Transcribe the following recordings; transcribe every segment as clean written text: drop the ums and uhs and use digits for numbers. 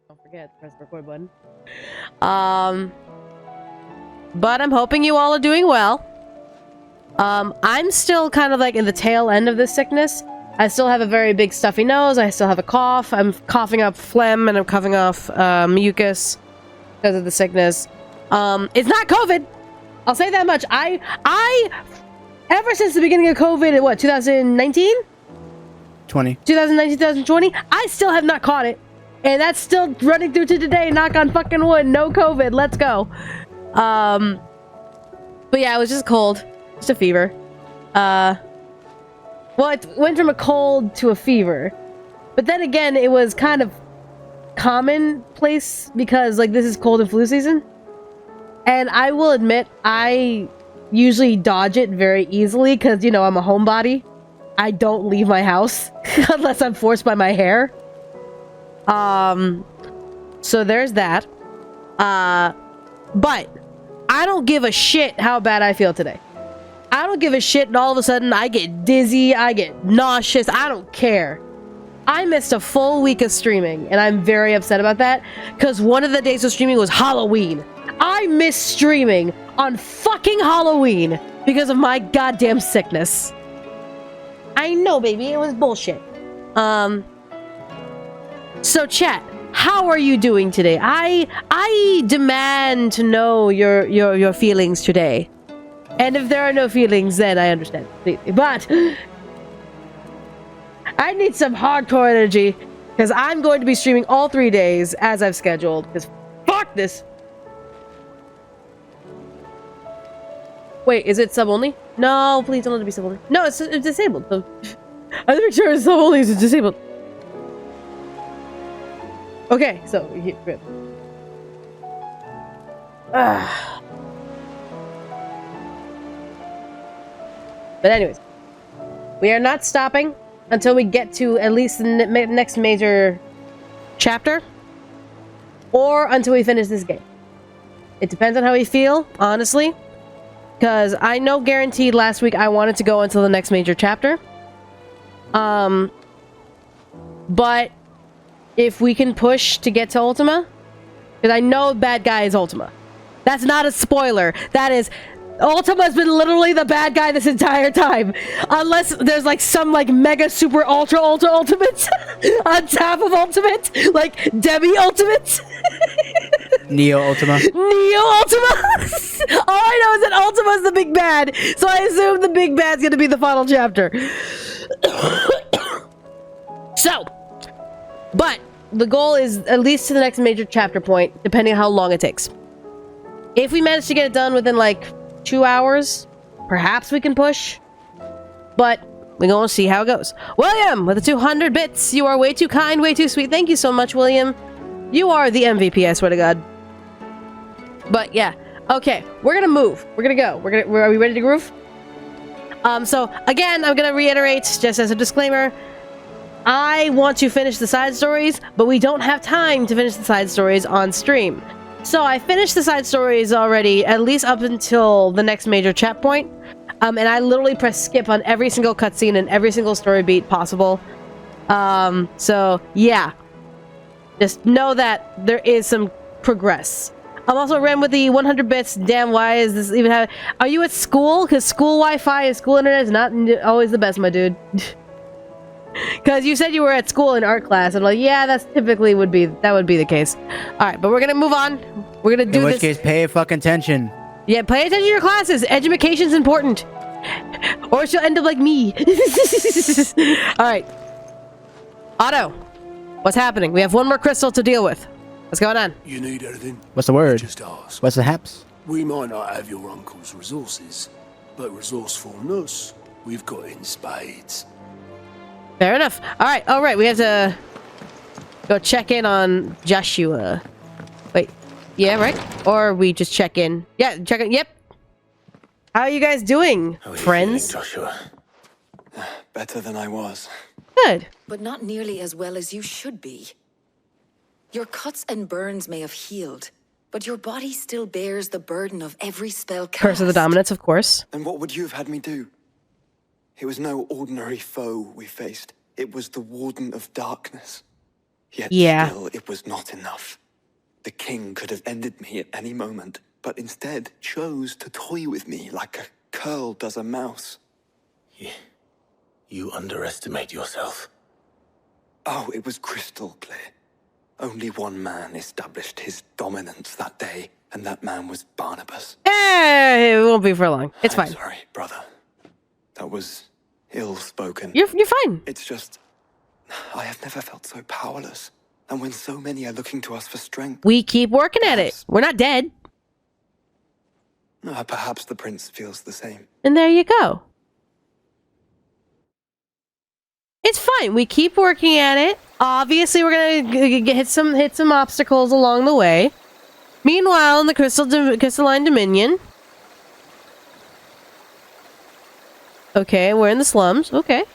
Don't forget to press the record button. But I'm hoping you all are doing well. I'm still kind of like in the tail end of this sickness. I still have a very big stuffy nose. I still have a cough. I'm coughing up phlegm and I'm coughing off mucus because of the sickness. It's not COVID. I'll say that much. I ever since the beginning of COVID, what, 2019? 2019, 2020, I still have not caught it. And that's still running through to today. Knock on fucking wood. No COVID. Let's go. But yeah, it was just cold. Just a fever. Well, it went from a cold to a fever. But then again, it was kind of commonplace because, like, this is cold and flu season. And I will admit, I usually dodge it very easily because, you know, I'm a homebody. I don't leave my house unless I'm forced by my hair. So there's that. But I don't give a shit how bad I feel today. I don't give a shit, and all of a sudden I get dizzy, I get nauseous, I don't care. I missed a full week of streaming, and I'm very upset about that, because one of the days of streaming was Halloween. I missed streaming on fucking Halloween because of my goddamn sickness. I know, baby, it was bullshit. So chat, how are you doing today? I demand to know your feelings today. And if there are no feelings, then I understand completely. But I need some hardcore energy because I'm going to be streaming all 3 days as I've scheduled. Because fuck this. Wait, is it sub only? No, please don't let it be sub only. No, it's disabled. So I'm pretty sure it's sub only. It's disabled. Okay, so good. But anyways, we are not stopping until we get to at least the next major chapter, or until we finish this game. It depends on how we feel, honestly, because I know guaranteed last week I wanted to go until the next major chapter. But if we can push to get to Ultima, because I know bad guy is Ultima. That's not a spoiler. That is... Ultima's been literally the bad guy this entire time. Unless there's like some like mega super ultra ultimate on top of ultimate. Like Demi ultimate. Neo Ultima. Neo Ultima. All I know is that Ultima's the big bad. So I assume the big bad's gonna be the final chapter. So, but the goal is at least to the next major chapter point, depending on how long it takes. If we manage to get it done within like 2 hours, perhaps we can push, but we're gonna see how it goes. William with the 200 bits. You are way too kind, way too sweet. Thank you so much, William. You are the MVP, I swear to God. But yeah, okay, we're gonna move. We're gonna go. Are we ready to groove? So again, I'm gonna reiterate, just as a disclaimer, I want to finish the side stories, but we don't have time to finish the side stories on stream. So I finished the side stories already, at least up until the next major chat point. And I literally pressed skip on every single cutscene and every single story beat possible. So yeah. Just know that there is some progress. I'm also ran with the 100 bits. Damn, why is this even happening? Are you at school? Because school Wi-Fi and school internet is not always the best, my dude. Because you said you were at school in art class, and like, yeah, that's typically that would be the case. All right, but we're gonna move on. We're gonna do this. In which case, pay fucking attention. Yeah, pay attention to your classes. Education's important, or she'll end up like me. All right, Otto, what's happening? We have one more crystal to deal with. What's going on? You need anything? What's the word? Just ask. What's the haps? We might not have your uncle's resources, but resourcefulness we've got in spades. Fair enough. All right. We have to go check in on Joshua. Wait. Yeah, right? Or we just check in. Yeah, check in. Yep. How are you guys doing, friends? Feeling, Joshua? Better than I was. Good. But not nearly as well as you should be. Your cuts and burns may have healed, but your body still bears the burden of every spell cast. Curse of the Dominance, of course. Then what would you have had me do? It was no ordinary foe we faced. It was the Warden of Darkness. Yet still, it was not enough. The king could have ended me at any moment, but instead chose to toy with me like a curl does a mouse. You underestimate yourself. Oh, it was crystal clear. Only one man established his dominance that day, and that man was Barnabas. It won't be for long. It's I'm fine. sorry, brother. That was ill-spoken. You're fine. It's just, I have never felt so powerless. And when so many are looking to us for strength... We keep working at it. We're not dead. Perhaps the prince feels the same. And there you go. It's fine. We keep working at it. Obviously, we're gonna hit some obstacles along the way. Meanwhile, in the crystalline dominion. Okay, we're in the slums. Okay.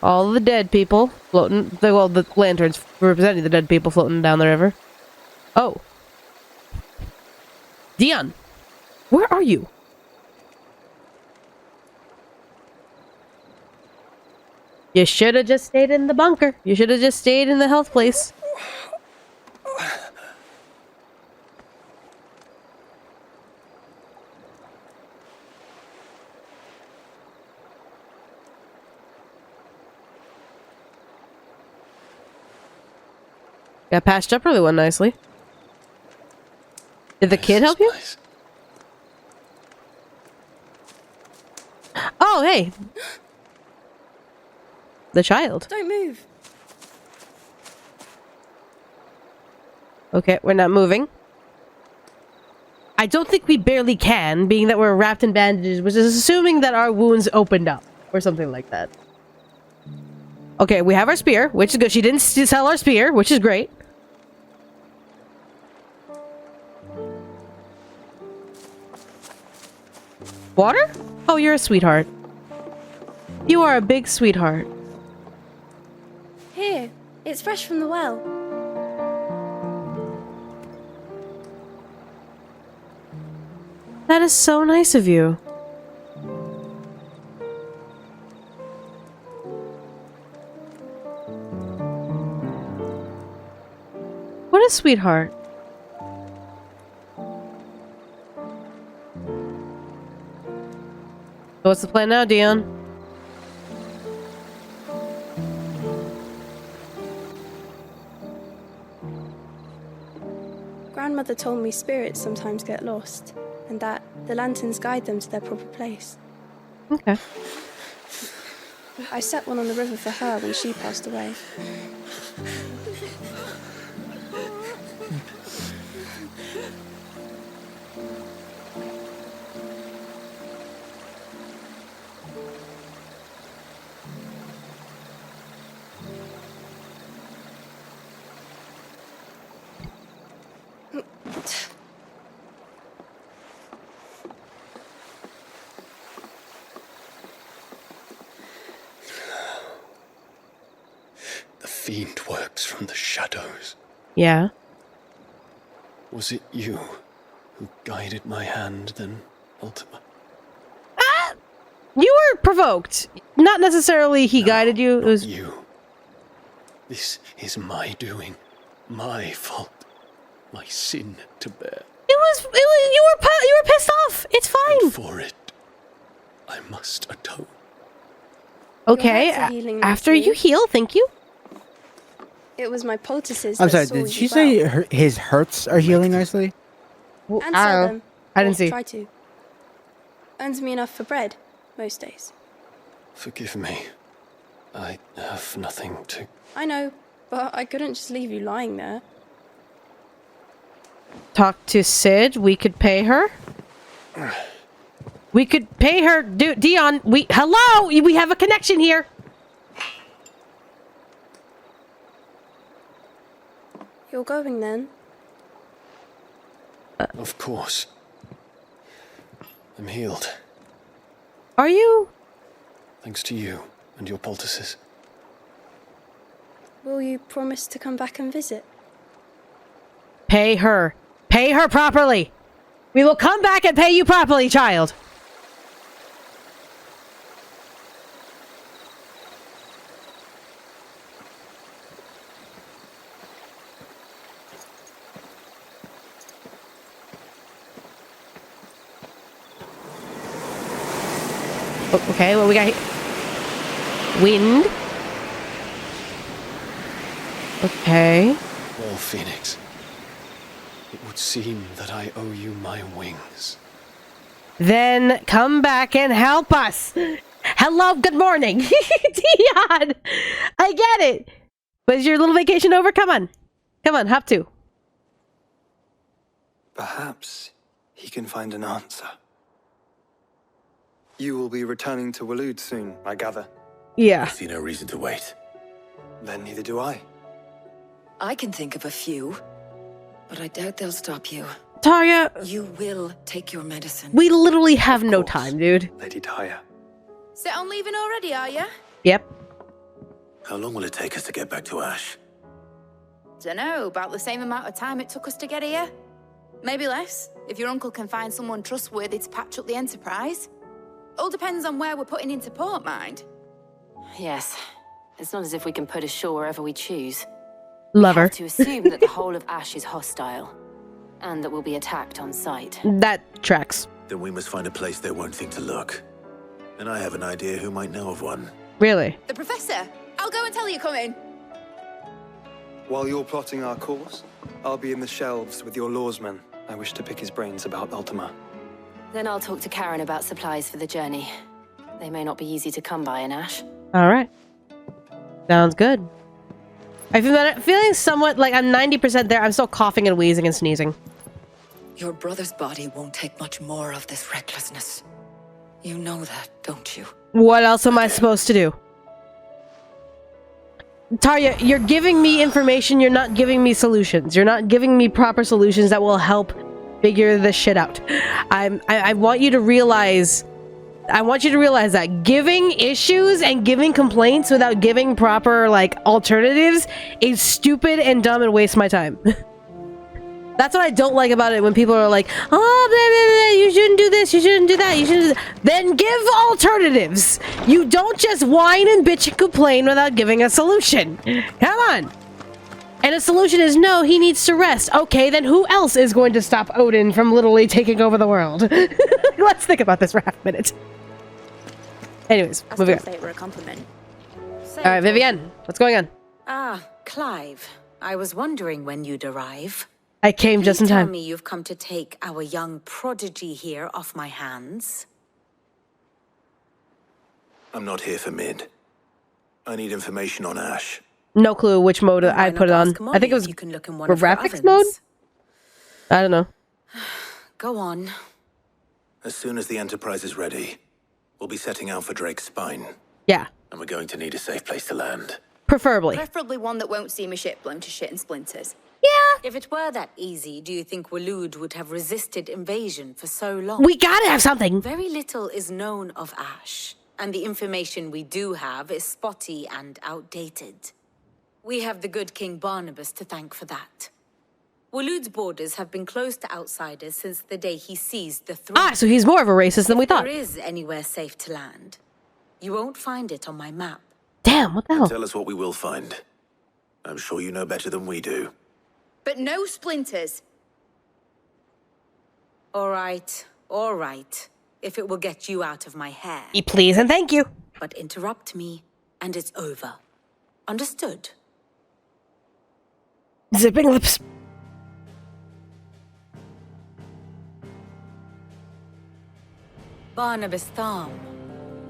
All the dead people floating. Well, the lanterns representing the dead people floating down the river. Oh. Dion, where are you? You should have just stayed in the bunker. You should have just stayed in the health place. Got patched up really one nicely. Did the kid help you? Nice. Oh, hey. The child. Don't move. Okay, we're not moving. I don't think we barely can, being that we're wrapped in bandages, which is assuming that our wounds opened up, or something like that. Okay, we have our spear, which is good. She didn't sell our spear, which is great. Water? Oh, you're a sweetheart. You are a big sweetheart. Here, it's fresh from the well. That is so nice of you. What a sweetheart. So what's the plan now, Dion? Grandmother told me spirits sometimes get lost, and that the lanterns guide them to their proper place. Okay. I set one on the river for her when she passed away. The fiend works from the shadows. Yeah. Was it you who guided my hand then, Ultima? You were provoked. Not necessarily he guided you. It was you. This is my doing. My fault. My sin to bear. you were pissed off. It's fine. And for it, I must atone. Okay, Your hearts are healing after nicely. you heal, thank you. It was my poultices I'm that sorry, saw did you she say well. his hurts are healing nicely? And sell them. I didn't Or see. Try to. Earns me enough for bread, most days. Forgive me. I have nothing to... I know, but I couldn't just leave you lying there. Talk to Sid. We could pay her. We could pay her. Dion, hello! We have a connection here. You're going then? Of course. I'm healed. Are you? Thanks to you and your poultices. Will you promise to come back and visit? Pay her. Pay her properly. We will come back and pay you properly, child. Okay, what we got here? Wind. Okay. Oh, Phoenix. It would seem that I owe you my wings. Then come back and help us. Hello, good morning. Dion, I get it. But is your little vacation over? Come on. Come on, hop to. Perhaps he can find an answer. You will be returning to Waloed soon, I gather. Yeah. I see no reason to wait. Then neither do I. I can think of a few, but I doubt they'll stop you. Tarya, You will take your medicine. we literally have no course. time, dude. Lady Daya. Set on leaving already, are ya? Yep. How long will it take us to get back to Ash? Dunno, about the same amount of time it took us to get here. Maybe less, if your uncle can find someone trustworthy to patch up the Enterprise. All depends on where we're putting into port, mind. Yes. It's not as if we can put ashore wherever we choose. Lover. We have to assume that the whole of Ash is hostile, and that we'll be attacked on sight. That tracks. Then we must find a place they won't think to look. And I have an idea who might know of one. Really? The Professor! I'll go and tell you come in. While you're plotting our course, I'll be in the shelves with your lawsman. I wish to pick his brains about Ultima. Then I'll talk to Karen about supplies for the journey. They may not be easy to come by in Ash. All right. Sounds good. I'm feeling somewhat like I'm 90% there. I'm still coughing and wheezing and sneezing. Your brother's body won't take much more of this recklessness. You know that, don't you? What else am I supposed to do? Tarya, you're giving me information, you're not giving me solutions. You're not giving me proper solutions that will help figure this shit out. I want you to realize... I want you to realize that giving issues and giving complaints without giving proper, like, alternatives is stupid and dumb and wastes my time. That's what I don't like about it, when people are like, oh, blah, blah, blah, you shouldn't do this, you shouldn't do that, you shouldn't do that. Then give alternatives. You don't just whine and bitch and complain without giving a solution. Come on. And a solution is, no, he needs to rest. Okay, then who else is going to stop Odin from literally taking over the world? Let's think about this for half a minute. Anyways, I moving still on. say it were a compliment. All right, Vivienne, what's going on? Ah, Clive. I was wondering when you'd arrive. I came just in Please tell time. me you've come to take our young prodigy here off my hands. I'm not here for mid. I need information on Ash. No clue which mode I put it on. I think it was You can look in one of her graphics mode? ovens. I don't know. Go on. As soon as the Enterprise is ready, we'll be setting out for Drake's Spine. Yeah, And we're going to need a safe place to land. preferably. Preferably one that won't see my ship blown to shit and splinters. If it were that easy, do you think Waloed would have resisted invasion for so long? We gotta have something. Very little is known of Ash, and the information we do have is spotty and outdated. We have the good King Barnabas to thank for that. Waloed's borders have been closed to outsiders since the day he seized the throne. Ah, so he's more of a racist than we If there thought. is anywhere safe to land, you won't find it on my map. Damn, what the hell? Tell us what we will find. I'm sure you know better than we do. But no splinters. All right, if it will get you out of my hair. Please and thank you. But interrupt me, and it's over. Understood? Zipping lips. Barnabas Tharm,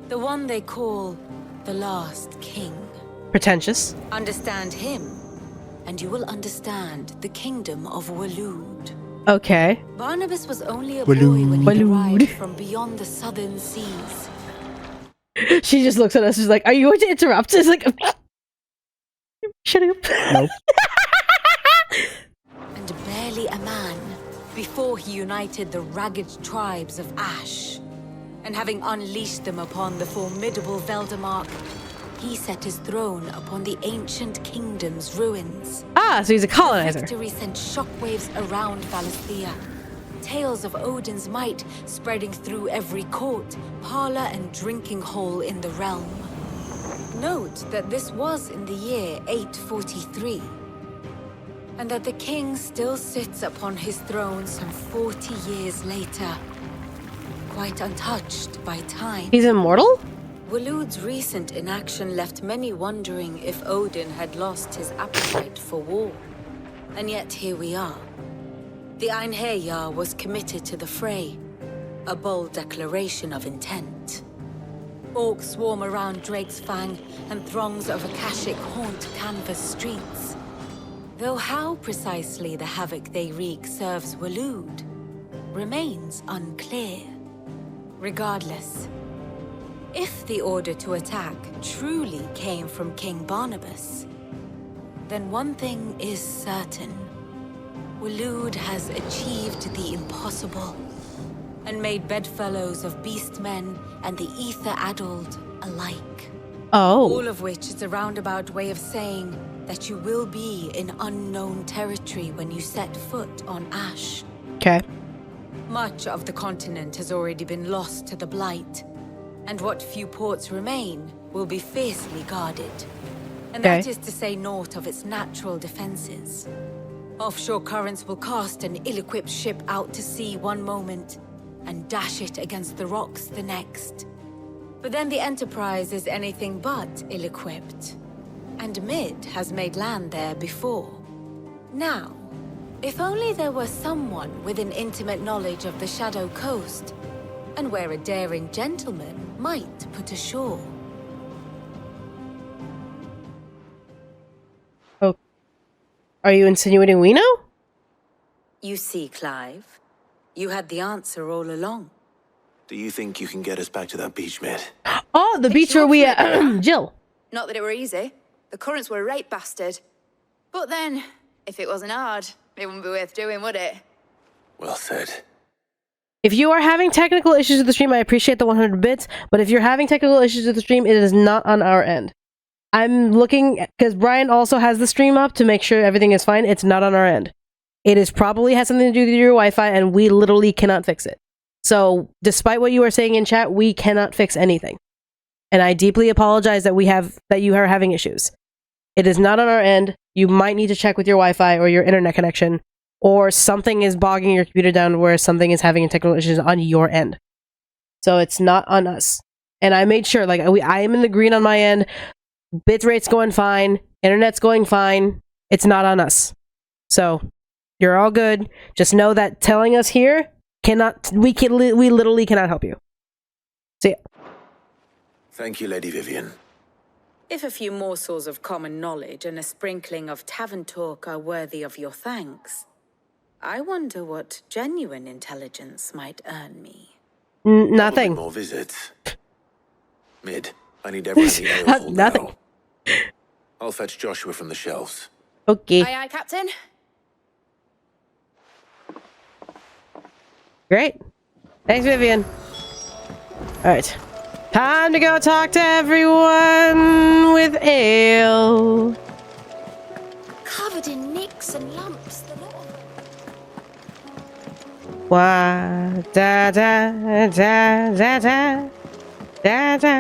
the one they call the Last King. Pretentious. Understand him, and you will understand the kingdom of Waloed. Okay. Barnabas was only a boy when he Waloed. arrived from beyond the southern seas. She just looks at us. She's like, "Are you going to interrupt?" It's like, shut up. Nope. And barely a man before he united the ragged tribes of Ash. And having unleashed them upon the formidable Veldamark, he set his throne upon the ancient kingdom's ruins. Ah, so he's a colonizer. Victory sent shockwaves around Valisthea. Tales of Odin's might spreading through every court, parlor, and drinking hole in the realm. Note that this was in the year 843, and that the king still sits upon his throne some 40 years later, quite untouched by time. He's immortal? Waloed's recent inaction left many wondering if Odin had lost his appetite for war. And yet here we are. The Einherjar was committed to the fray, a bold declaration of intent. Orcs swarm around Drake's Fang, and throngs of Akashic haunt Canvas streets. Though how precisely the havoc they wreak serves Waloed remains unclear. Regardless, if the order to attack truly came from King Barnabas, then one thing is certain. Waloed has achieved the impossible, and made bedfellows of beastmen and the ether-addled alike. Oh. All of which is a roundabout way of saying that you will be in unknown territory when you set foot on Ash. Okay. Much of the continent has already been lost to the Blight, and what few ports remain will be fiercely guarded. And that is to say naught of its natural defenses. Offshore currents will cast an ill-equipped ship out to sea one moment, and dash it against the rocks the next. But then the Enterprise is anything but ill-equipped. And Mid has made land there before. Now, if only there were someone with an intimate knowledge of the Shadow Coast, and where a daring gentleman might put ashore. Oh. Are you insinuating we know? You see, Clive, you had the answer all along. Do you think you can get us back to that beach, Mid? Oh, the beach where we, Jill. Not that it were easy. The currents were a right bastard. But then, if it wasn't hard, it wouldn't be worth doing, would it? Well said. If you are having technical issues with the stream, I appreciate the 100 bits, but if you're having technical issues with the stream, it is not on our end. I'm looking, because Brian also has the stream up to make sure everything is fine. It's not on our end. It is probably has something to do with your Wi-Fi, and we literally cannot fix it. So, despite what you are saying in chat, we cannot fix anything. And I deeply apologize that you are having issues. It is not on our end. You might need to check with your Wi-Fi or your internet connection, or something is bogging your computer down where something is having technical issues on your end. So it's not on us. And I made sure, I am in the green on my end. Bitrate's going fine. Internet's going fine. It's not on us. So you're all good. Just know that telling us here we literally cannot help you. See ya. Thank you, Lady Vivian. If a few morsels of common knowledge and a sprinkling of tavern talk are worthy of your thanks, I wonder what genuine intelligence might earn me. Nothing. More visits. Mid, I need everything available Nothing. now. I'll fetch Joshua from the shelves. Okay. Aye, aye, Captain. Great. Thanks, Vivian. Alright. Time to go talk to everyone with ale. Covered in nicks and lumps, the lot of them. Wah, da da da da da da da da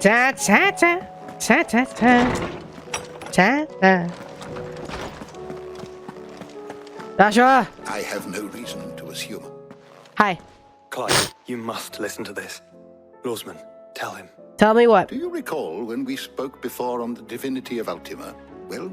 da da da da da da. Joshua. I have no reason to assume. Hi. Clive, you must listen to this. Lawsman, tell him. Tell me what. Do you recall when we spoke before on the divinity of Ultima? Well,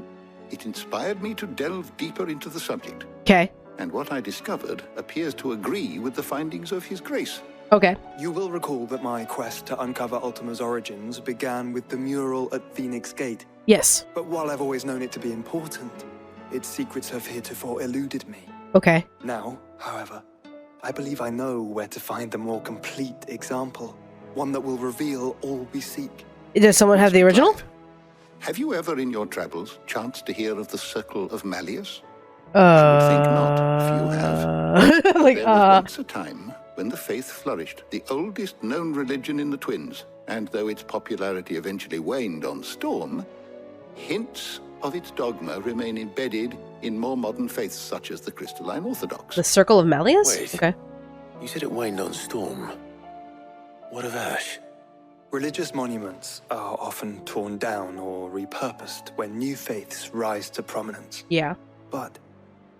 it inspired me to delve deeper into the subject. Okay. And what I discovered appears to agree with the findings of His Grace. Okay. You will recall that my quest to uncover Ultima's origins began with the mural at Phoenix Gate. Yes. But while I've always known it to be important, its secrets have heretofore eluded me. Okay. Now, however, I believe I know where to find the more complete example. One that will reveal all we seek. Does someone have the original? Have you ever in your travels chanced to hear of the Circle of Malleus? I would think not, if you have. There was once a time when the faith flourished, the oldest known religion in the Twins, and though its popularity eventually waned on Storm, hints of its dogma remain embedded in more modern faiths such as the Crystalline Orthodox. The Circle of Malleus? Wait. Okay. You said it waned on Storm. What of Ash? Religious monuments are often torn down or repurposed when new faiths rise to prominence. Yeah. But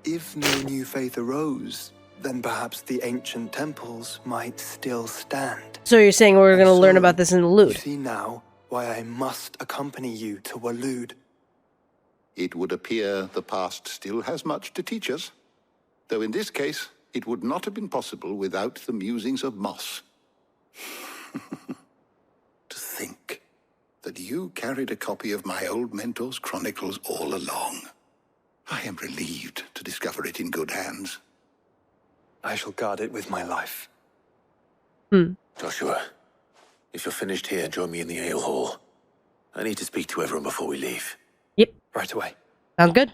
if no new faith arose, then perhaps the ancient temples might still stand. So you're saying we're going to learn about this in the You Lude? see now why I must accompany you to Waloed. It would appear the past still has much to teach us, though in this case, it would not have been possible without the musings of Moss. To think that you carried a copy of my old mentor's chronicles all along. I am relieved to discover it in good hands. I shall guard it with my life. Joshua, if you're finished here, join me in the ale hall. I need to speak to everyone before we leave. Yep. Right away. Sounds good.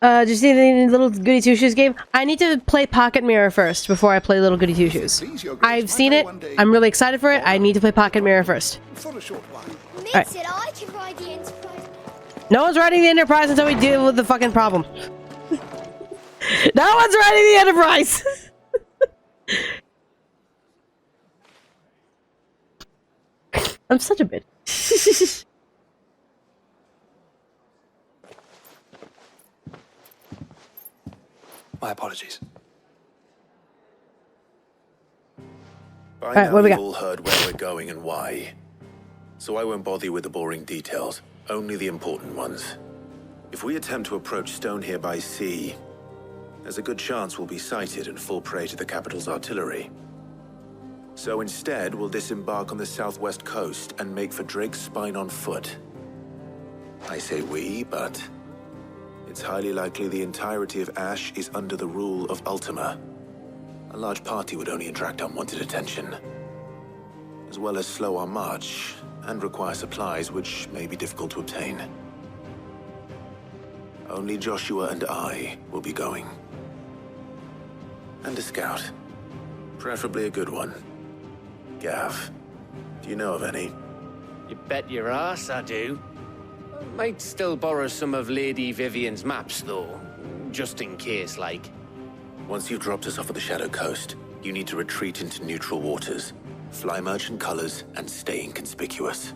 Did you see any little goody two shoes game? I need to play Pocket Mirror first before I play Little Goody Two Shoes. I've seen it. I'm really excited for it. I need to play Pocket Mirror first. For a short while. Right. Said I could ride the Enterprise. No one's riding the Enterprise until we deal with the fucking problem. No one's riding the Enterprise! I'm such a bitch. My apologies. By Alright, now what do we you've got? all heard where we're going and why. So I won't bother you with the boring details, only the important ones. If we attempt to approach Stone here by sea, there's a good chance we'll be sighted and fall prey to the capital's artillery. So instead, we'll disembark on the southwest coast and make for Drake's Spine on foot. I say we, but it's highly likely the entirety of Ash is under the rule of Ultima. A large party would only attract unwanted attention, as well as slow our march and require supplies which may be difficult to obtain. Only Joshua and I will be going. And a scout. Preferably a good one. Gav, do you know of any? You bet your ass I do. Might still borrow some of Lady Vivian's maps, though. Just in case, like. Once you've dropped us off at the Shadow Coast, you need to retreat into neutral waters, fly merchant colors, and stay inconspicuous.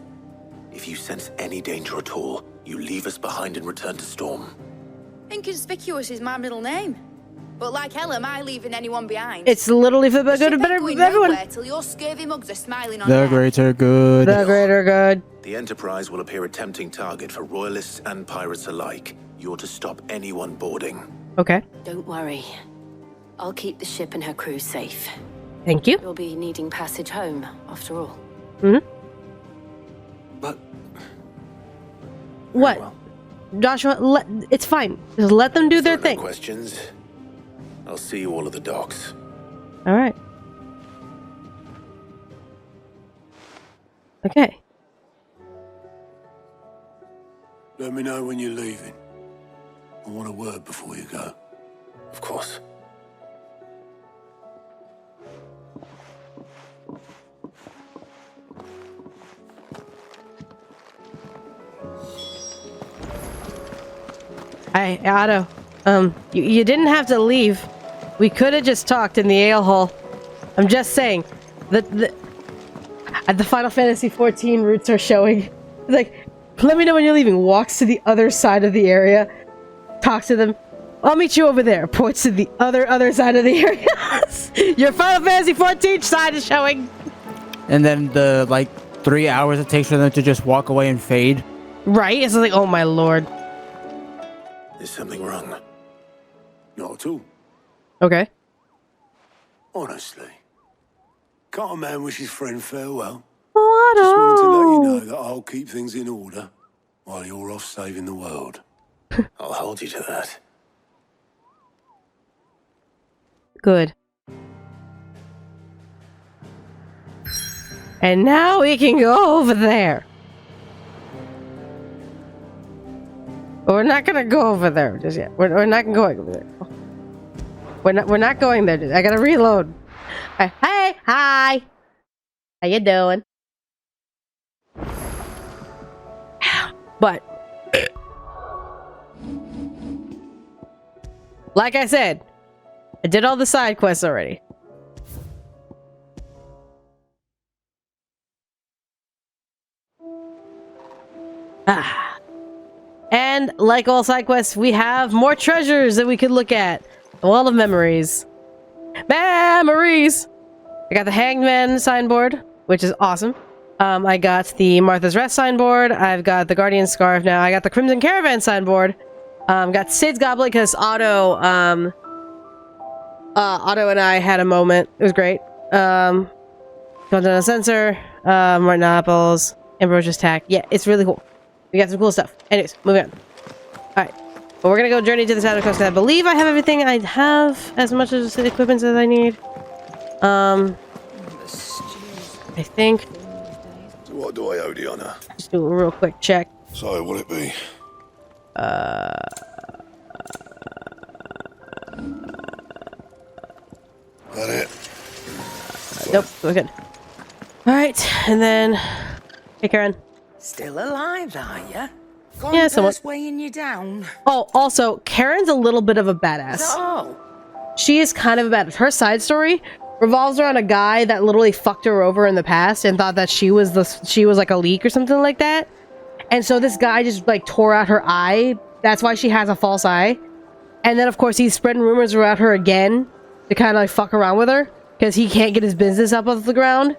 If you sense any danger at all, you leave us behind and return to Storm. Inconspicuous is my middle name. But like hell am I leaving anyone behind. It's literally for the good and better of everyone. Till your scurvy mugs are smiling on The there. greater good. The greater good. The Enterprise will appear a tempting target for royalists and pirates alike. You're to stop anyone boarding. Okay. Don't worry. I'll keep the ship and her crew safe. Thank you. You'll be needing passage home, after all. But... What? well. Joshua, it's fine. Just let them do their thing. No questions. I'll see you all at the docks. All right. Okay. Let me know when you're leaving. I want a word before you go. Of course. Hey, Otto. You didn't have to leave. We could have just talked in the ale hall. I'm just saying. The Final Fantasy XIV roots are showing. Like, let me know when you're leaving. Walks to the other side of the area. Talks to them. I'll meet you over there. Points to the other side of the area. Your Final Fantasy XIV side is showing. And then the, 3 hours it takes for them to just walk away and fade. Right? It's like, oh my lord. Is something wrong? Not at all. Okay. Honestly. Can't a man wish his friend farewell? What? Just wanted to let you know that I'll keep things in order while you're off saving the world. I'll hold you to that. Good. And now we can go over there. We're not gonna go over there just yet. We're not going over there. We're not going there. I gotta reload. Hey, hi. How you doing? But like I said, I did all the side quests already. And like all side quests, we have more treasures that we could look at. A wall of memories. Memories! I got the Hanged Man signboard, which is awesome. I got the Martha's Rest signboard. I've got the Guardian Scarf now. I got the Crimson Caravan signboard. Got Sid's Goblet because Otto and I had a moment. It was great. Going down a sensor. Martin Apples. Ambrosia's Tack. Yeah, it's really cool. We got some cool stuff. Anyways, moving on. Alright. Well, we're gonna go journey to the Shadow Coast. I believe I have everything. I have as much as the equipment as I need. I think. So what do I owe the honor? Just do a real quick check. So what'll it be? That it? Nope, we're good. Alright, and then... Hey, Karen. Still alive, are ya? Yeah, somewhat. Weighing you down. Oh, also, Karen's a little bit of a badass. Oh. She is kind of a badass. Her side story revolves around a guy that literally fucked her over in the past and thought that she was like a leak or something like that. And so this guy just like tore out her eye. That's why she has a false eye. And then of course he's spreading rumors about her again to kind of like fuck around with her because he can't get his business up off the ground.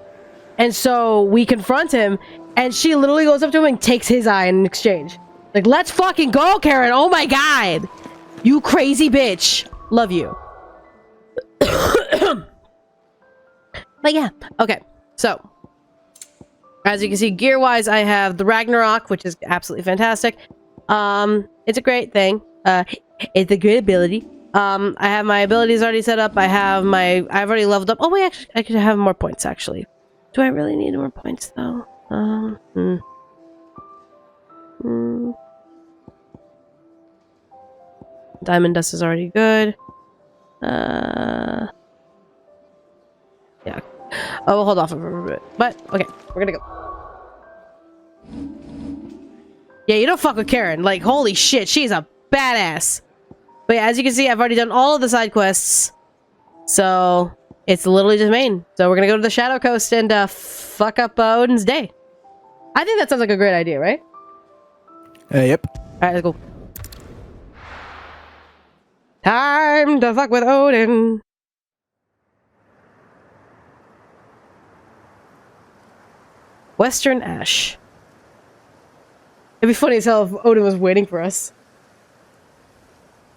And so we confront him and she literally goes up to him and takes his eye in exchange. Like, let's fucking go, Karen. Oh my god. You crazy bitch. Love you. But yeah, okay. So, as you can see, gear-wise, I have the Ragnarok, which is absolutely fantastic. It's a great thing. It's a great ability. I have my abilities already set up. I've already leveled up. Oh wait, actually, I could have more points, actually. Do I really need more points, though? Diamond Dust is already good. Yeah. Oh, we'll hold off for a bit. But, okay, we're gonna go. Yeah, you don't fuck with Karen. Like, holy shit, she's a badass. But yeah, as you can see, I've already done all of the side quests. So, it's literally just main. So we're gonna go to the Shadow Coast and fuck up Odin's day. I think that sounds like a great idea, right? Yep. Alright, let's go. Time to fuck with Odin. Western Ash. It'd be funny as hell if Odin was waiting for us.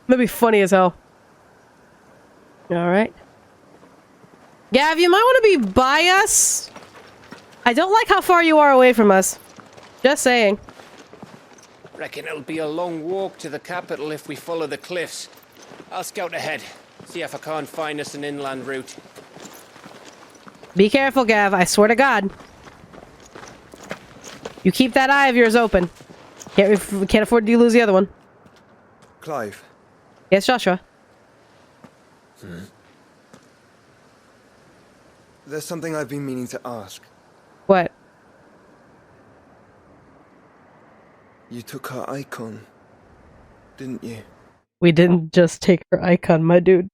That'd be funny as hell. Alright. Gav, you might want to be by us. I don't like how far you are away from us. Just saying. Reckon it'll be a long walk to the capital if we follow the cliffs. I'll scout ahead, see if I can't find us an inland route. Be careful, Gav. I swear to God. You keep that eye of yours open. Can't afford to lose the other one. Clive. Yes, Joshua. There's something I've been meaning to ask. What? You took her icon, didn't you? We didn't just take her icon, my dude.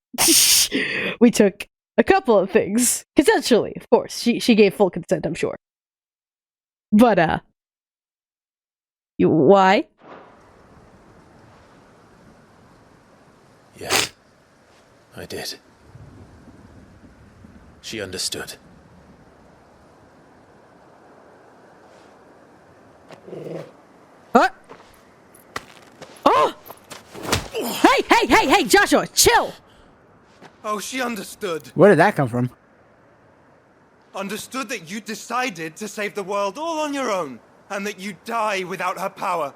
We took a couple of things. Consensually, of course. She gave full consent, I'm sure. But, why? Yeah, I did. She understood. Huh? Oh! Hey, Joshua, chill! Oh, she understood. Where did that come from? Understood that you decided to save the world all on your own, and that you'd die without her power.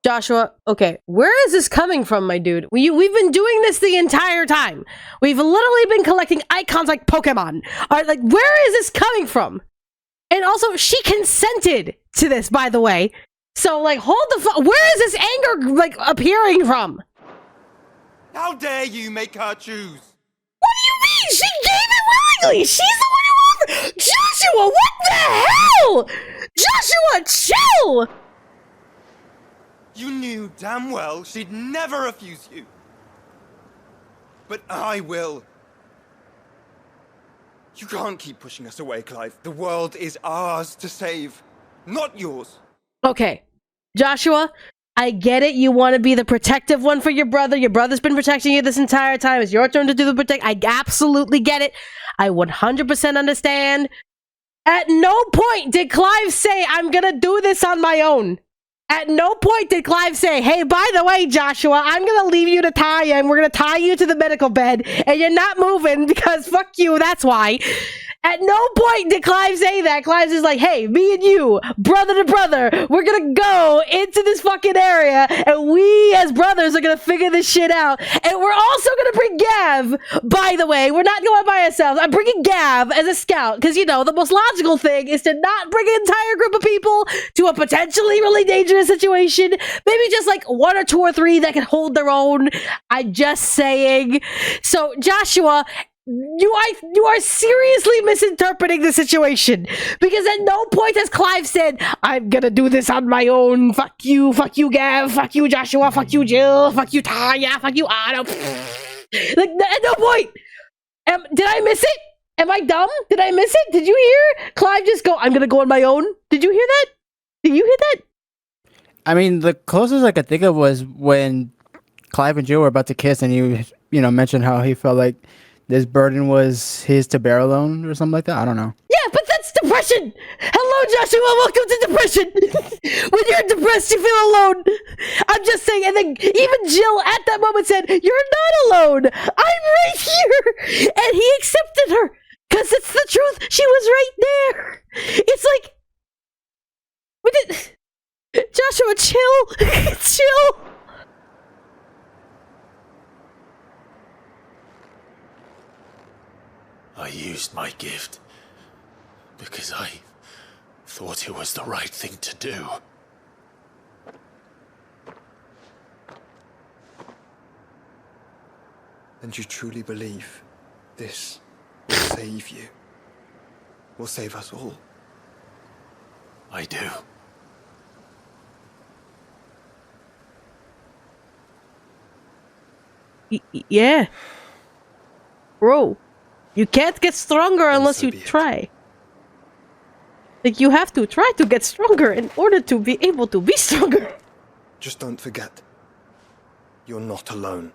Joshua, okay, where is this coming from, my dude? We've been doing this the entire time. We've literally been collecting icons like Pokemon. Alright, like, where is this coming from? And also, she consented to this, by the way. So, like, hold the fuck. Where is this anger, like, appearing from? How dare you make her choose? What do you mean? She gave it willingly. She's the one who offered. Joshua, what the hell? Joshua, chill. You knew damn well she'd never refuse you. But I will. You can't keep pushing us away, Clive. The world is ours to save, not yours. Okay, Joshua, I get it. You want to be the protective one for your brother. Your brother's been protecting you this entire time. It's your turn to do the protect. I absolutely get it. I 100% understand. At no point did Clive say, I'm going to do this on my own. At no point did Clive say, hey, by the way, Joshua, I'm going to leave you to tie you, and we're going to tie you to the medical bed, and you're not moving because fuck you, that's why. At no point did Clive say that. Clive's just like, hey, me and you, brother to brother, we're gonna go into this fucking area, and we as brothers are gonna figure this shit out. And we're also gonna bring Gav, by the way. We're not going by ourselves. I'm bringing Gav as a scout, because, you know, the most logical thing is to not bring an entire group of people to a potentially really dangerous situation. Maybe just like 1 or 2 or 3 that can hold their own. I'm just saying. So, Joshua, you are seriously misinterpreting the situation, because at no point has Clive said, I'm gonna do this on my own. Fuck you, Gav, fuck you, Joshua, fuck you, Jill, fuck you, Tanya, fuck you, Otto. Like, at no point. Did I miss it? Am I dumb? Did I miss it? Did you hear Clive just go, I'm gonna go on my own? Did you hear that? Did you hear that? I mean, the closest I could think of was when Clive and Jill were about to kiss, and you know, mentioned how he felt like this burden was his to bear alone, or something like that. I don't know. Yeah, but that's depression. Hello, Joshua. Welcome to depression. When you're depressed, you feel alone. I'm just saying. And then even Jill at that moment said, you're not alone. I'm right here. And he accepted her, because it's the truth. She was right there. It's like, Joshua, chill. Chill. I used my gift because I thought it was the right thing to do. And you truly believe this will save you? Will save us all? I do. Yeah. Bro. You can't get stronger unless you try. Like, you have to try to get stronger in order to be able to be stronger. Just don't forget, you're not alone.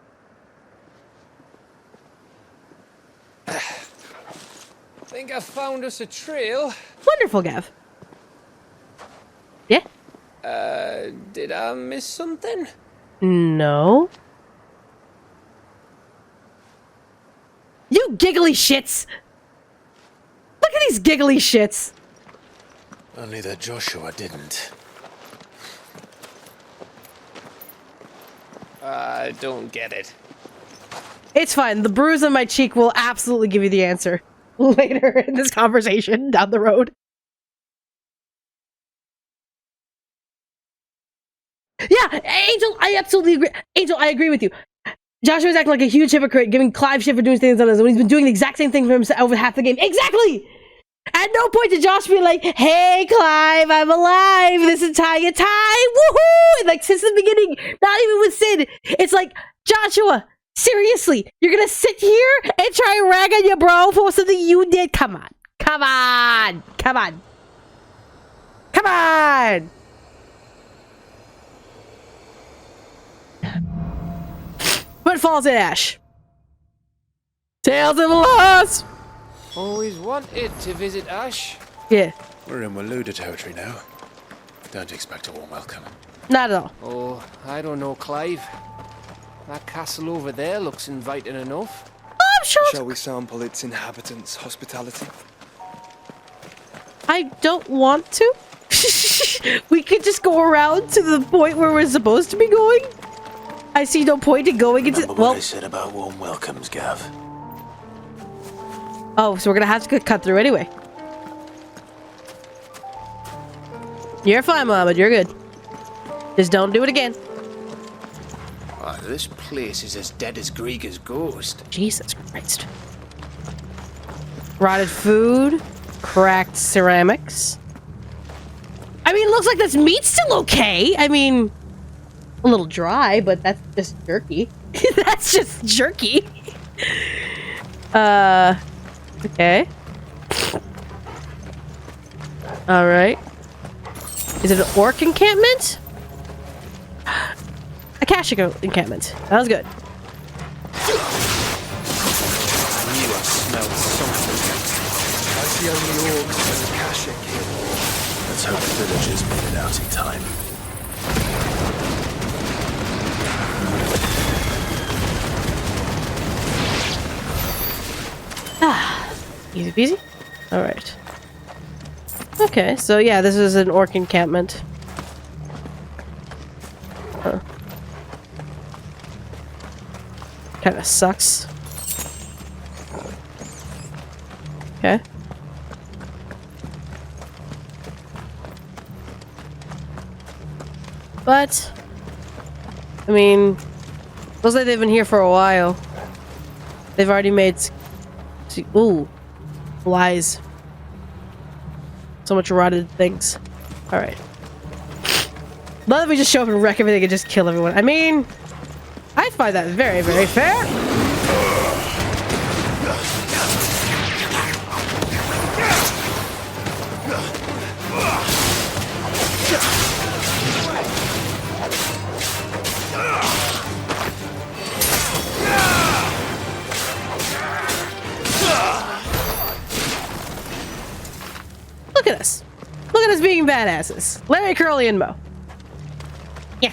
Think I found us a trail. Wonderful, Gav. Yeah? Did I miss something? No. You giggly shits! Look at these giggly shits! Only that Joshua didn't. I don't get it. It's fine. The bruise on my cheek will absolutely give you the answer later in this conversation down the road. Yeah, Angel, I absolutely agree. Angel, I agree with you. Joshua's acting like a huge hypocrite, giving Clive shit for doing things on his own when he's been doing the exact same thing for himself over half the game. Exactly! At no point did Josh be like, hey, Clive, I'm alive this entire time, woohoo! And like, since the beginning, not even with Sid. It's like, Joshua, seriously, you're gonna sit here and try and rag on your bro for something you did? Come on. Come on! Come on! Come on! What falls in ash? Tales of loss! Always wanted to visit Ash. Yeah. We're in Waluda territory now. Don't expect a warm welcome. Not at all. Oh, I don't know, Clive. That castle over there looks inviting enough. Oh, I'm sure. Shall we sample its inhabitants' hospitality? I don't want to. We could just go around to the point where we're supposed to be going. I see no point in going into. Remember what I said about warm welcomes, Gav? Oh, so we're gonna have to cut through anyway. You're fine, Mama. You're good. Just don't do it again. Oh, this place is as dead as Grieger's ghost. Jesus Christ. Rotted food. Cracked ceramics. I mean, it looks like this meat's still okay. I mean, a little dry, but that's just jerky. That's just jerky. Okay. Alright. Is it an orc encampment? Akashic encampment. Sounds good. I knew I smelled something. That's the only orcs with Akashic here. Let's hope the villagers made it out in time. Easy peasy. Alright. Okay, so yeah, this is an orc encampment. Huh. Kinda sucks. Okay. But, I mean, looks like they've been here for a while. They've already made... Ooh. Lies. So much rotted things. Alright. Not that we just show up and wreck everything and just kill everyone. I mean, I find that very, very fair. Look at us. Look at us being badasses. Larry, Curly, and Mo. Yeah.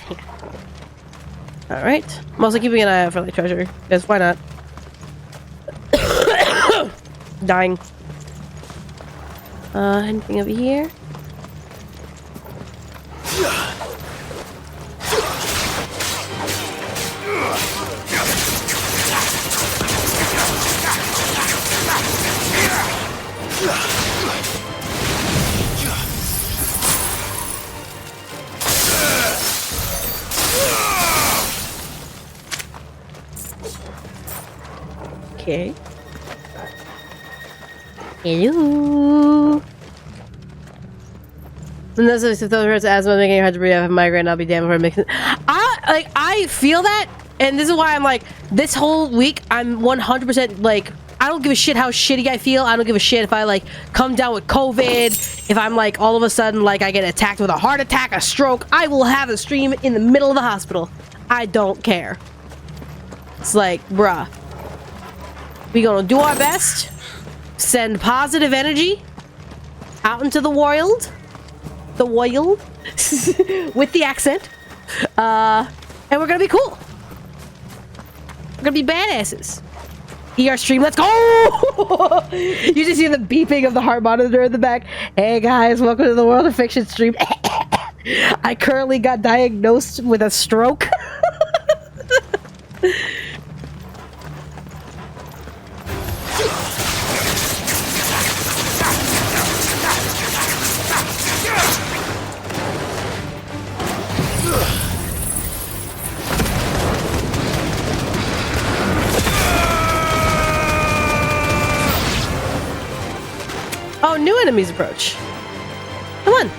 Alright. I'm also keeping an eye out for the treasure, because why not? Dying. Anything over here? Okay. Hello. And those if those hurts asthma making it hard to breathe. I have a migraine. I'll be damned if I make it. I feel that, and this is why I'm like this whole week. I'm 100% like I don't give a shit how shitty I feel. I don't give a shit if I like come down with COVID. If I'm like all of a sudden like I get attacked with a heart attack, a stroke. I will have a stream in the middle of the hospital. I don't care. It's like, bruh. We gonna do our best, send positive energy out into the world, with the accent, and we're gonna be cool. We're gonna be badasses. ER stream, let's go! You just hear the beeping of the heart monitor in the back. Hey guys, welcome to the World of Fiction stream. I currently got diagnosed with a stroke. Oh, new enemies approach. Come on.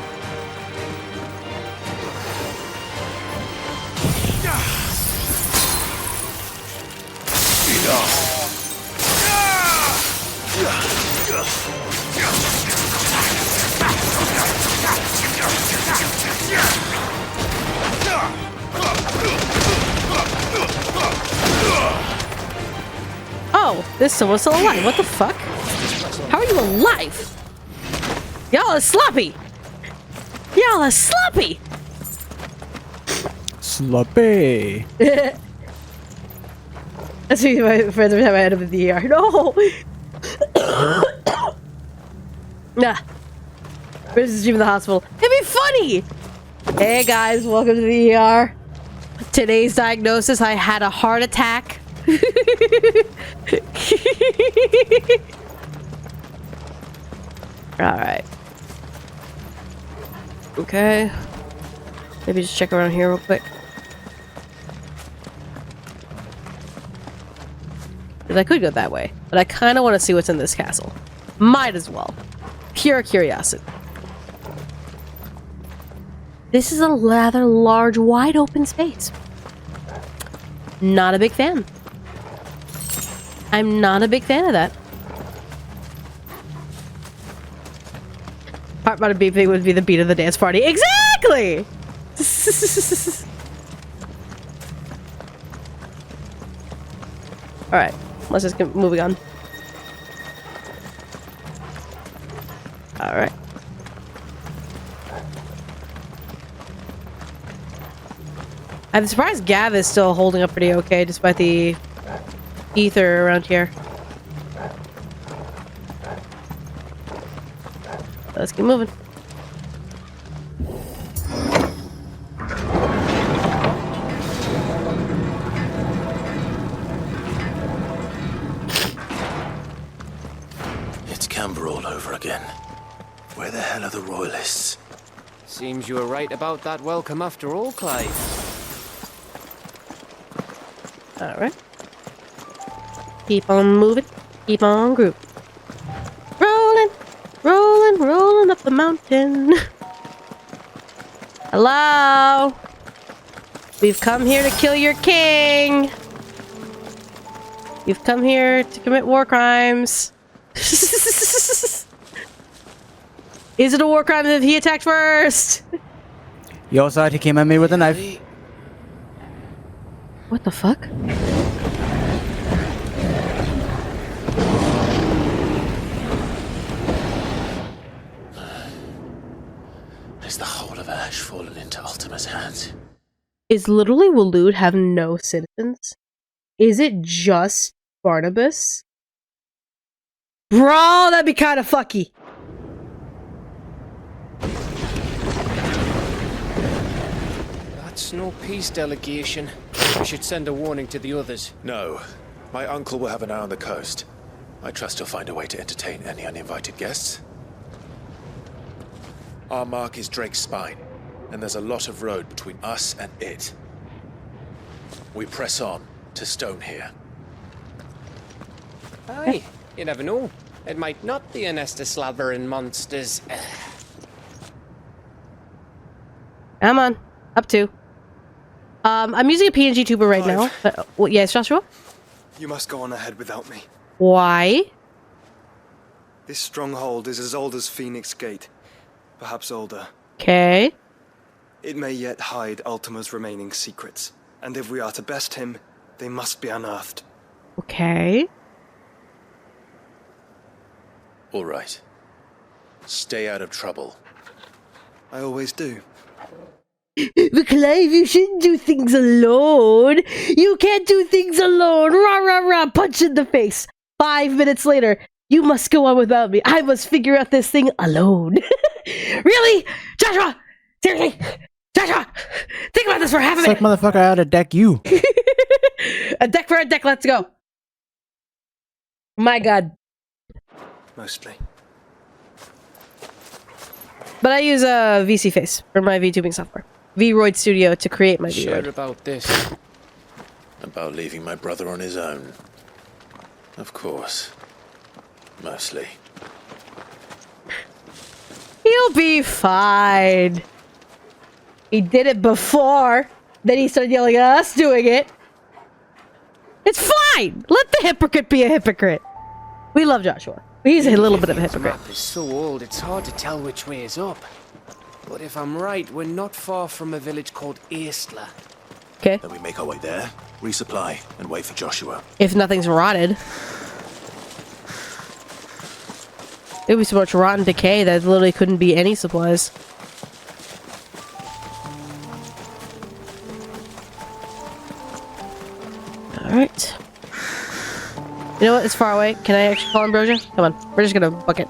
Oh, there's someone still alive. What the fuck? How are you alive? Y'all are sloppy. Y'all are sloppy. Sloppy. That's me, my friends every time I end up in the ER. No. Nah. Where's the stream in the hospital? It'd be funny. Hey guys, welcome to the ER. Today's diagnosis: I had a heart attack. All right. Okay. Maybe just check around here real quick. Because I could go that way, but I kind of want to see what's in this castle. Might as well. Pure curiosity. This is a rather large, wide open space. Not a big fan. I'm not a big fan of that. Part about a beeping would be the beat of the dance party. Exactly! Alright, let's just get moving on. Alright. I'm surprised Gav is still holding up pretty okay despite the ether around here. Let's keep moving. It's Camber all over again. Where the hell are the royalists? Seems you were right about that welcome after all, Clive. Alright. Keep on moving. Keep on grooving. Rolling, rolling, rolling up the mountain. Hello? We've come here to kill your king. You've come here to commit war crimes. Is it a war crime if he attacked first? You all saw it, he came at me with a knife. What the fuck? Is the whole of Ash fallen into Ultima's hands? Is literally Waloed have no citizens? Is it just Barnabas? Bro, that'd be kind of fucky. That's no peace delegation. We should send a warning to the others. No. My uncle will have an eye on the coast. I trust he'll find a way to entertain any uninvited guests. Our mark is Drake's Spine, and there's a lot of road between us and it. We press on to Stone here. Aye, you never know. It might not be a nest of slabbering monsters. Come on. Up to. I'm using a PNG tuber right now. But, yes, Joshua? You must go on ahead without me. Why? This stronghold is as old as Phoenix Gate. Perhaps older. Okay. It may yet hide Ultima's remaining secrets. And if we are to best him, they must be unearthed. Okay. All right. Stay out of trouble. I always do. But Clive, you shouldn't do things alone. You can't do things alone. Rah, rah, rah. Punch in the face. 5 minutes later, you must go on without me. I must figure out this thing alone. Really? Joshua! Seriously? Joshua! Think about this for half a minute. It's like, motherfucker, I ought to deck you. A deck for a deck. Let's go. My god. Mostly. But I use a VC Face for my VTubing software. VRoid Studio to create my Sure VRoid. about this. About leaving my brother on his own. Of course. Mostly. He'll be fine. He did it before. Then he started yelling at us doing it. It's fine. Let the hypocrite be a hypocrite. We love Joshua. He's a little bit of a hypocrite. The map is so old, it's hard to tell which way is up. But if I'm right, we're not far from a village called Eastla. Okay. Then we make our way there, resupply, and wait for Joshua. If nothing's rotted. There'd be so much rotten decay that literally couldn't be any supplies. Alright. You know what? It's far away. Can I actually call Ambrosia? Come on. We're just gonna book it.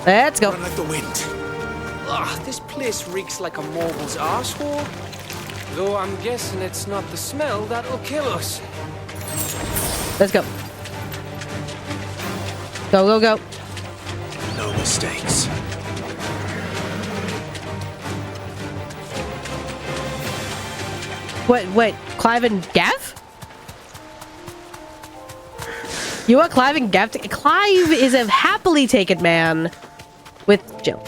Let's go. Run like the wind. Ugh, this place reeks like a morble's arsehole. Though I'm guessing it's not the smell that'll kill us. Let's go. Go, go, go. No mistakes. Wait, Clive and Gav? You want Clive and Gav to— Clive is a happily taken man with Jill.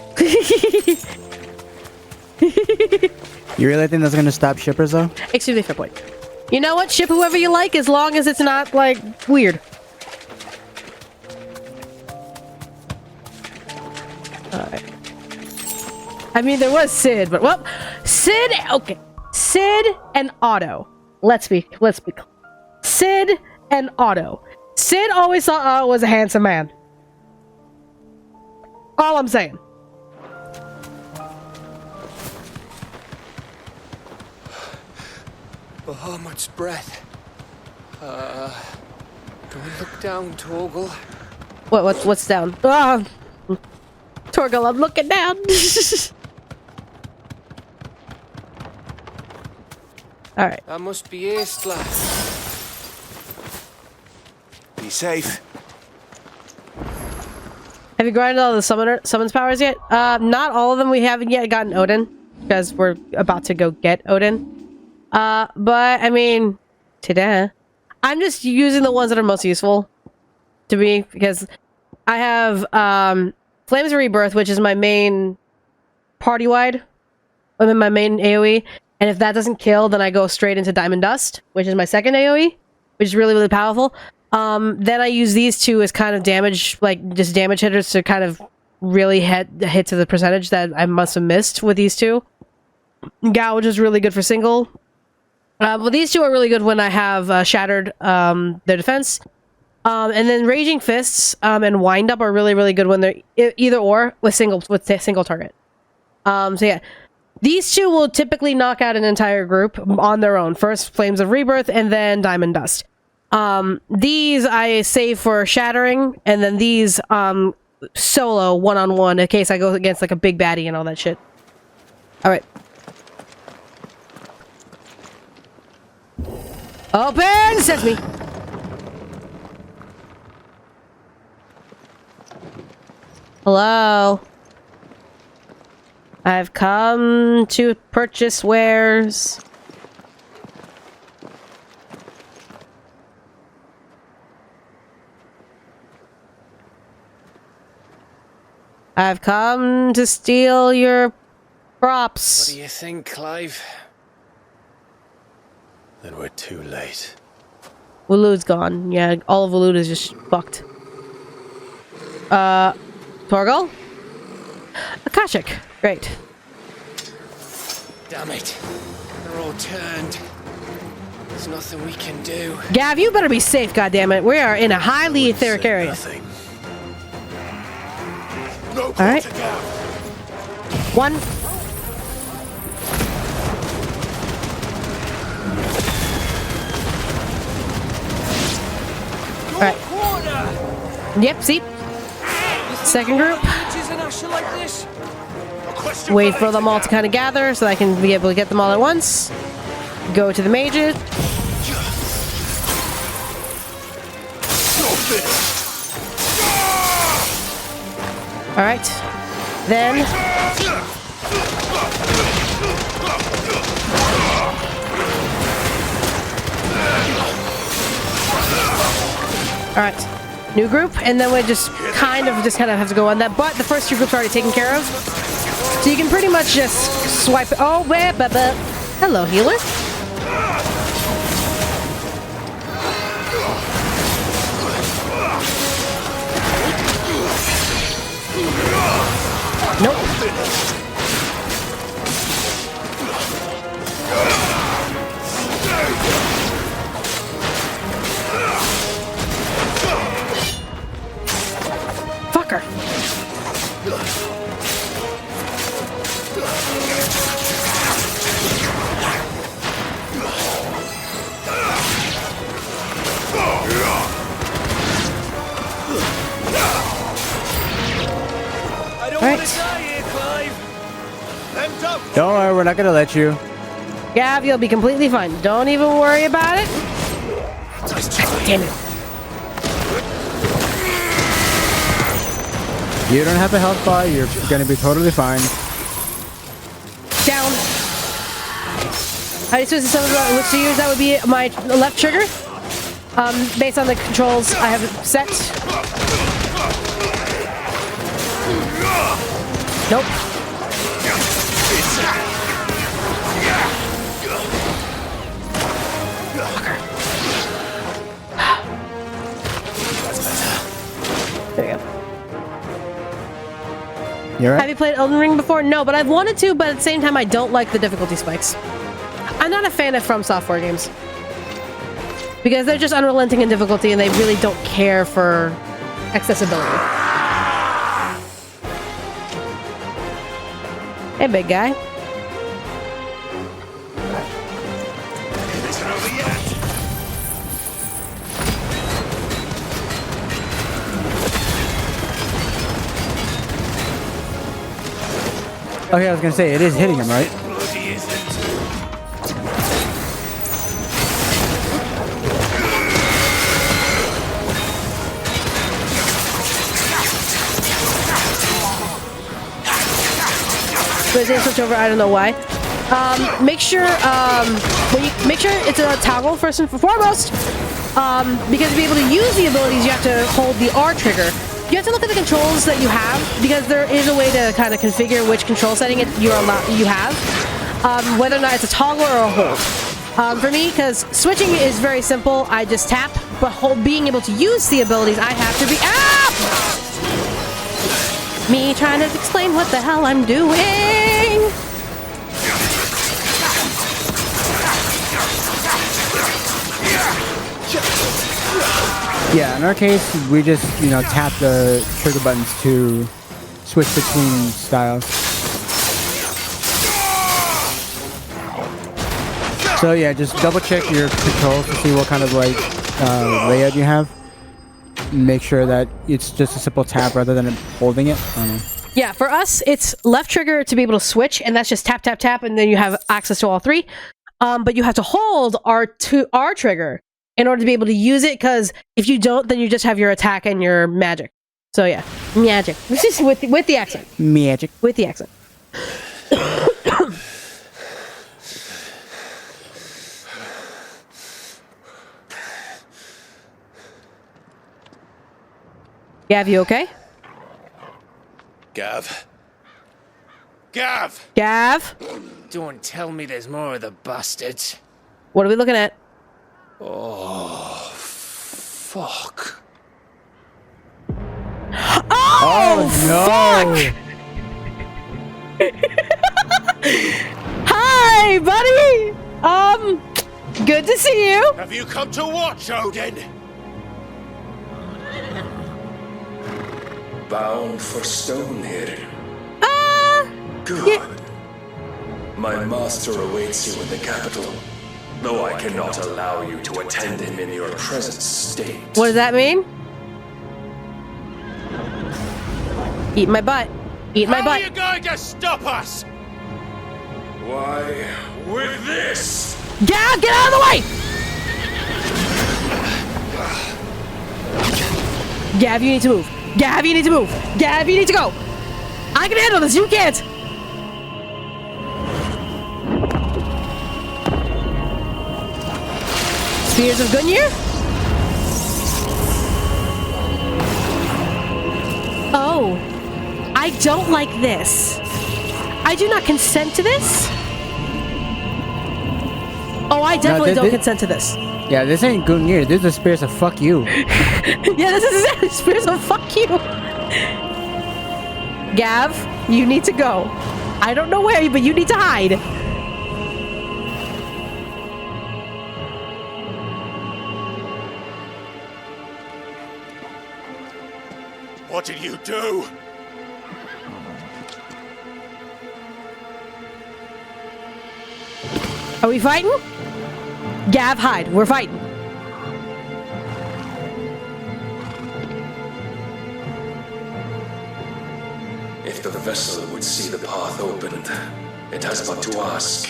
You really think that's gonna stop shippers though? Extremely fair point. You know what? Ship whoever you like as long as it's not, like, weird. Alright. I mean, there was Sid, but, well, Sid— okay. Sid and Otto Let's be Sid and Otto. Sid always thought Otto was a handsome man. All I'm saying. Bahamut's breath. Don't look down, Torgal. What's down? Torgal, I'm looking down. Alright. That must be Aistla. Be safe. Have you grinded all the summons powers yet? Not all of them. We haven't yet gotten Odin, because we're about to go get Odin. But, I mean, today, I'm just using the ones that are most useful to me, because I have, Flames of Rebirth, which is my main party-wide, my main AoE, and if that doesn't kill, then I go straight into Diamond Dust, which is my second AoE, which is really, really powerful. Then I use these two as kind of damage, like, just damage hitters to kind of really hit to the percentage that I must have missed with these two. Gouge is really good for single. Well, these two are really good when I have shattered their defense. And then Raging Fists and Wind Up are really, really good when they're either or with single target. So yeah, these two will typically knock out an entire group on their own. First, Flames of Rebirth, and then Diamond Dust. These I save for shattering, and then these solo one-on-one in case I go against like a big baddie and all that shit. All right. Open sesame. Hello. I've come to purchase wares. I've come to steal your props. What do you think, Clive? Then we're too late. Walood's gone. Yeah, all of Walood is just fucked. Torgal? Akashic. Great. Damn it. They're all turned. There's nothing we can do. Gav, you better be safe, goddammit. We are in a highly etheric area. Alright. One. Alright. Yep, see? Second group. Wait for them all to kind of gather so I can be able to get them all at once. Go to the mages. Alright. Then... Alright. New group, and then we just kind of have to go on that. But the first two groups are already taken care of. So you can pretty much just swipe it. Oh, hello, healer. Nope. Fucker. I don't want to die here, Clive. Don't worry, we're not gonna let you. Gav, you'll be completely fine. Don't even worry about it. Damn it. You don't have a health bar, you're gonna be totally fine. Down. I just some of the which to use that would be my left trigger. Based on the controls I have set. Nope. There you go. You right? Have you played Elden Ring before? No, but I've wanted to, but at the same time I don't like the difficulty spikes. I'm not a fan of From Software games. Because they're just unrelenting in difficulty and they really don't care for accessibility. Hey, big guy. Okay, I was gonna say, it is hitting him, right? So it's gonna switch over, I don't know why. Make sure, make sure it's a toggle first and foremost. Because to be able to use the abilities, you have to hold the R trigger. You have to look at the controls that you have, because there is a way to kind of configure which control setting you have, whether or not it's a toggle or a hold. For me, because switching is very simple, I just tap, but being able to use the abilities, I have to be... Ah! Me trying to explain what the hell I'm doing! Yeah, in our case, we just, you know, tap the trigger buttons to switch between styles. So yeah, just double check your controls to see what kind of like layout you have. Make sure that it's just a simple tap rather than holding it. Yeah, for us, it's left trigger to be able to switch, and that's just tap, tap, tap, and then you have access to all three. But you have to hold R trigger in order to be able to use it, because if you don't, then you just have your attack and your magic. So yeah, magic. This is with the accent. Magic. With the accent. Gav, you okay? Gav? Gav! Gav? Don't tell me there's more of the bastards. What are we looking at? Oh, fuck. Oh no! Fuck! Hi, buddy! Good to see you. Have you come to watch, Odin? Bound for Stonehill. Good. Yeah. My master awaits you in the capital, though I cannot allow you to attend him in your present state. What does that mean? Eat my butt. Eat my butt. How are you going to stop us? Why, with this? Gav, get out of the way! Gav, you need to move. Gav, you need to move. Gav, you need to go. I can handle this. You can't. Spears of Gungnir? Oh. I don't like this. I do not consent to this. Oh, I definitely don't consent to this. Yeah, this ain't Gungnir. This is Spears of fuck you. Yeah, this is exactly Spears of fuck you. Gav, you need to go. I don't know where, but you need to hide. What did you do? Are we fighting? Gav, hide. We're fighting. If the vessel would see the path opened, it has but to ask.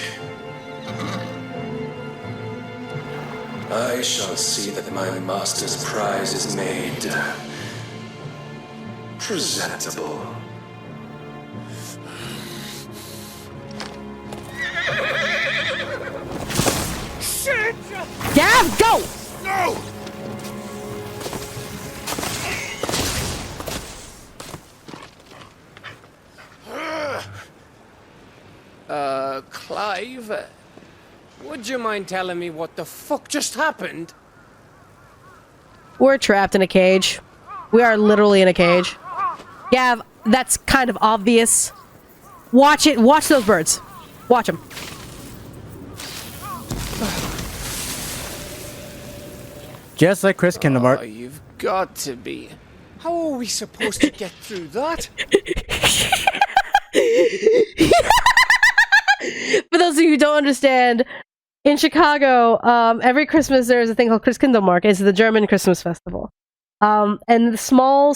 I shall see that my master's prize is made presentable. Shit! Gav, go! No! Clive, would you mind telling me what the fuck just happened? We're trapped in a cage. We are literally in a cage. Gav, that's kind of obvious. Watch it. Watch those birds. Watch them. Just like Chris Kindermark. Oh, you've got to be. How are we supposed to get through that? For those of you who don't understand, in Chicago, every Christmas there is a thing called Christkindlmarkt. It's the German Christmas festival. And the small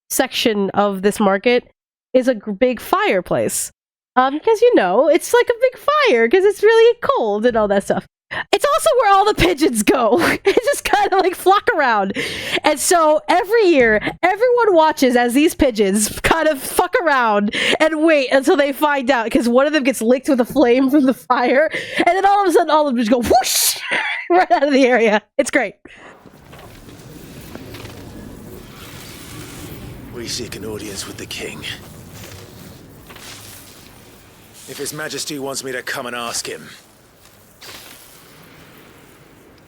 section of this market is a big fireplace. Because, you know, it's like a big fire because it's really cold and all that stuff. It's also where all the pigeons go. It's just kind of like flock around. And so every year, everyone watches as these pigeons kind of fuck around and wait until they find out, because one of them gets licked with a flame from the fire. And then all of a sudden, all of them just go whoosh right out of the area. It's great. We seek an audience with the king. If His Majesty wants me to come and ask him,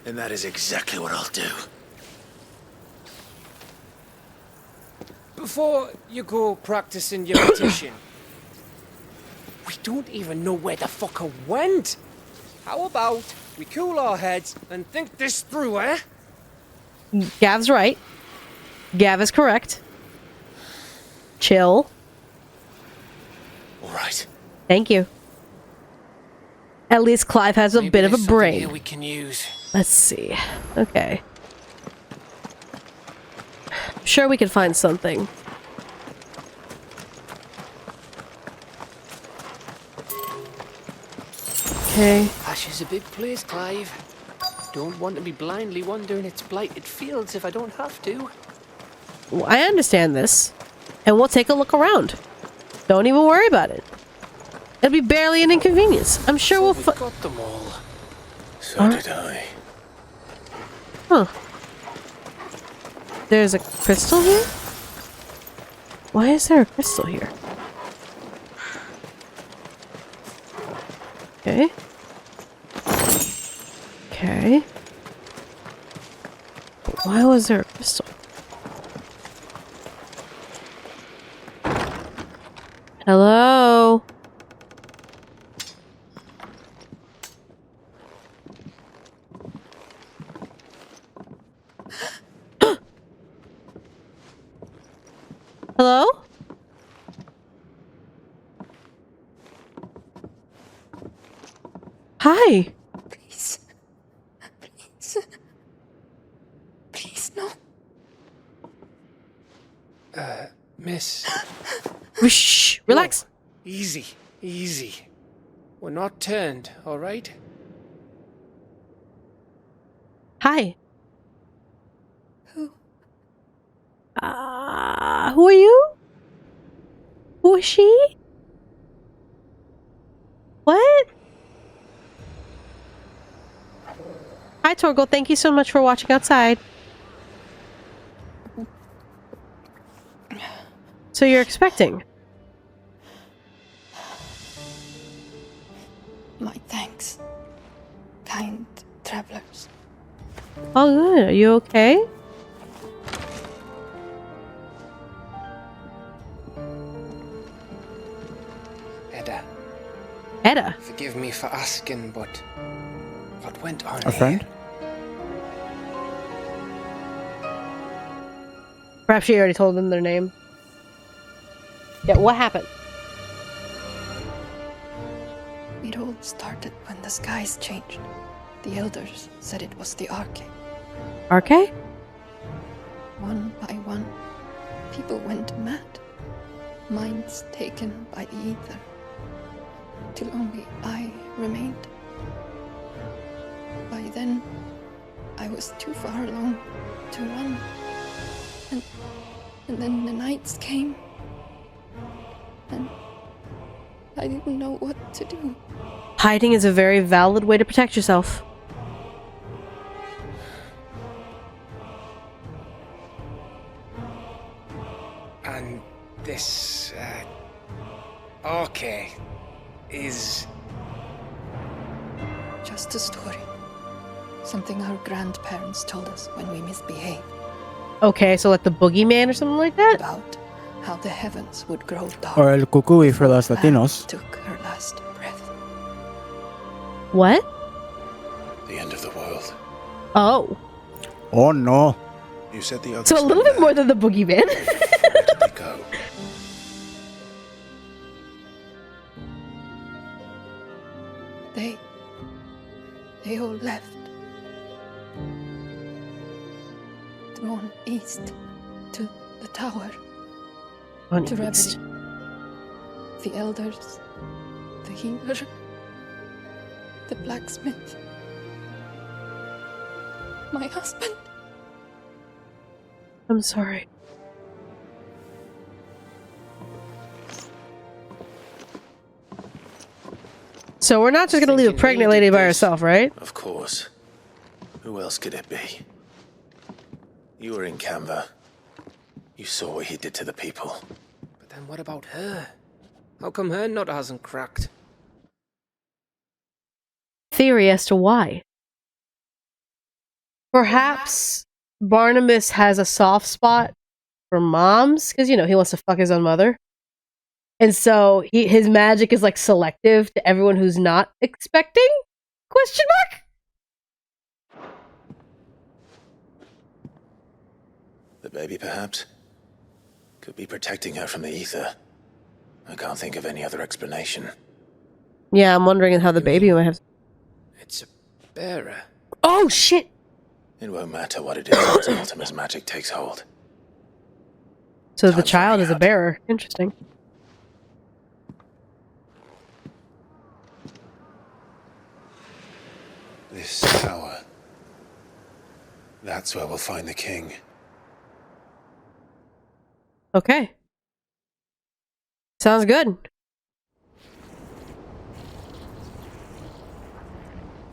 then that is exactly what I'll do. Before you go practicing your petition, we don't even know where the fucker went. How about we cool our heads and think this through, eh? Gav's right. Gav is correct. Chill. All right. Thank you. At least Clive has a bit of a brain. We can use. Let's see. Okay. I'm sure we can find something. Okay. Ash is a big place, Clive. Don't want to be blindly wandering its blighted fields if I don't have to. Well, I understand this. And we'll take a look around. Don't even worry about it. It'll be barely an inconvenience. I'm sure we'll got them all. So did I. Huh. There's a crystal here? Why is there a crystal here? Okay. Okay. But why was there a crystal? Hello? Hello? Hi. Please. Please. Please, no. Miss. Shh. Relax. Easy. Easy. We're not turned, all right? Hi. Who? Who are you? Who is she? What? Hi, Torgal. Thank you so much for watching outside. So you're expecting? My thanks, kind travelers. Oh, good. Are you okay? Edda. Forgive me for asking, but what went on A friend? Perhaps she already told them their name. Yeah, what happened? It all started when the skies changed. The elders said it was the Arche. Arche? One by one, people went mad. Minds taken by the ether. Till only I remained. By then, I was too far along to run. And then the nights came. And I didn't know what to do. Hiding is a very valid way to protect yourself. And this, Arche is... Just a story. Something our grandparents told us when we misbehaved. Okay, so like the boogeyman or something like that? About how the heavens would grow dark. Or el cucuy for los Latinos. Took her last breath. What? The end of the world. Oh. Oh no. You said the others. So a little bit more than the boogeyman. Where did they go? They all left. On east to the tower. On to east. Reverie. The elders, the healer, the blacksmith, my husband. I'm sorry. So we're not just gonna leave a pregnant lady by herself, right? Of course. Who else could it be? You were in Canva. You saw what he did to the people. But then what about her? How come her nut hasn't cracked? Theory as to why. Perhaps Barnabas has a soft spot for moms, because, you know, he wants to fuck his own mother. And so his magic is like selective to everyone who's not expecting? Question mark? The baby, perhaps? Could be protecting her from the ether. I can't think of any other explanation. Yeah, I'm wondering how the baby might have... It's a bearer. Oh, shit! It won't matter what it is once Ultima's magic takes hold. So the child is a bearer. Interesting. This tower. That's where we'll find the king. Okay. Sounds good.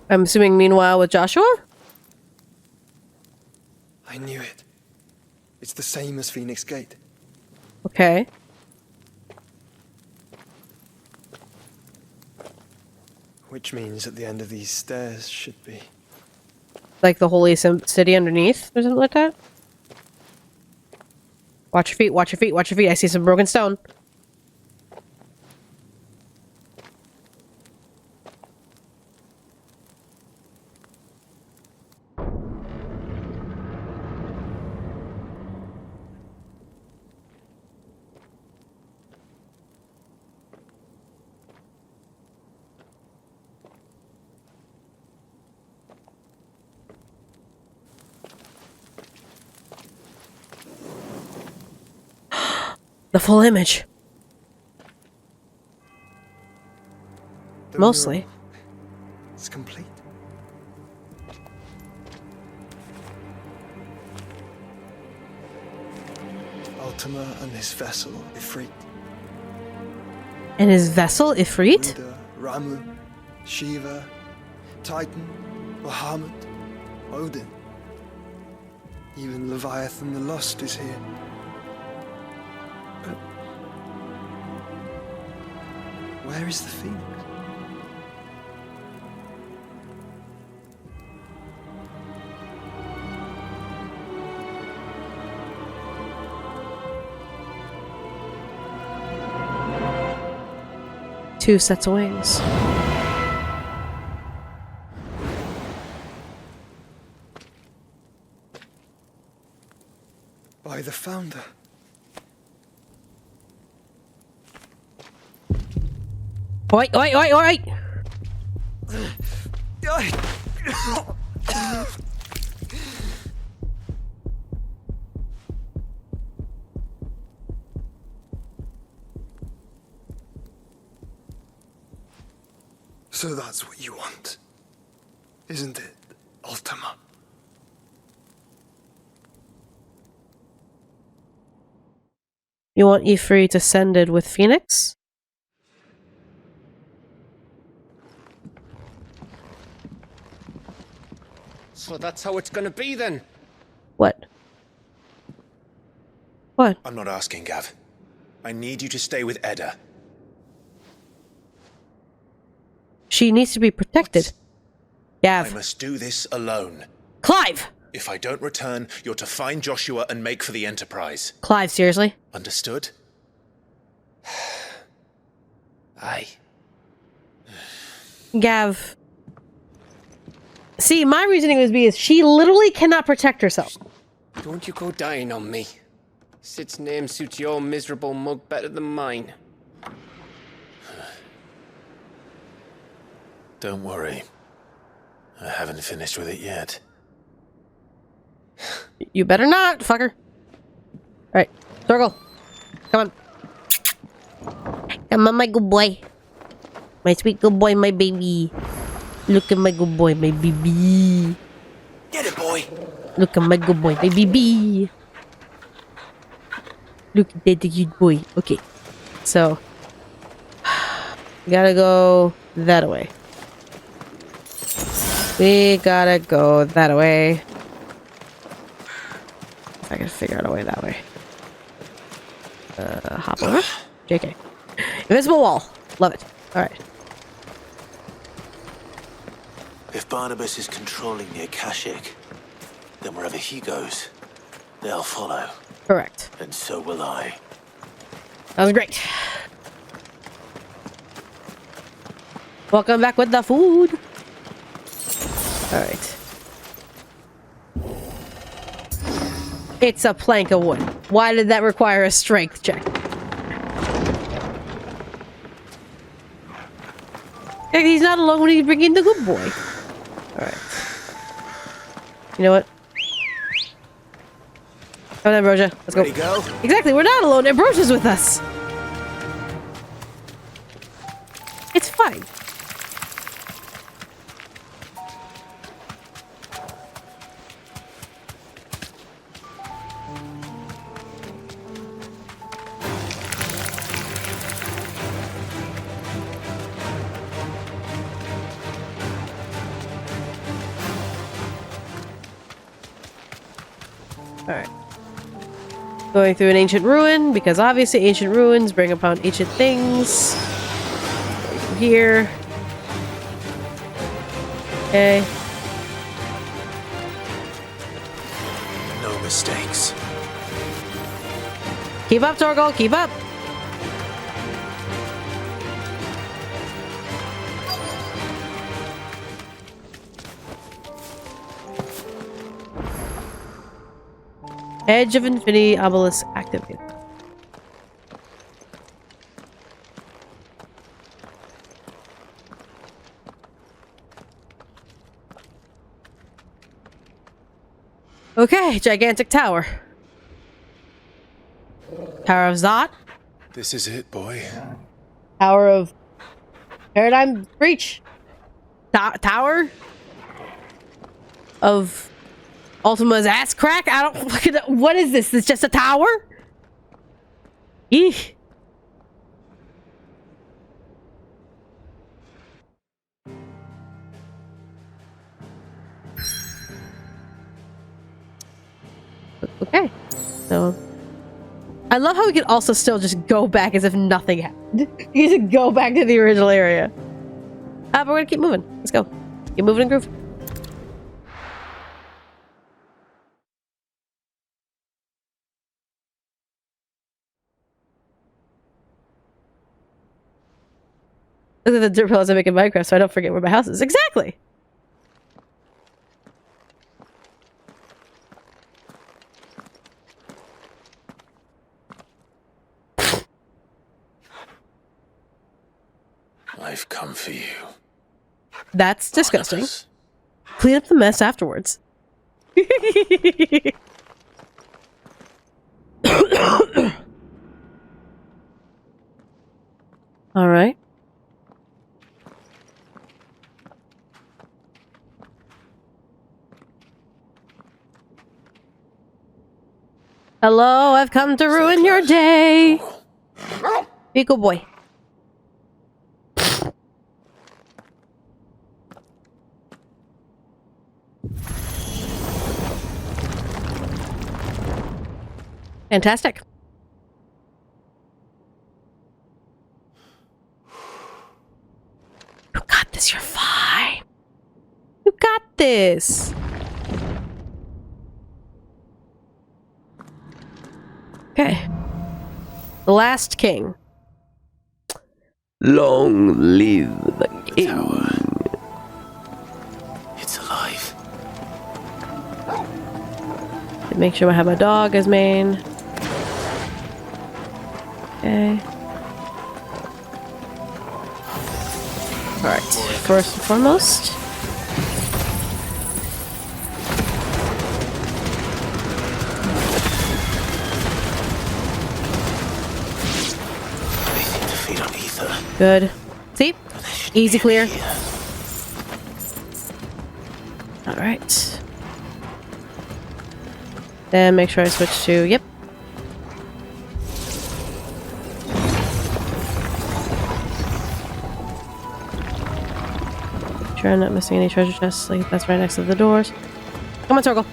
I'm assuming meanwhile with Joshua? I knew it. It's the same as Phoenix Gate. Okay. Which means at the end of these stairs should be... Like the holy city underneath or something like that? Watch your feet, watch your feet, watch your feet. I see some broken stone. The full image. Mostly. It's complete. Ultima and his vessel, Ifrit. And his vessel, Ifrit? Buddha, Ramu, Shiva, Titan, Muhammad, Odin. Even Leviathan the Lost is here. But where is the Phoenix? Two sets of wings. By the founder. Oi, oi, oi, oi! So that's what you want, isn't it, Ultima? You want Ifrit ascended with Phoenix? So that's how it's gonna be then? What? What? I'm not asking, Gav. I need you to stay with Edda. She needs to be protected. Gav. I must do this alone. Clive! If I don't return, you're to find Joshua and make for the Enterprise. Clive, seriously? Understood? Aye. Gav. See, my reasoning would be is she literally cannot protect herself. Don't you go dying on me. Sid's name suits your miserable mug better than mine. Don't worry. I haven't finished with it yet. You better not, fucker. Alright, circle. Come on. Come on, my good boy. My sweet good boy, my baby. Look at my good boy, my baby. Get it, boy. Look at my good boy, my baby. Look at that cute boy. Okay. So. We gotta go that way. We gotta go that way. I can figure out a way that way. Hop over. JK. Invisible wall. Love it. Alright. If Barnabas is controlling the Akashic, then wherever he goes, they'll follow. Correct. And so will I. That was great. Welcome back with the food. Alright. It's a plank of wood. Why did that require a strength check? He's not alone when he's bringing the good boy. Alright. You know what? Come on, Ambrosia. Let's go. Ready, go? Exactly, we're not alone. Ambrosia's with us. It's fine. Alright. Going through an ancient ruin, because obviously ancient ruins bring upon ancient things. Going through here. Okay. No mistakes. Keep up, Torgal, keep up! Edge of Infinity Obelisk activated. Okay, gigantic tower. Tower of Zot. This is it, boy. Tower of Paradigm Breach. Tower of Ultima's ass crack? I don't fucking know. What is this? It's just a tower? Eesh. Okay. So I love how we can also still just go back as if nothing happened. You just go back to the original area. But we're gonna keep moving. Let's go. Keep moving and groove. Look at the dirt pillows I make in Minecraft so I don't forget where my house is. Exactly! I've come for you. That's disgusting. Clean up the mess afterwards. Alright. Hello, I've come to ruin your day. Be a good boy. Fantastic. You got this, you're fine. You got this. Okay. The last king. Long live the king. It's alive. Make sure I have my dog as main. Okay. Alright, first and foremost. They seem to feed on ether. Good. See? Easy clear. Alright. Then make sure I switch to, yep. Sure I'm not missing any treasure chests. Like, that's right next to the doors. Come on, circle.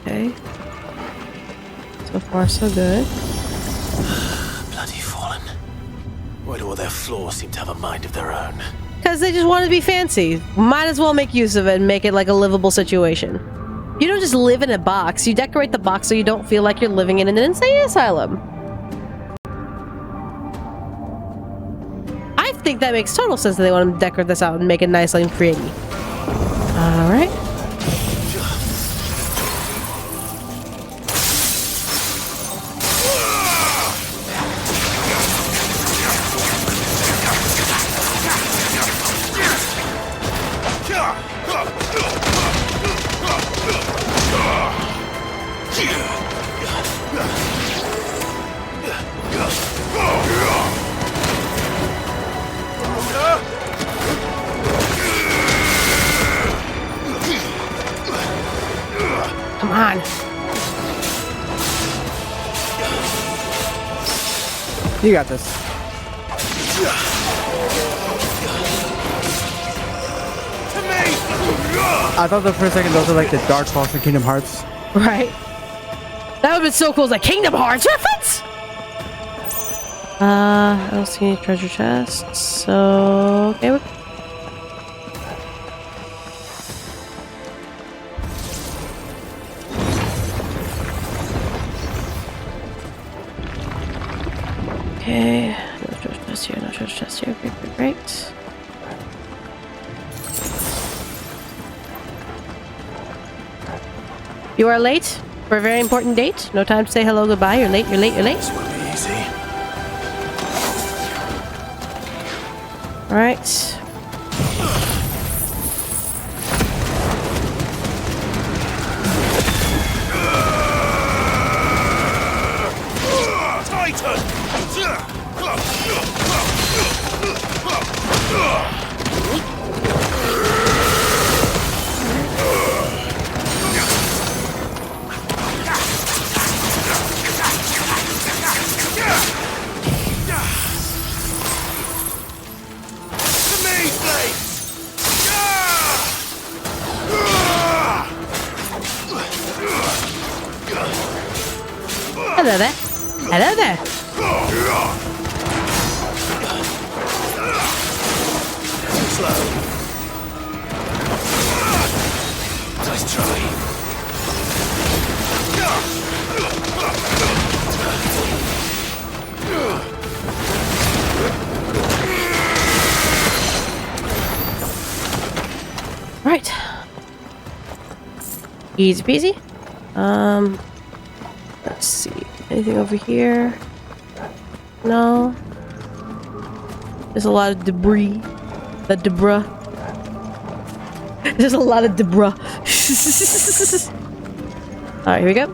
Okay. So far, so good. Bloody fallen. Why do all their flaws seem to have a mind of their own? Because they just want to be fancy. Might as well make use of it and make it like a livable situation. You don't just live in a box. You decorate the box so you don't feel like you're living in an insane asylum. I think that makes total sense that they want to decorate this out and make it nice and pretty. Alright. Come on. You got this. I thought for a second those are like the dark balls from Kingdom Hearts. Right. That would have been so cool. It's like Kingdom Hearts reference! I don't see any treasure chests, so... Okay, okay, no treasure chest here, no treasure chest here. Great, great, great. You are late for a very important date. No time to say hello, goodbye. You're late, you're late, you're late. This will be easy. Alright. Hello there. Hello there. Nice try. Right. Easy peasy. Let's see. Anything over here? No. There's a lot of debris. The debris. There's a lot of debris. Alright, here we go.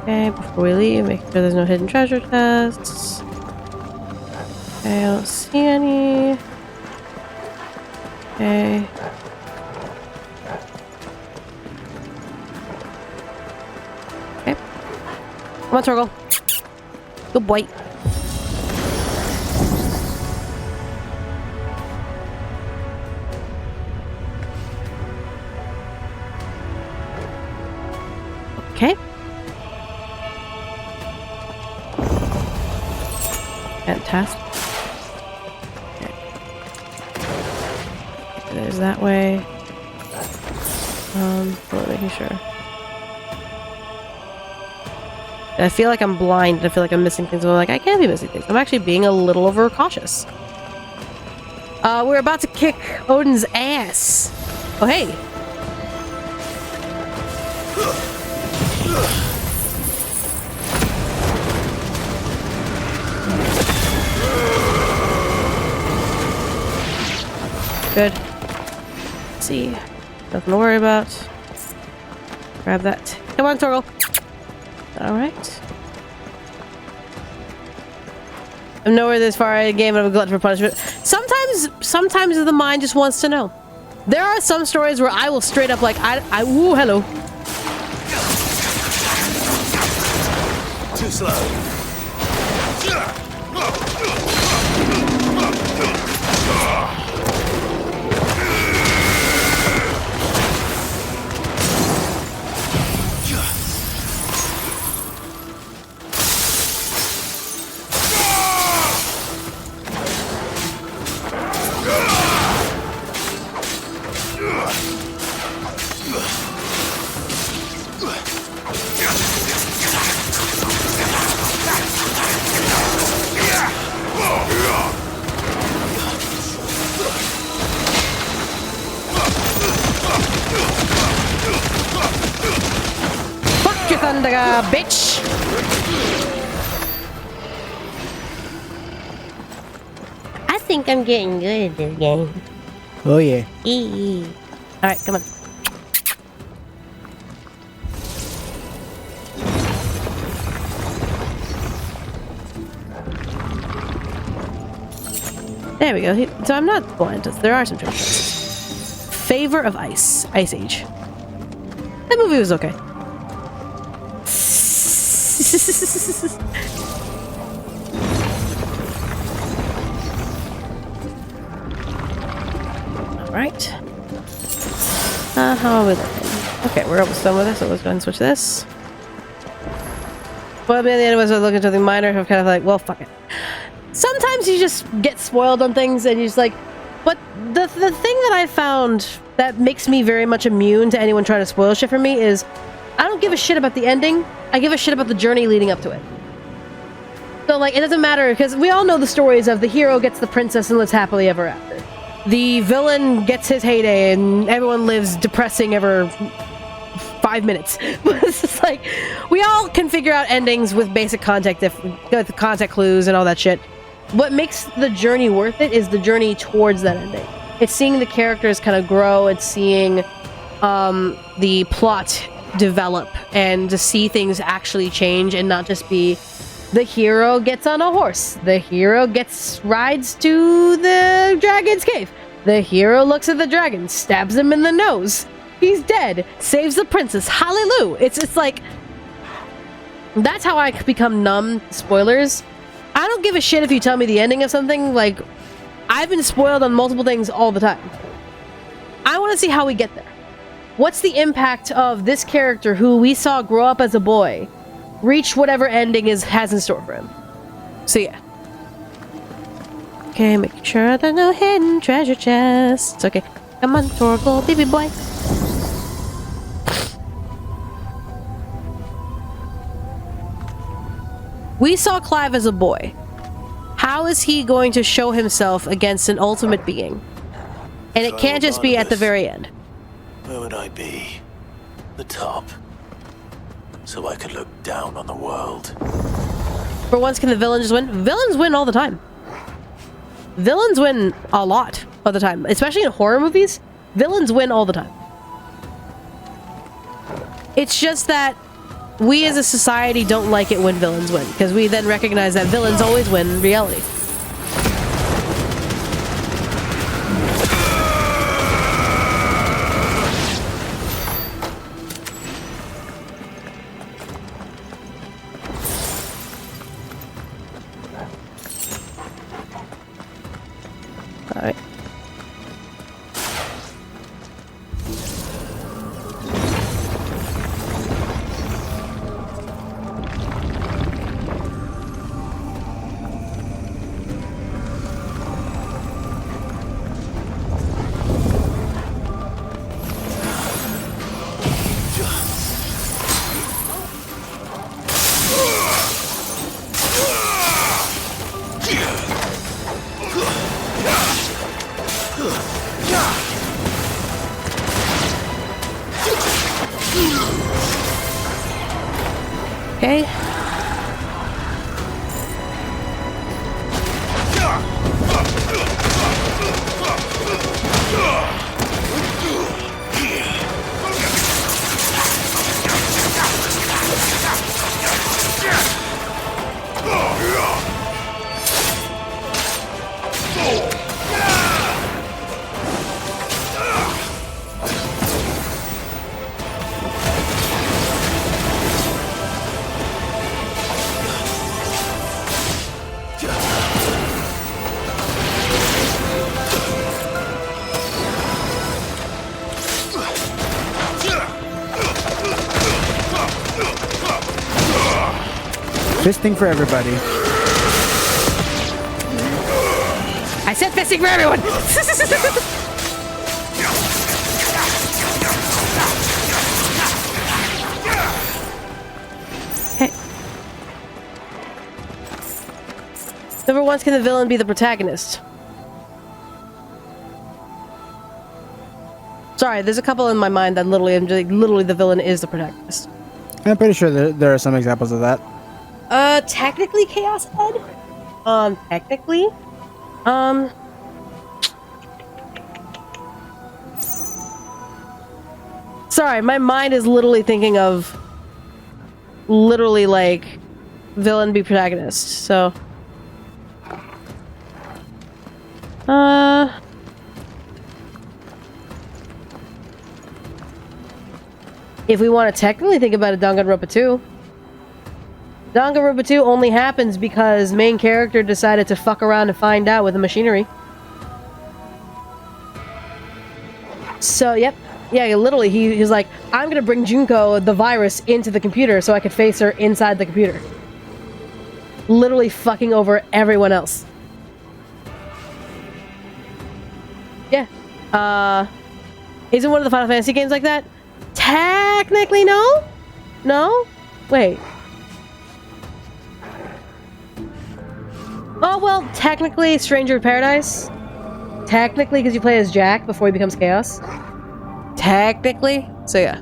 Okay, before we leave, make sure there's no hidden treasure chests. Okay, I don't see any. Okay. Okay. Come on, Torgal. Good boy. Okay. Fantastic. Okay. There's that way. Making sure. I feel like I'm blind. I feel like I'm missing things. I'm like, I can't be missing things. I'm actually being a little overcautious. We're about to kick Odin's ass. Oh, hey. Good. Let's see. Nothing to worry about. Grab that. Come on, Torgal. Alright. I'm nowhere this far in the game and I'm a glutton for punishment. Sometimes the mind just wants to know. There are some stories where I will straight up like, ooh, hello. Too slow. Bitch! I think I'm getting good at this game. Oh yeah. Alright, come on. There we go. So I'm not blind. There are some choices. Favor of Ice. Ice Age. That movie was okay. Alright. How are we looking? Okay, we're almost done with this, so let's go ahead and switch this. Well, at the end of it, I was looking at something minor, I'm kind of like, well, fuck it. Sometimes you just get spoiled on things and you're just like, but the thing that I found that makes me very much immune to anyone trying to spoil shit for me is I don't give a shit about the ending. I give a shit about the journey leading up to it. So, like, it doesn't matter, because we all know the stories of the hero gets the princess and lives happily ever after. The villain gets his heyday and everyone lives depressing ever 5 minutes. But it's just like, we all can figure out endings with basic context, with context clues and all that shit. What makes the journey worth it is the journey towards that ending. It's seeing the characters kind of grow, it's seeing the plot develop, and to see things actually change and not just be the hero gets on a horse, the hero rides to the dragon's cave, the hero looks at the dragon, stabs him in the nose, he's dead, saves the princess, hallelujah. It's like, that's how I become numb to spoilers. I don't give a shit if you tell me the ending of something. Like, I've been spoiled on multiple things all the time. I want to see how we get there. What's the impact of this character who we saw grow up as a boy, reach whatever ending has in store for him? So yeah. Okay, making sure there's no hidden treasure chests. Okay, come on, Torgal, baby boy. We saw Clive as a boy. How is he going to show himself against an ultimate being? And it can't just be at the very end. Where would I be? The top. So I could look down on the world. For once, can the villain just win? Villains win all the time. Villains win a lot of the time. Especially in horror movies, villains win all the time. It's just that we as a society don't like it when villains win, because we then recognize that villains always win in reality. Alright. Fisting for everybody. I said fisting for everyone! Hey. Never once can the villain be the protagonist. Sorry, there's a couple in my mind that literally, literally the villain is the protagonist. I'm pretty sure there are some examples of that. Technically Chaos Ed? Technically? Sorry, my mind is literally thinking of literally like villain be protagonist, so if we want to technically think about it, Danganronpa 2. Danganronpa 2 only happens because main character decided to fuck around and find out with the machinery. So, yep. Yeah, literally, he's like, I'm gonna bring Junko, the virus, into the computer so I could face her inside the computer. Literally fucking over everyone else. Yeah. Isn't one of the Final Fantasy games like that? Technically, no? No? Wait. Oh, well, technically, Stranger in Paradise. Technically, because you play as Jack before he becomes Chaos. Technically. So, yeah.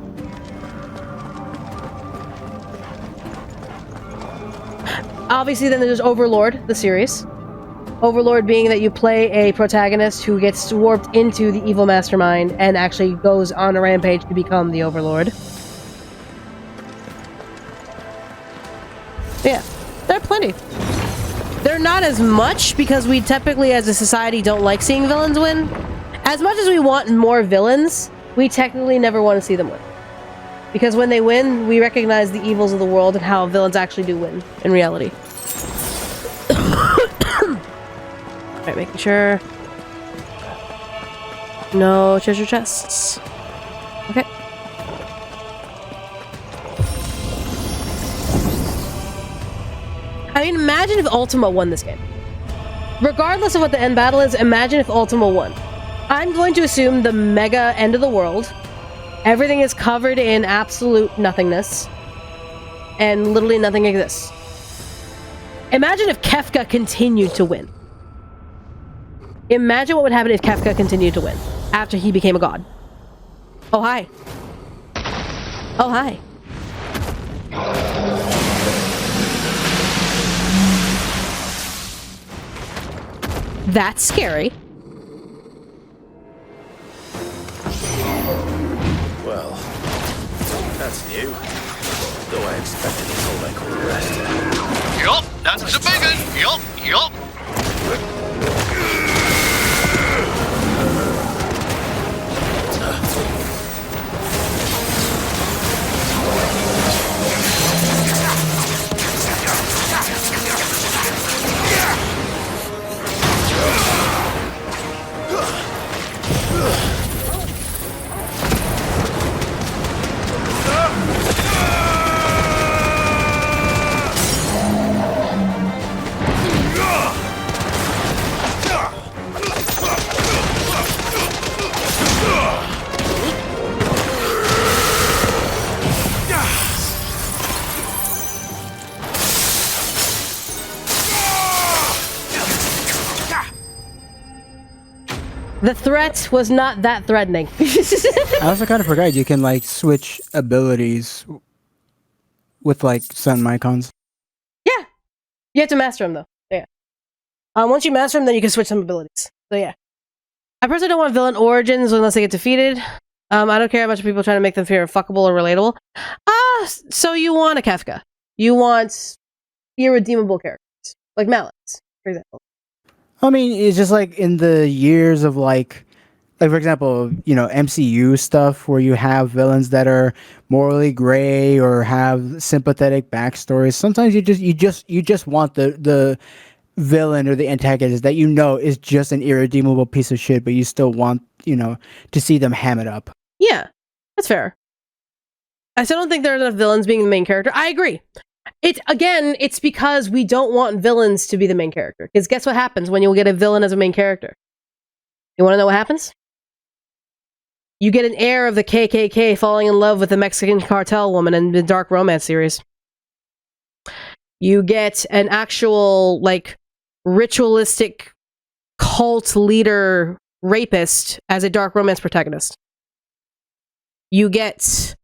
Obviously, then there's Overlord, the series. Overlord being that you play a protagonist who gets warped into the evil mastermind and actually goes on a rampage to become the Overlord. Yeah, there are plenty. They're not as much because we typically as a society don't like seeing villains win. As much as we want more villains, we technically never want to see them win. Because when they win, we recognize the evils of the world and how villains actually do win in reality. Alright, making sure. No treasure chests. Okay. I mean, imagine if Ultima won this game. Regardless of what the end battle is, imagine if Ultima won. I'm going to assume the mega end of the world. Everything is covered in absolute nothingness. And literally nothing exists. Imagine if Kefka continued to win. Imagine what would happen if Kefka continued to win after he became a god. Oh, hi. Oh, hi. That's scary. Well, that's new. Though I expected to go like all the rest. Yup, that's a big one. Yup, yup. The threat was not that threatening. I also kind of forgot you can like switch abilities with like some icons. Yeah. You have to master them though. Yeah. Once you master them, then you can switch some abilities. So yeah. I personally don't want villain origins unless they get defeated. I don't care how much people trying to make them feel fuckable or relatable. So you want a Kefka. You want irredeemable characters. Like Malice, for example. I mean, it's just like in the years of like for example, MCU stuff where you have villains that are morally gray or have sympathetic backstories. Sometimes you just want the villain or the antagonist that is just an irredeemable piece of shit, but you still want to see them ham it up. Yeah, that's fair. I still don't think there are enough villains being the main character. I agree. It's because we don't want villains to be the main character. Because guess what happens when you get a villain as a main character? You want to know what happens? You get an heir of the KKK falling in love with a Mexican cartel woman in the dark romance series. You get an actual, ritualistic cult leader rapist as a dark romance protagonist. You get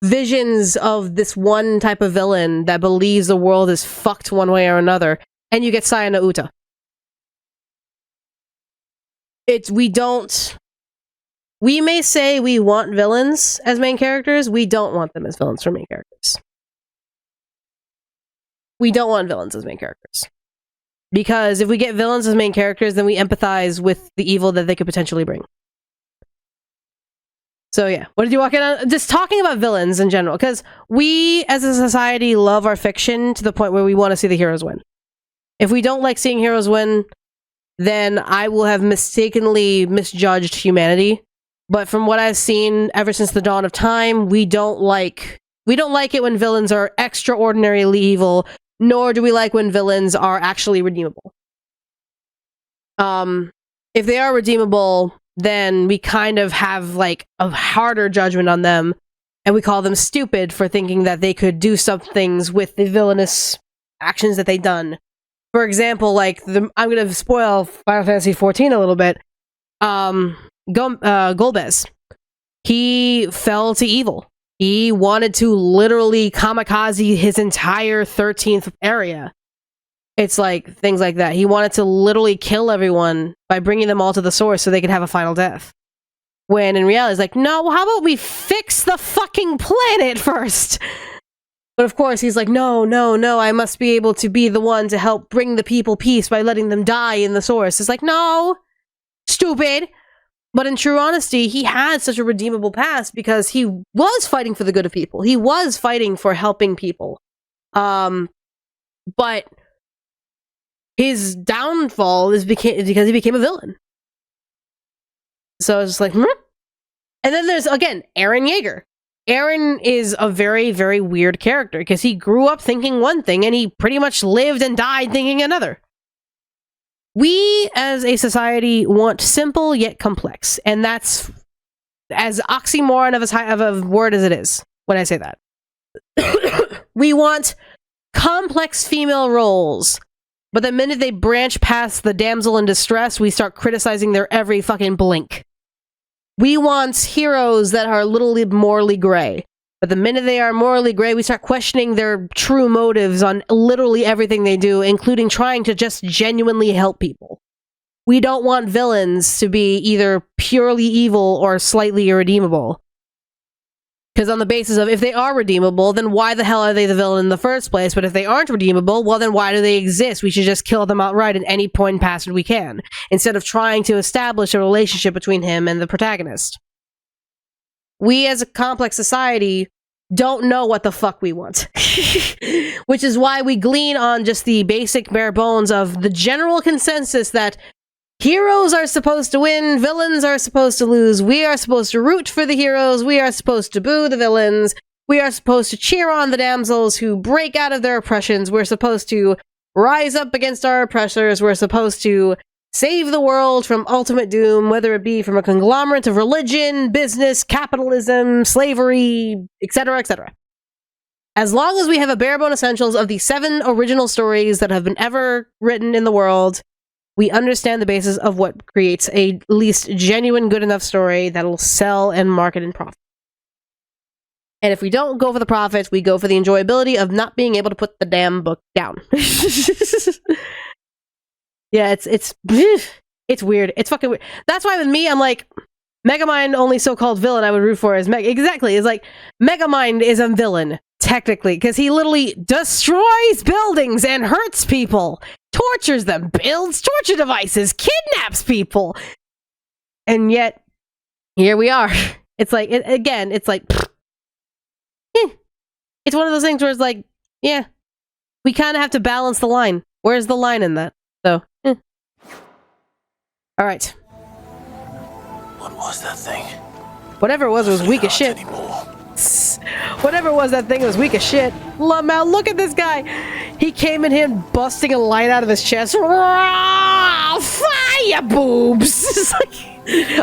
visions of this one type of villain that believes the world is fucked one way or another, and you get Sayana Uta. We may say we want villains as main characters, we don't want them as villains for main characters. We don't want villains as main characters. Because if we get villains as main characters, then we empathize with the evil that they could potentially bring. So yeah, what did you walk in on? Just talking about villains in general, because we as a society love our fiction to the point where we want to see the heroes win. If we don't like seeing heroes win, then I will have mistakenly misjudged humanity. But from what I've seen ever since the dawn of time, we don't like it when villains are extraordinarily evil, nor do we like when villains are actually redeemable. If they are redeemable, then we kind of have a harder judgment on them, and we call them stupid for thinking that they could do some things with the villainous actions that they've done. For example, I'm going to spoil Final Fantasy XIV a little bit. Golbez. He fell to evil. He wanted to literally kamikaze his entire 13th area. It's things like that. He wanted to literally kill everyone by bringing them all to the source so they could have a final death. When in reality, it's no, how about we fix the fucking planet first? But of course, he's no, I must be able to be the one to help bring the people peace by letting them die in the source. It's no, stupid. But in true honesty, he had such a redeemable past because he was fighting for the good of people. He was fighting for helping people. But his downfall is because he became a villain. So it's just And then there's, again, Eren Yeager. Eren is a very, very weird character because he grew up thinking one thing and he pretty much lived and died thinking another. We, as a society, want simple yet complex, and that's as oxymoron of a word as it is when I say that. We want complex female roles, but the minute they branch past the damsel in distress, we start criticizing their every fucking blink. We want heroes that are a little morally gray, but the minute they are morally gray, we start questioning their true motives on literally everything they do, including trying to just genuinely help people. We don't want villains to be either purely evil or slightly irredeemable. Because on the basis of, if they are redeemable, then why the hell are they the villain in the first place? But if they aren't redeemable, well then why do they exist? We should just kill them outright at any point past we can, instead of trying to establish a relationship between him and the protagonist. We as a complex society don't know what the fuck we want. Which is why we glean on just the basic bare bones of the general consensus that heroes are supposed to win, villains are supposed to lose, we are supposed to root for the heroes, we are supposed to boo the villains, we are supposed to cheer on the damsels who break out of their oppressions, we're supposed to rise up against our oppressors, we're supposed to save the world from ultimate doom, whether it be from a conglomerate of religion, business, capitalism, slavery, etc., etc. As long as we have a bare bone essentials of the 7 original stories that have been ever written in the world, we understand the basis of what creates a at least genuine good enough story that'll sell and market and profit. And if we don't go for the profit, we go for the enjoyability of not being able to put the damn book down. Yeah, it's weird. It's fucking weird. That's why with me, I'm like, Megamind, only so-called villain I would root for is exactly. It's like Megamind is a villain technically because he literally destroys buildings and hurts people, tortures them, builds torture devices, kidnaps people, and yet here we are. It's like it's like it's one of those things where it's like, yeah, we kind of have to balance the line. Where's the line in that? So, all right. What was that thing? Whatever it was weak as shit. Whatever it was, that thing was weak as shit. Lamau, look at this guy. He came in here busting a light out of his chest. Fire boobs. It's like,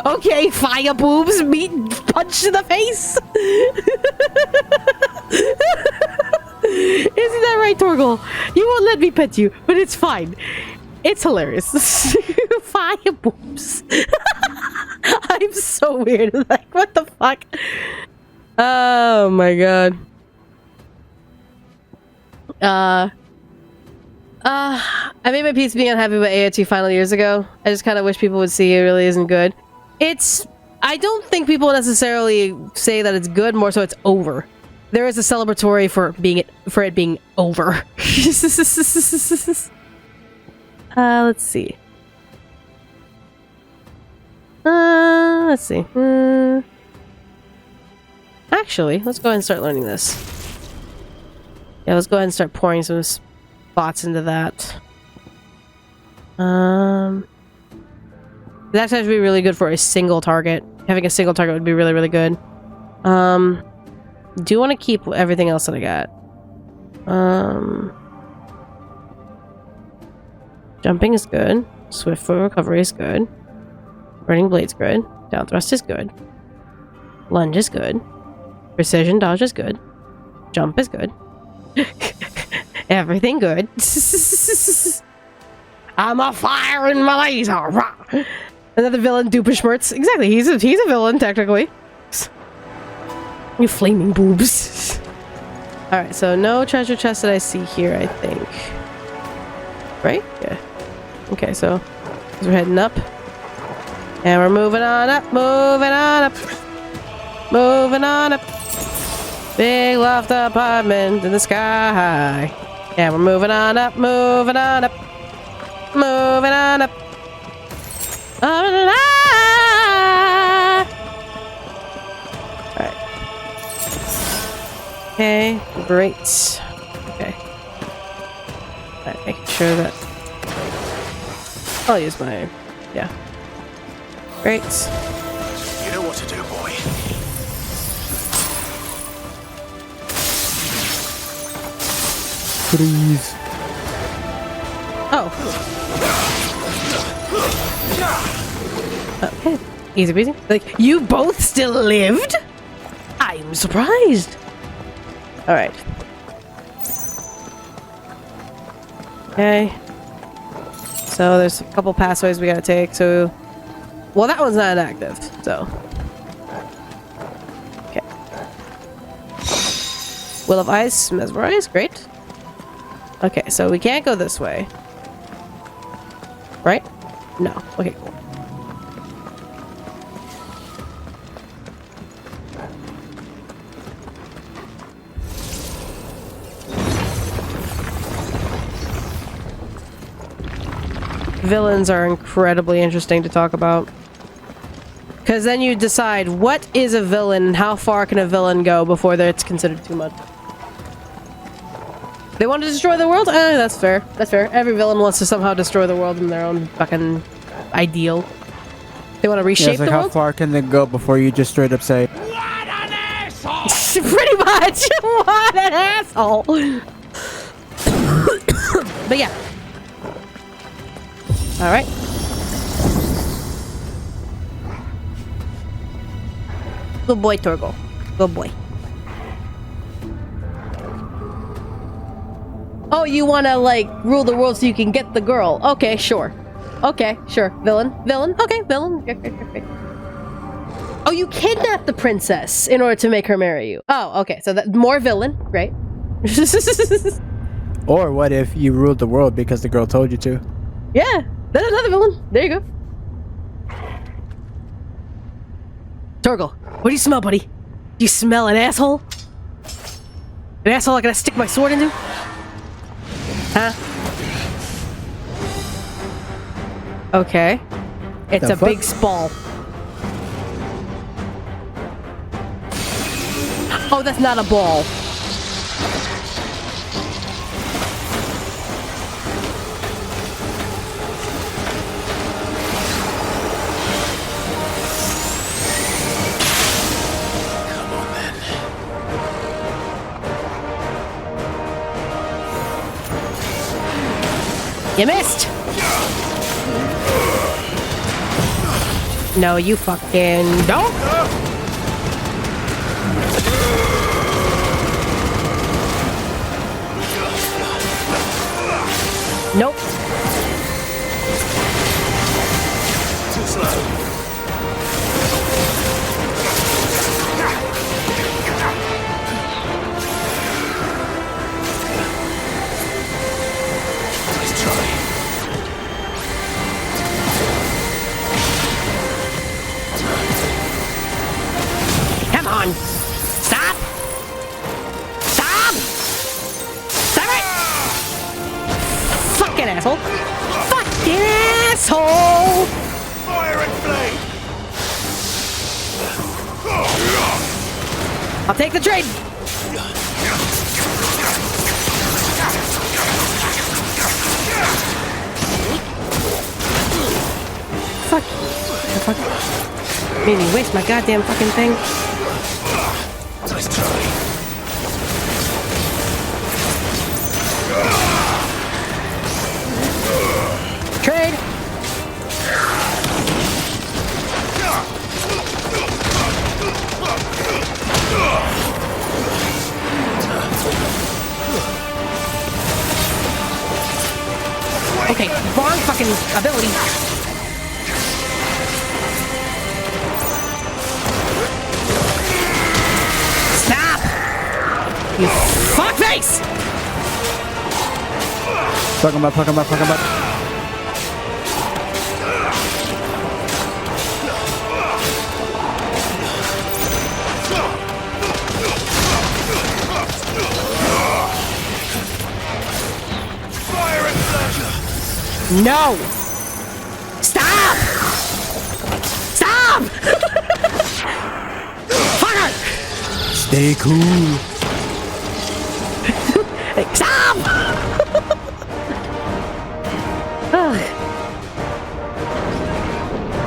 okay, fire boobs. Meat punch to the face. Isn't that right, Torgal? You won't let me pet you, but it's fine. It's hilarious. Fire boobs. I'm so weird. Like, what the fuck? Oh my god. I made my peace being unhappy about AO2 final years ago. I just kind of wish people would see it really isn't good. I don't think people necessarily say that it's good, more so it's over. There is a celebratory for it being over. Let's see. Let's see. Actually, let's go ahead and start learning this. Yeah, let's go ahead and start pouring some spots into that. That's actually really good for a single target. Having a single target would be really, really good. Do want to keep everything else that I got. Jumping is good. Swift foot recovery is good. Burning blade's good. Down thrust is good. Lunge is good. Precision dodge is good. Jump is good. Everything good. I'm a fire in my laser. Another villain, Duperschmerz. Exactly, he's a villain technically. You flaming boobs. Alright, so no treasure chest that I see here, I think. Right? Yeah. Okay, so we're heading up. And we're moving on up, moving on up. Moving on up. Big loft apartment in the sky. Yeah, we're moving on up, moving on up. Moving on up. Alright. Okay, great. Okay. Alright, making sure that I'll use my, yeah. Great. You know what to do, boy. Please. Oh. Okay. Easy peasy. Like, you both still lived? I'm surprised. Alright. Okay. So there's a couple pathways we gotta take, so... Well, that one's not active, so... Okay. Will of Ice, Mesmerize, great. Okay, so we can't go this way. Right? No. Okay, cool. Villains are incredibly interesting to talk about. Because then you decide what is a villain and how far can a villain go before it's considered too much. They want to destroy the world? That's fair. That's fair. Every villain wants to somehow destroy the world in their own fucking ideal. They want to reshape like the how world? far can they go before you just straight up say, Pretty much! What an asshole! But yeah. Alright. Good boy, Torgal. Good boy. Oh, you want to, like, rule the world so you can get the girl. Okay, sure. Okay, sure. Villain. Villain. Okay, villain. Okay. Oh, you kidnapped the princess in order to make her marry you. Oh, okay. So that more villain. Great. or what if you ruled the world because the girl told you to? Yeah. There's another villain. There you go. Torgal, what do you smell, buddy? Do you smell an asshole? An asshole I gotta stick my sword into? Huh? Okay. It's a big ball. Oh, that's not a ball. You missed! No, you fucking don't! Nope. Too slow. Come on! Stop! Stop! Stop it! Fucking asshole! Fucking asshole! Fire and blade! I'll take the trade! Fuck. Fuck. Made me waste my goddamn fucking thing. Nice try. Trade! Okay, wrong fucking ability. Stop! You fuckface! Fuck him up, fuck him up, fuck him up. No! Stop! Stop! Fucker! Stay cool. Stop!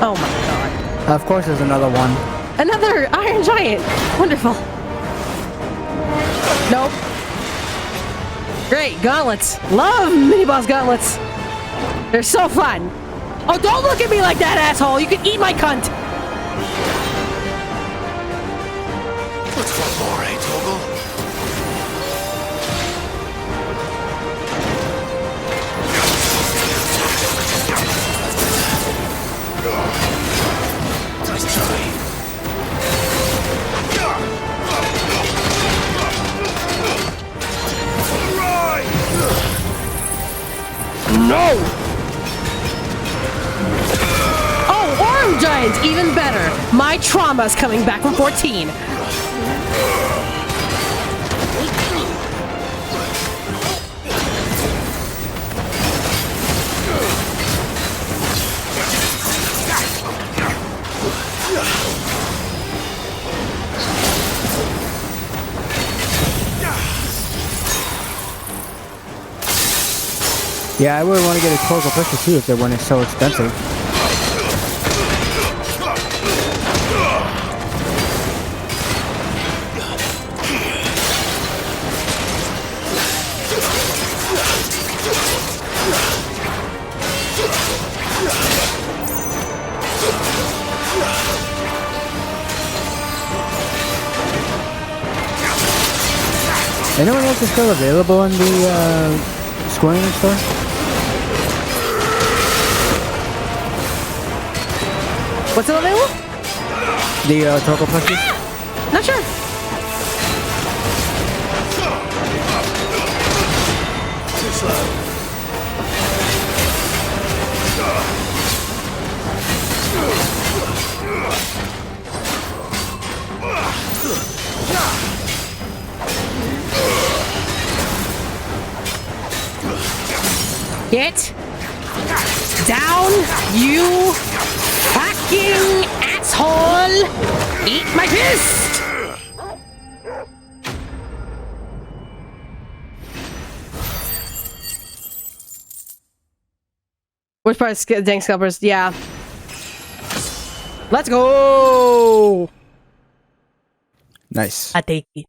Oh my god. Of course there's another one. Another Iron Giant! Wonderful. Nope. Great, gauntlets. Love mini-boss gauntlets. They're so fun. Oh, don't look at me like that, asshole! You can eat my cunt! What's one more, eh, Torgal? Nice try. No! Oh, Orm Giant! Even better. My trauma's coming back from 14. Yeah, I would want to get a Torgal pistol too if they weren't so expensive. Anyone else is still available in the Square Enix store? What's available? The Torgal plushies? Not sure. Too slow. Get down, you fucking asshole! Eat my fist! Which part of Dank Scalpers? Yeah. Let's go! Nice. I take it.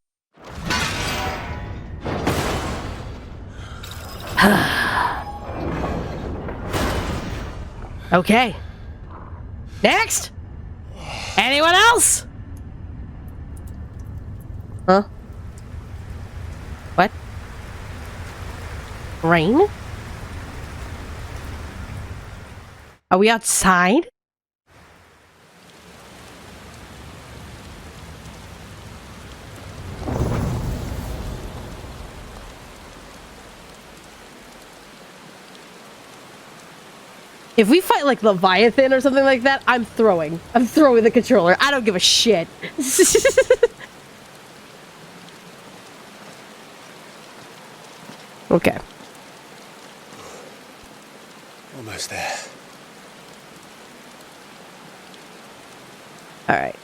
Okay. Next! Anyone else? Huh? What? Rain? Are we outside? If we fight like Leviathan or something like that, I'm throwing. I'm throwing the controller. I don't give a shit. Okay. Almost there. Alright.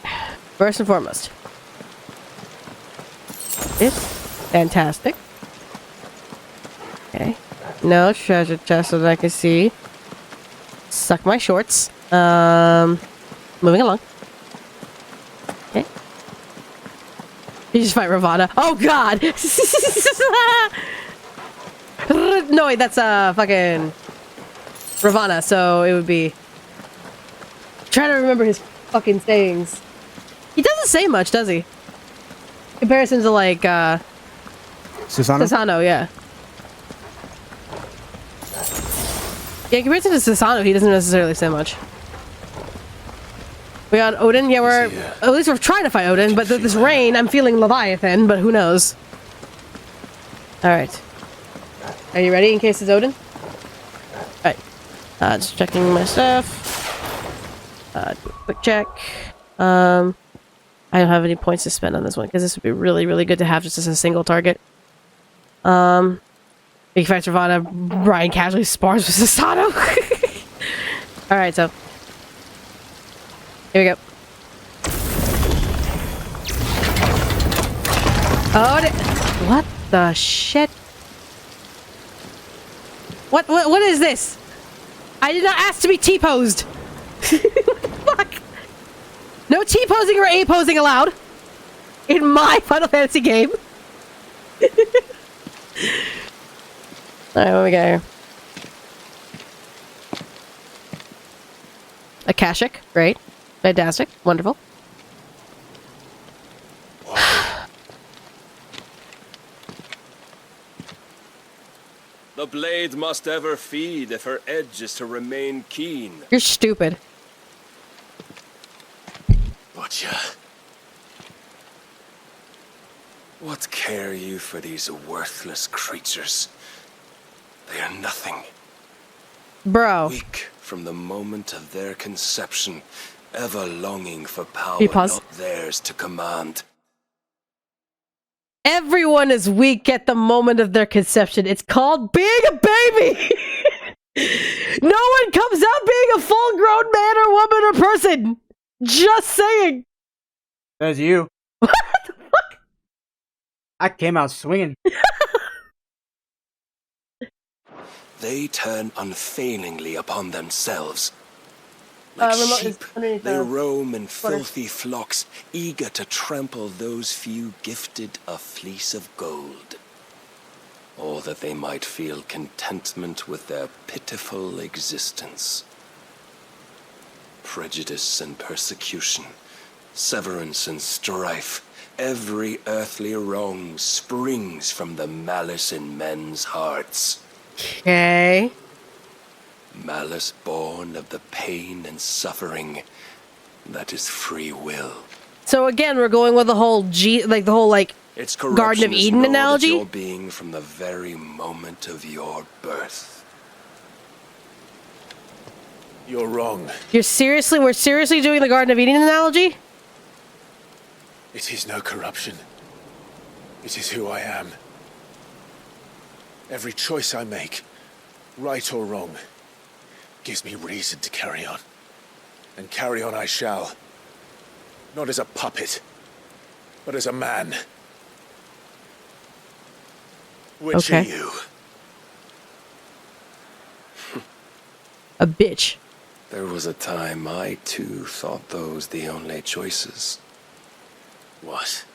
First and foremost. It's fantastic. Okay. No treasure chest that I can see. Suck my shorts. Moving along. Okay. You just fight Ravana. Oh god! No, wait, that's fucking Ravana, so it would be... Trying to remember his fucking sayings. He doesn't say much, does he? Comparison to like Susano, yeah. Yeah, compared to Susano, he doesn't necessarily say much. We on Odin? Yeah, we're... At least we're trying to fight Odin, but this rain, I'm feeling Leviathan, but who knows? Alright. Are you ready in case it's Odin? Alright. Just checking my stuff. Do a quick check. I don't have any points to spend on this one, because this would be really, really good to have just as a single target. Big Factor Ravana, Brian casually spars with Susano. Alright, so. Here we go. Oh, what the shit? What is this? I did not ask to be T-posed. Fuck. No T-posing or A-posing allowed. In my Final Fantasy game. Alright, what we got here? Akashic. Great. Fantastic. Wonderful. The blade must ever feed if her edge is to remain keen. You're stupid. Butcher. What care you for these worthless creatures? They are nothing. Bro. Weak from the moment of their conception, ever longing for power not theirs to command. Everyone is weak at the moment of their conception. It's called being a baby. No one comes out being a full-grown man or woman or person. Just saying. That's you. What the fuck? I came out swinging. They turn unfailingly upon themselves. Like sheep, they roam in filthy flocks, eager to trample those few gifted a fleece of gold. Or that they might feel contentment with their pitiful existence. Prejudice and persecution, severance and strife, every earthly wrong springs from the malice in men's hearts. Okay. Malice born of the pain and suffering that is free will. So again, we're going with the whole Its Garden of Eden analogy. Your being from the very moment of your birth. You're wrong. We're seriously doing the Garden of Eden analogy? It is no corruption. It is who I am. Every choice I make, right or wrong, gives me reason to carry on. And carry on I shall. Not as a puppet, but as a man. Which are you? A bitch. There was a time I, too, thought those the only choices. What?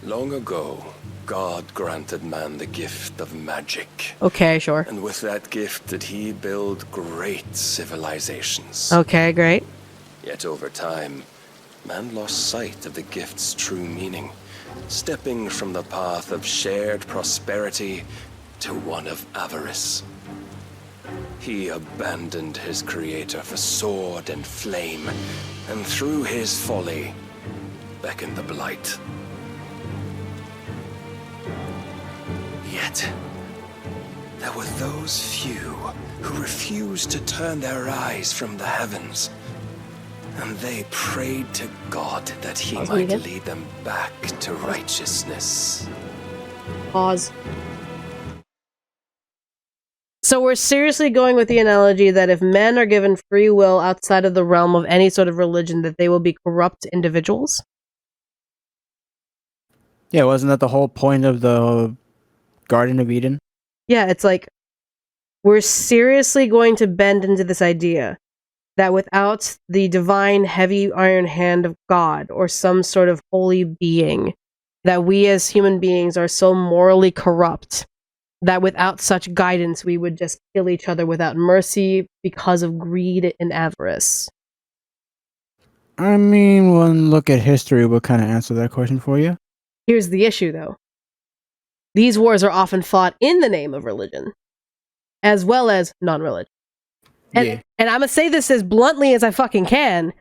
Long ago, God granted man the gift of magic. Okay, sure. And with that gift did he build great civilizations. Okay, great. Yet over time, man lost sight of the gift's true meaning, stepping from the path of shared prosperity to one of avarice. He abandoned his creator for sword and flame, and through his folly, beckoned the blight. Yet, there were those few who refused to turn their eyes from the heavens, and they prayed to God that he might lead them back to righteousness. Pause. So we're seriously going with the analogy that if men are given free will outside of the realm of any sort of religion, that they will be corrupt individuals? Yeah, wasn't that the whole point of the Garden of Eden? Yeah, it's like, we're seriously going to bend into this idea that without the divine heavy iron hand of God or some sort of holy being, that we as human beings are so morally corrupt that without such guidance we would just kill each other without mercy because of greed and avarice. I mean, one look at history will kind of answer that question for you. Here's the issue, though. These wars are often fought in the name of religion, as well as non-religion. And I'm gonna say this as bluntly as I fucking can.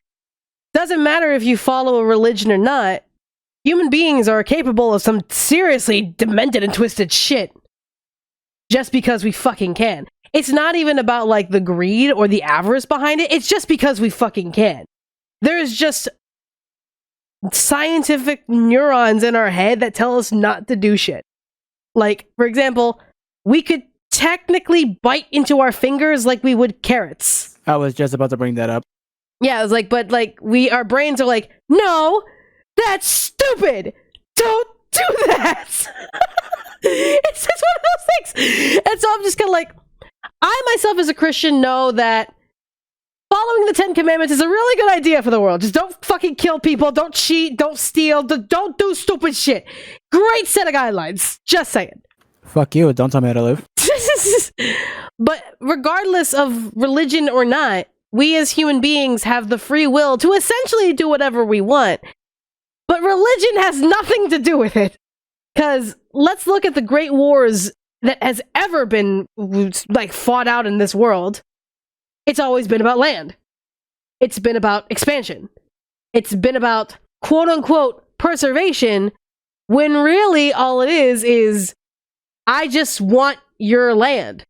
Doesn't matter if you follow a religion or not, human beings are capable of some seriously demented and twisted shit. Just because we fucking can. It's not even about like the greed or the avarice behind it. It's just because we fucking can. There's just scientific neurons in our head that tell us not to do shit. Like, for example, we could technically bite into our fingers like we would carrots. I was just about to bring that up. Yeah, I was like, but like our brains are like, no, that's stupid. Don't do that. It's just one of those things. And so I'm just kind of like, I myself as a Christian know that following the 10 Commandments is a really good idea for the world. Just don't fucking kill people, don't cheat, don't steal, don't do stupid shit. Great set of guidelines. Just saying. Fuck you, don't tell me how to live. But regardless of religion or not, we as human beings have the free will to essentially do whatever we want. But religion has nothing to do with it. Because let's look at the great wars that has ever been like fought out in this world. It's always been about land. It's been about expansion. It's been about quote unquote preservation, when really all it is I just want your land.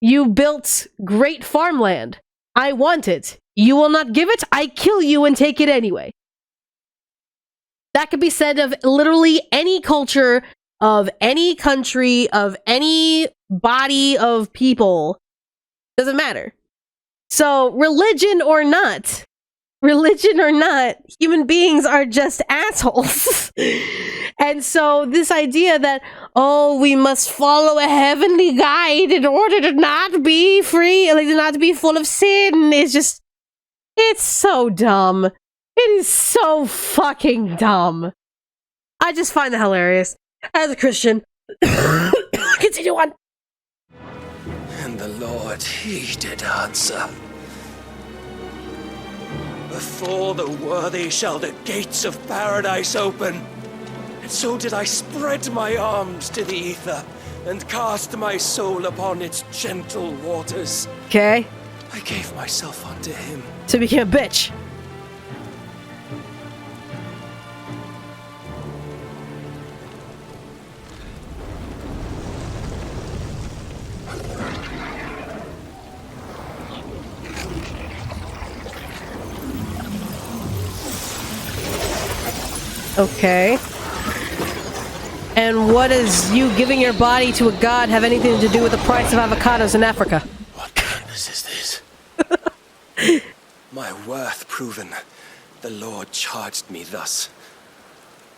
You built great farmland. I want it. You will not give it. I kill you and take it anyway. That could be said of literally any culture, of any country, of any body of people. Doesn't matter. So, religion or not, human beings are just assholes. And so, this idea that, oh, we must follow a heavenly guide in order to not be free, like, not to be full of sin, is just, it's so dumb. It is so fucking dumb. I just find that hilarious. As a Christian, continue on. And the Lord, he did answer. Before the worthy shall the gates of paradise open. And so did I spread my arms to the ether and cast my soul upon its gentle waters. Okay. I gave myself unto him. So he became a bitch. Okay. And what does you giving your body to a god have anything to do with the price of avocados in Africa? What madness is this? My worth proven, the Lord charged me thus.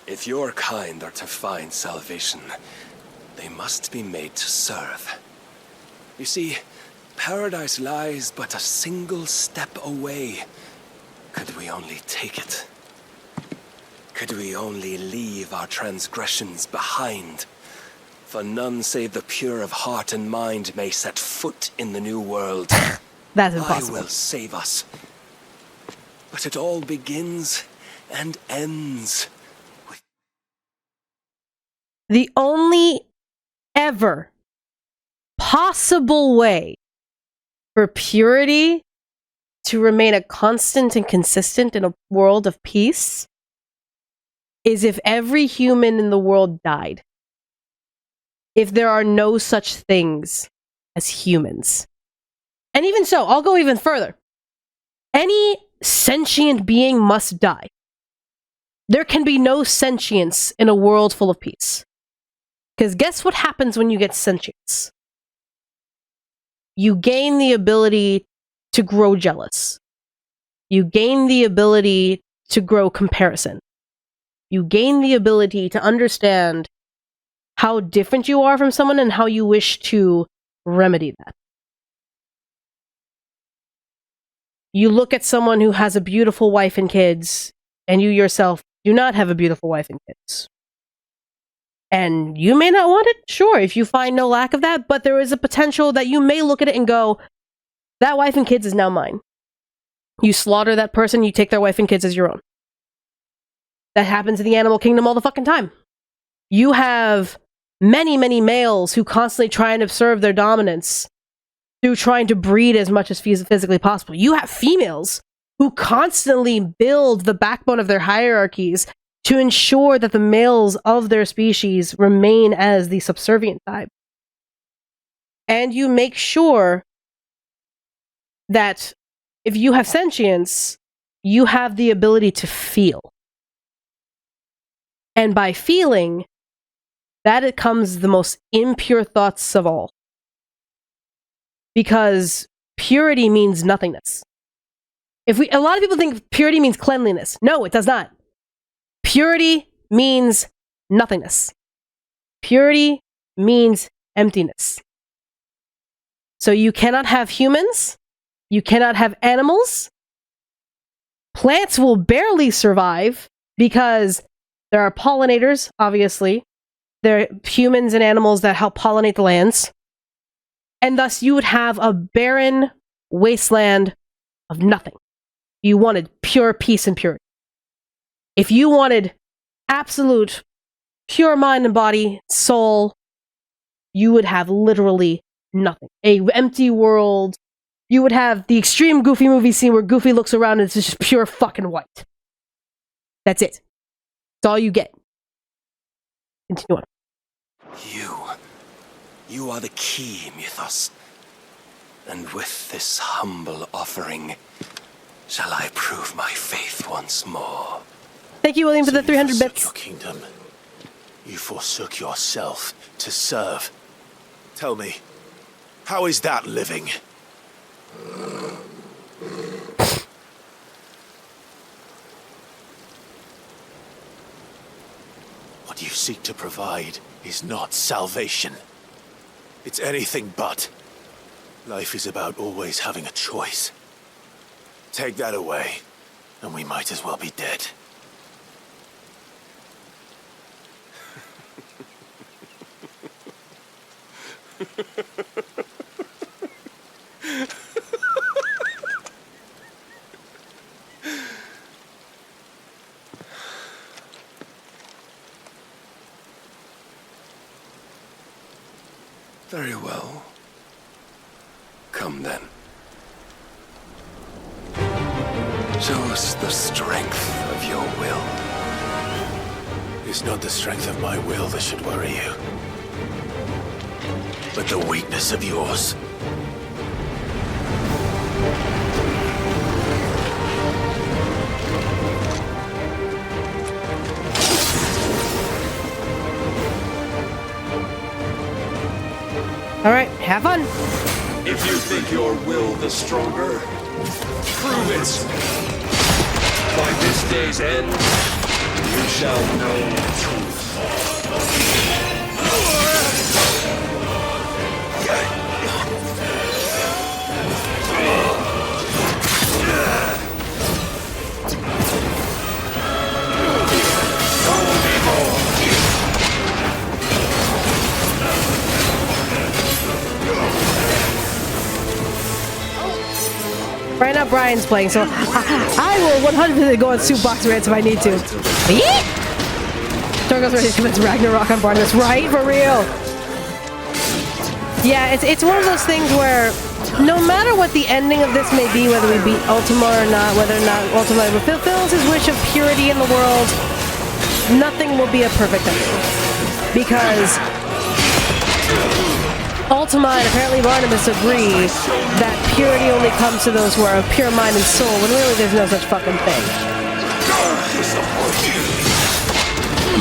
If your kind are to find salvation, they must be made to serve. You see, paradise lies but a single step away. Could we only take it? Could we only leave our transgressions behind? For none save the pure of heart and mind may set foot in the new world. That's impossible. I will save us. But it all begins and ends with... The only ever possible way for purity to remain a constant and consistent in a world of peace is if every human in the world died. If there are no such things as humans. And even so, I'll go even further. Any sentient being must die. There can be no sentience in a world full of peace. Because guess what happens when you get sentience? You gain the ability to grow jealous. You gain the ability to grow comparison. You gain the ability to understand how different you are from someone and how you wish to remedy that. You look at someone who has a beautiful wife and kids, and you yourself do not have a beautiful wife and kids. And you may not want it, sure, if you find no lack of that, but there is a potential that you may look at it and go, that wife and kids is now mine. You slaughter that person, you take their wife and kids as your own. That happens in the animal kingdom all the fucking time. You have many, many males who constantly try and observe their dominance through trying to breed as much as physically possible. You have females who constantly build the backbone of their hierarchies to ensure that the males of their species remain as the subservient type. And you make sure that if you have sentience, you have the ability to feel. And by feeling, that it comes the most impure thoughts of all. Because purity means nothingness. A lot of people think purity means cleanliness. No, it does not. Purity means nothingness. Purity means emptiness. So you cannot have humans. You cannot have animals. Plants will barely survive because there are pollinators, obviously. There are humans and animals that help pollinate the lands. And thus you would have a barren wasteland of nothing. You wanted pure peace and purity. If you wanted absolute pure mind and body, soul, you would have literally nothing. An empty world. You would have the extreme Goofy movie scene where Goofy looks around and it's just pure fucking white. That's it. That's all you get. Continue on. You are the key, Mythos. And with this humble offering, shall I prove my faith once more? Thank you, William, for the 300 bits. Your kingdom. You forsook yourself to serve. Tell me, how is that living? What you seek to provide is not salvation. It's anything but. Life is about always having a choice. Take that away, and we might as well be dead. Very well. Come then. Show us the strength of your will. It's not the strength of my will that should worry you, but the weakness of yours. Have fun. If you think your will the stronger, prove it. By this day's end, you shall know truth. Right now, Brian's playing, so I will 100% go on Soup Box Rants if I need to. Yeet! Torgo's ready to commence Ragnarok on Barnabas. Right? For real. Yeah, it's one of those things where no matter what the ending of this may be, whether we beat Ultima or not, whether or not Ultima fulfills his wish of purity in the world, nothing will be a perfect ending. Because Ultima and apparently Barnabas agree that purity only comes to those who are of pure mind and soul, when really there's no such fucking thing.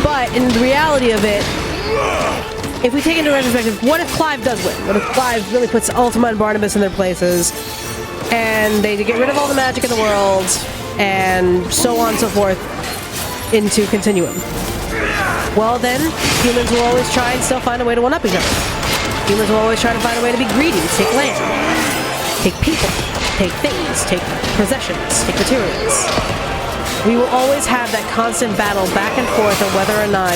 But in the reality of it, if we take into retrospective, what if Clive does win? What if Clive really puts Ultima and Barnabas in their places, and they get rid of all the magic in the world, and so on and so forth, into Continuum? Well then, humans will always try and still find a way to one-up each other. Humans will always try to find a way to be greedy, take land, take people, take things, take possessions, take materials. We will always have that constant battle back and forth of whether or not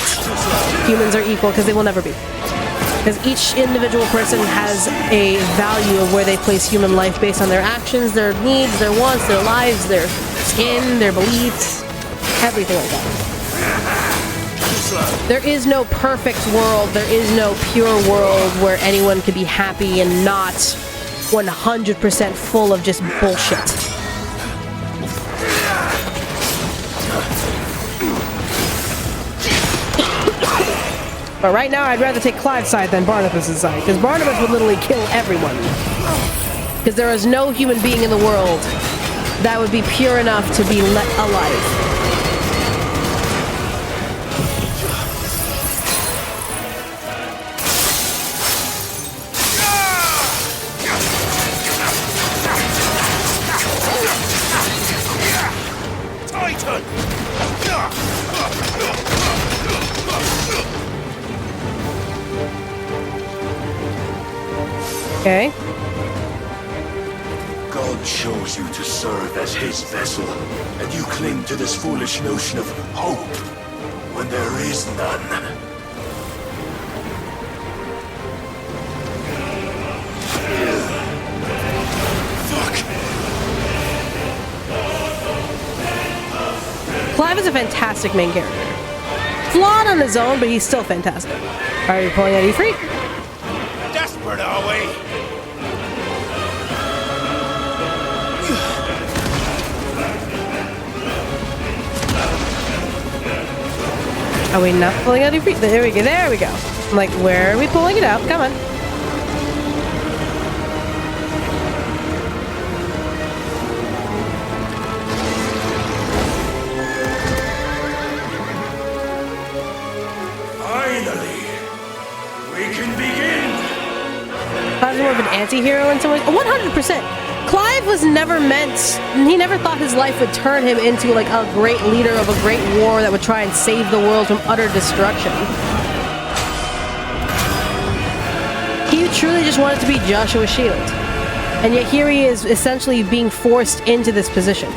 humans are equal, because they will never be. Because each individual person has a value of where they place human life based on their actions, their needs, their wants, their lives, their skin, their beliefs, everything like that. There is no perfect world, there is no pure world where anyone can be happy and not 100% full of just bullshit. But right now, I'd rather take Clive's side than Barnabas' side, because Barnabas would literally kill everyone. Because there is no human being in the world that would be pure enough to be alive. Okay. God chose you to serve as his vessel, and you cling to this foolish notion of hope when there is none. Clive is a fantastic main character. Flawed on his own, but he's still fantastic. Are you pulling out E3? Desperate, are we? Are we not pulling out E3? There we go. There we go. I'm like, where are we pulling it out? Come on. Clive's more of an anti-hero in some ways. 100%. Clive was never meant, he never thought his life would turn him into like a great leader of a great war that would try and save the world from utter destruction. He truly just wanted to be Joshua's shield. And yet here he is essentially being forced into this position.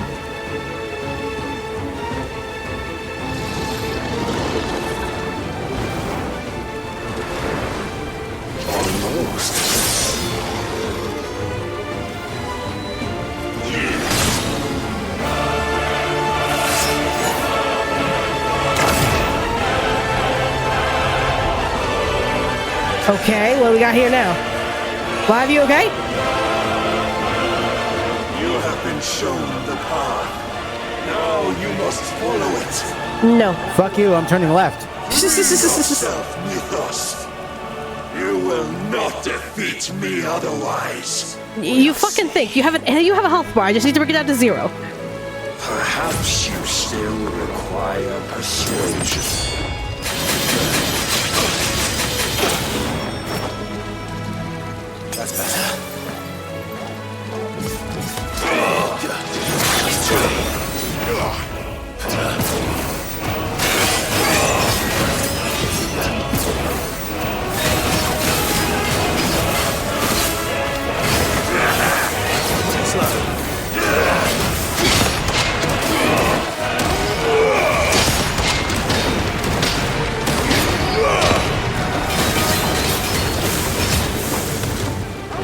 Okay, what do we got here now? Clive, you okay? You have been shown the path. Now you must follow it. No. Fuck you, I'm turning left. Yourself with us. You will not defeat me otherwise. You fucking think. You have a health bar. I just need to bring it down to 0. Perhaps you still require persuasion.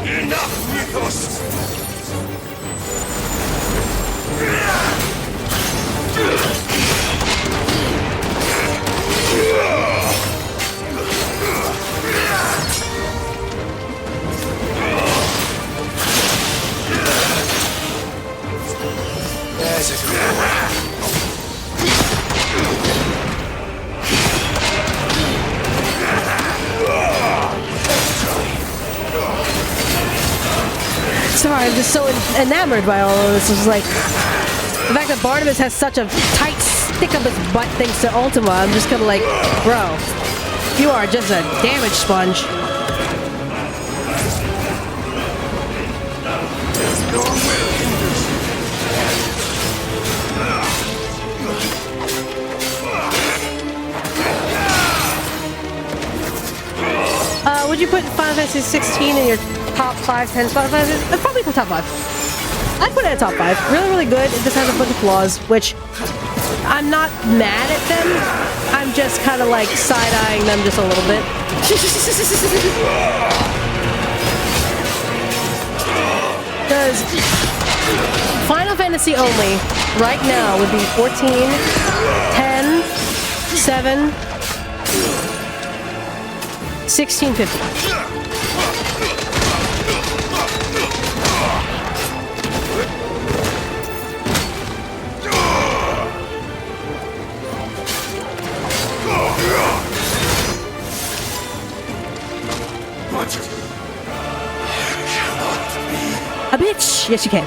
Enough, mythos! Sorry, I'm just so enamored by all of this. It's like the fact that Barnabas has such a tight stick up his butt thanks to Ultima. I'm just kind of like, bro, you are just a damage sponge. Would you put Final Fantasy 16 in your top 5, 10 Final Fantasy? Probably the top 5. I'd put it at top 5. Really, really good. It just has a bunch of flaws, which I'm not mad at them. I'm just kind of like side-eyeing them just a little bit. Because Final Fantasy only right now would be 14, 10, 7, 1650. A bitch! Yes, you can.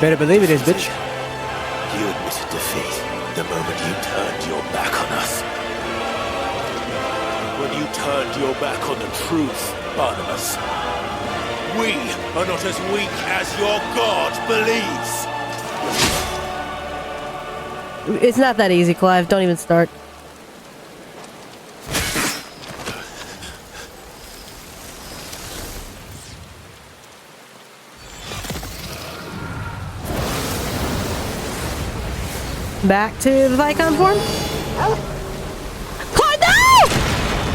Better believe it is, bitch. You admitted defeat the moment you turned your back on us. When you turned your back on the truth, Barnabas. We are not as weak as your god believes. It's not that easy, Clive. Don't even start. Back to the Vicon form? Clive, no!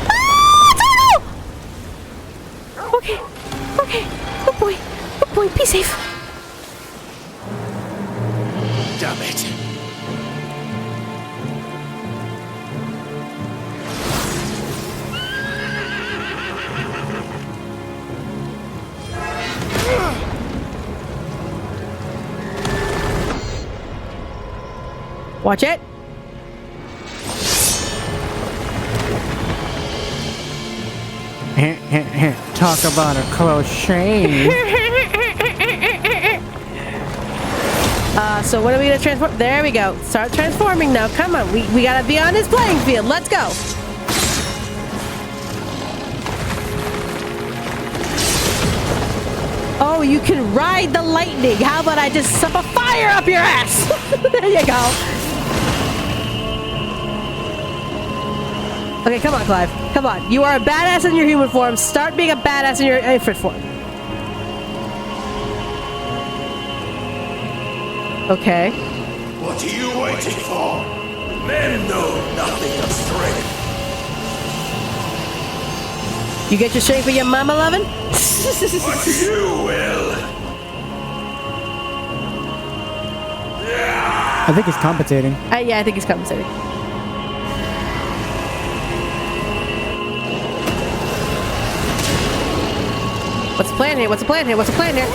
Ah, no! Okay. Okay. Good boy. Good boy. Be safe. Damn it. Watch it. Talk about a close shave. So what are we gonna transform? There we go. Start transforming now. Come on. We gotta be on this playing field. Let's go. Oh, you can ride the lightning. How about I just suck a fire up your ass? There you go. Okay, come on, Clive. Come on. You are a badass in your human form. Start being a badass in your infant form. Okay. What are you waiting for? Men know nothing of strength. You get your strength with your mama loving? But you will. I think he's compensating. Yeah, I think he's compensating. What's the plan here? What's the plan here? What's the plan here?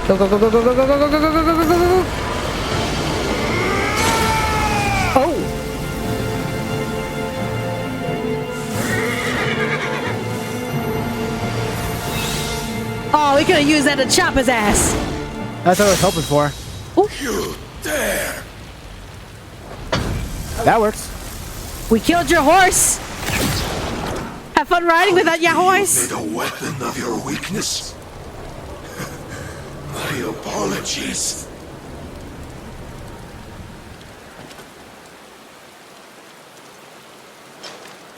Go, go, go, go, go, go, go, go, go, go, go, go, go, go, go, go. Oh! Oh, we could have used that to chop his ass. That's what I was hoping for. Ooh. You dare! That works. We killed your horse. Have fun riding without your horse. Made a weapon of your weakness. My apologies.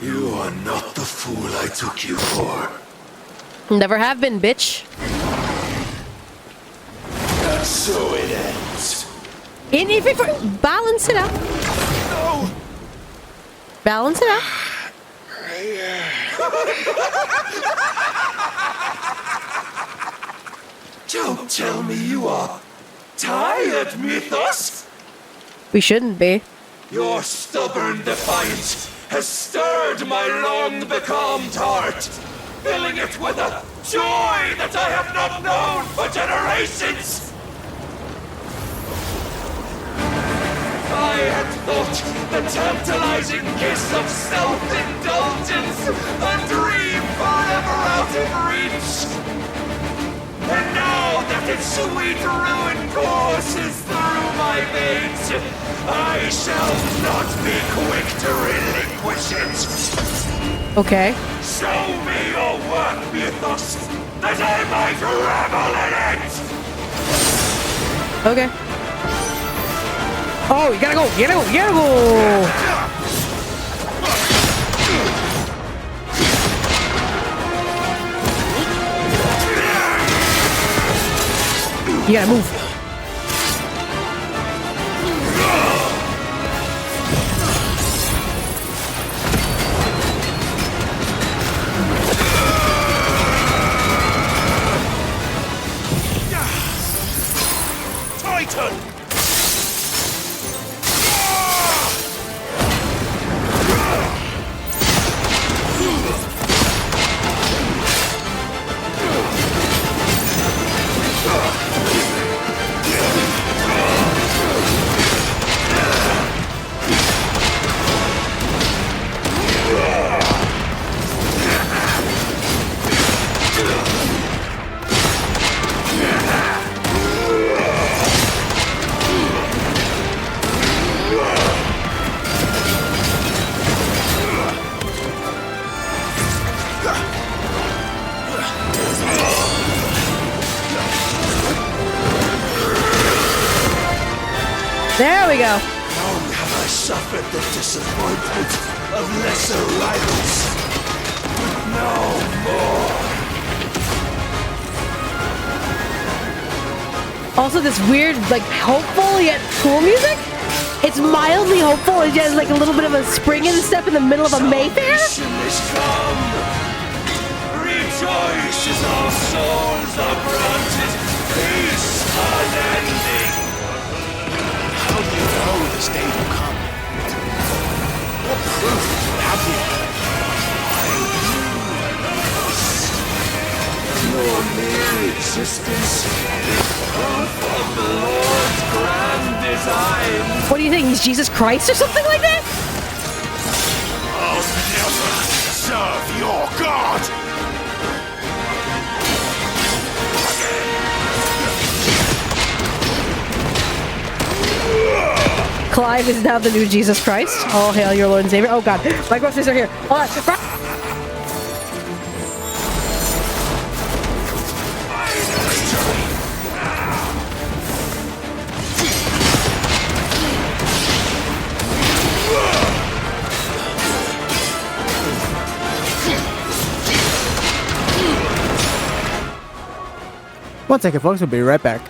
You are not the fool I took you for. Never have been, bitch. And so it ends. Balance it out. No. Balance it out. Don't tell me you are tired, Mythos. We shouldn't be. Your stubborn defiance has stirred my long becalmed heart, filling it with a joy that I have not known for generations. I had thought the tantalizing kiss of self-indulgence a dream forever out of reach. And now that its sweet ruin courses through my veins, I shall not be quick to relinquish it. Okay. Show me your work, Mythos, that I might revel in it! Okay. Oh, you gotta go, you gotta go, you gotta go! You gotta move. Titan! There we go. Long have I suffered the disappointment of lesser rivals. No more. Also, this weird, like, hopeful yet cool music. It's mildly hopeful. It has like a little bit of a spring in the step in the middle of a Mayfair. Salvation is come. Rejoice as our souls are granted peace unending. How do you know this day will come? What proof have you? Your mere existence is proof of the Lord's grand design. What do you think? He's Jesus Christ or something like that? I'll never serve your God. Clive is now the new Jesus Christ. All hail your Lord and Savior. Oh god, my groceries are here. Hold on. One second, folks. We'll be right back.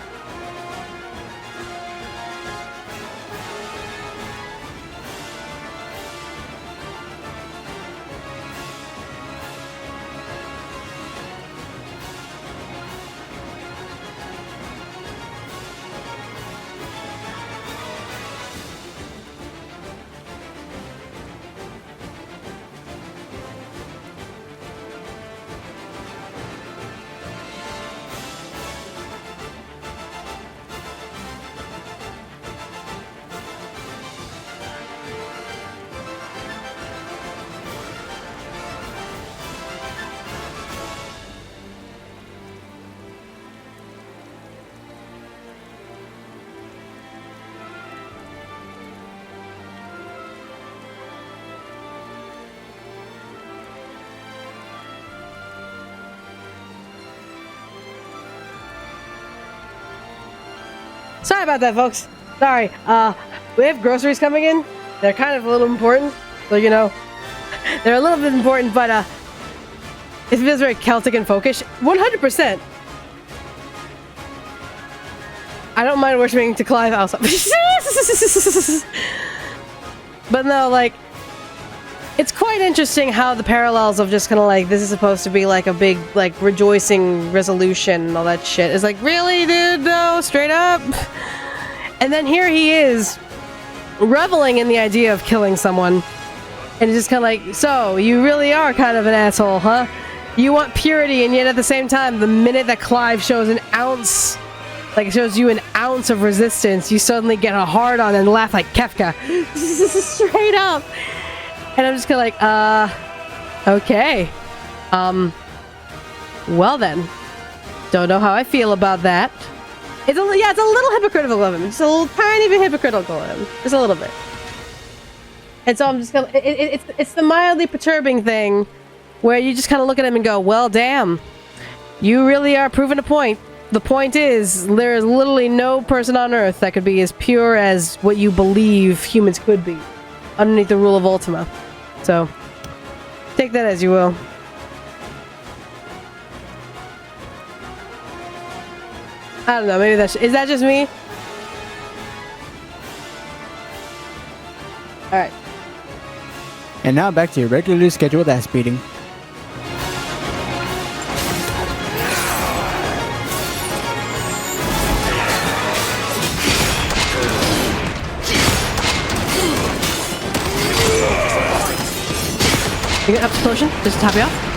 Sorry about that, folks. Sorry. We have groceries coming in. They're kind of a little important, so you know. They're a little bit important, but it feels very Celtic and folkish. 100%. I don't mind worshiping to Clive also. But no, like, it's quite interesting how the parallels of just kind of like, this is supposed to be like a big, like, rejoicing resolution and all that shit. It's like, really, dude? No, straight up? And then here he is, reveling in the idea of killing someone. And it's just kind of like, so, you really are kind of an asshole, huh? You want purity, and yet at the same time, the minute that Clive shows an ounce, like it shows you an ounce of resistance, you suddenly get a hard-on and laugh like Kefka. Straight up. And I'm just kind of like, okay. Well then. Don't know how I feel about that. It's a little hypocritical of him. Just a little tiny bit hypocritical of him. Just a little bit. And so I'm just gonna, it's the mildly perturbing thing where you just kind of look at him and go, well, damn. You really are proving a point. The point is, there is literally no person on Earth that could be as pure as what you believe humans could be underneath the rule of Ultima. So, take that as you will. I don't know, maybe is that just me? Alright. And now back to your regularly scheduled ass beating. You get up to potion, just to top you off.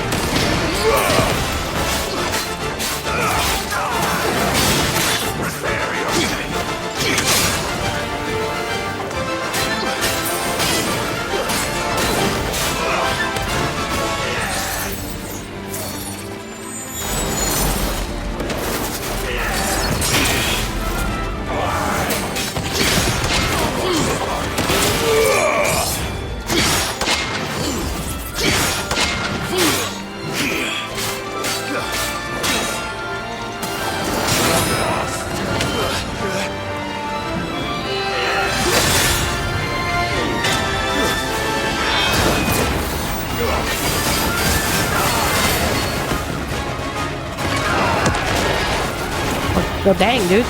Well, dang, dude.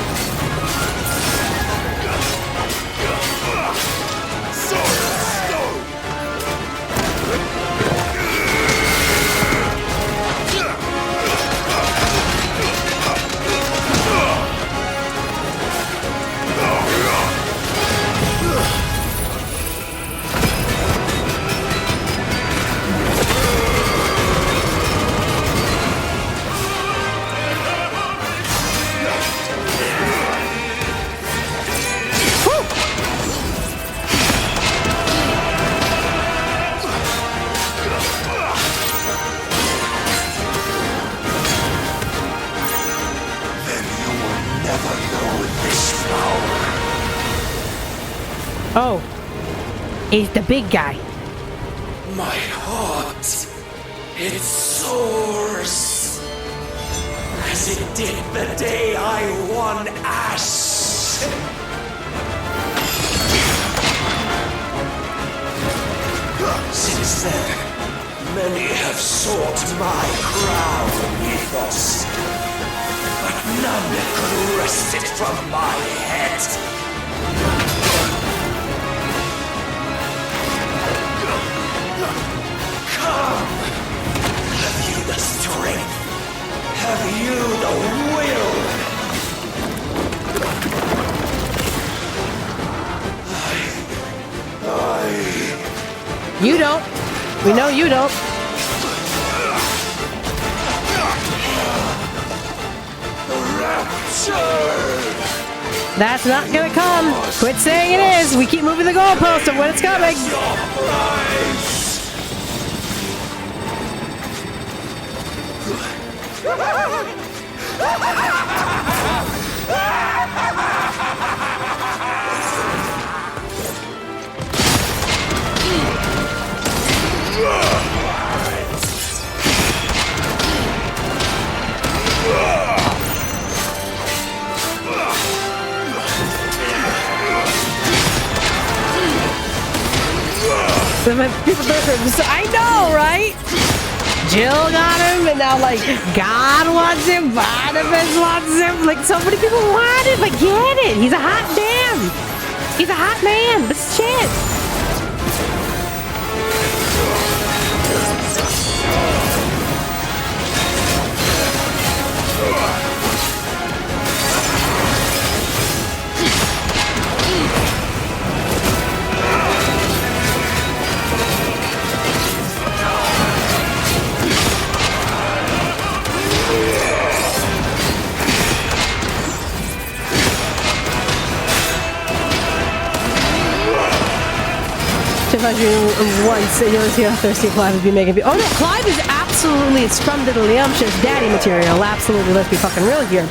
Oh, he's the big guy. My heart, it soars as it did the day I won Ash. Since then, many have sought my crown ethos, but none could wrest it from my head. Come! Have you the strength? Have you the will? You don't. We know you don't. That's not gonna come. Quit saying it is. We keep moving the goalpost of when it's coming. people throw him. So I know, right? Jill got him, and now like God wants him, Barnabas wants him. Like so many people want him. I get it. He's a hot damn. He's a hot man. This is shit. Once you'll see how thirsty Clive would be making. Oh no, Clive is absolutely, it's from the Liamshire daddy material. Absolutely, let's be fucking real here.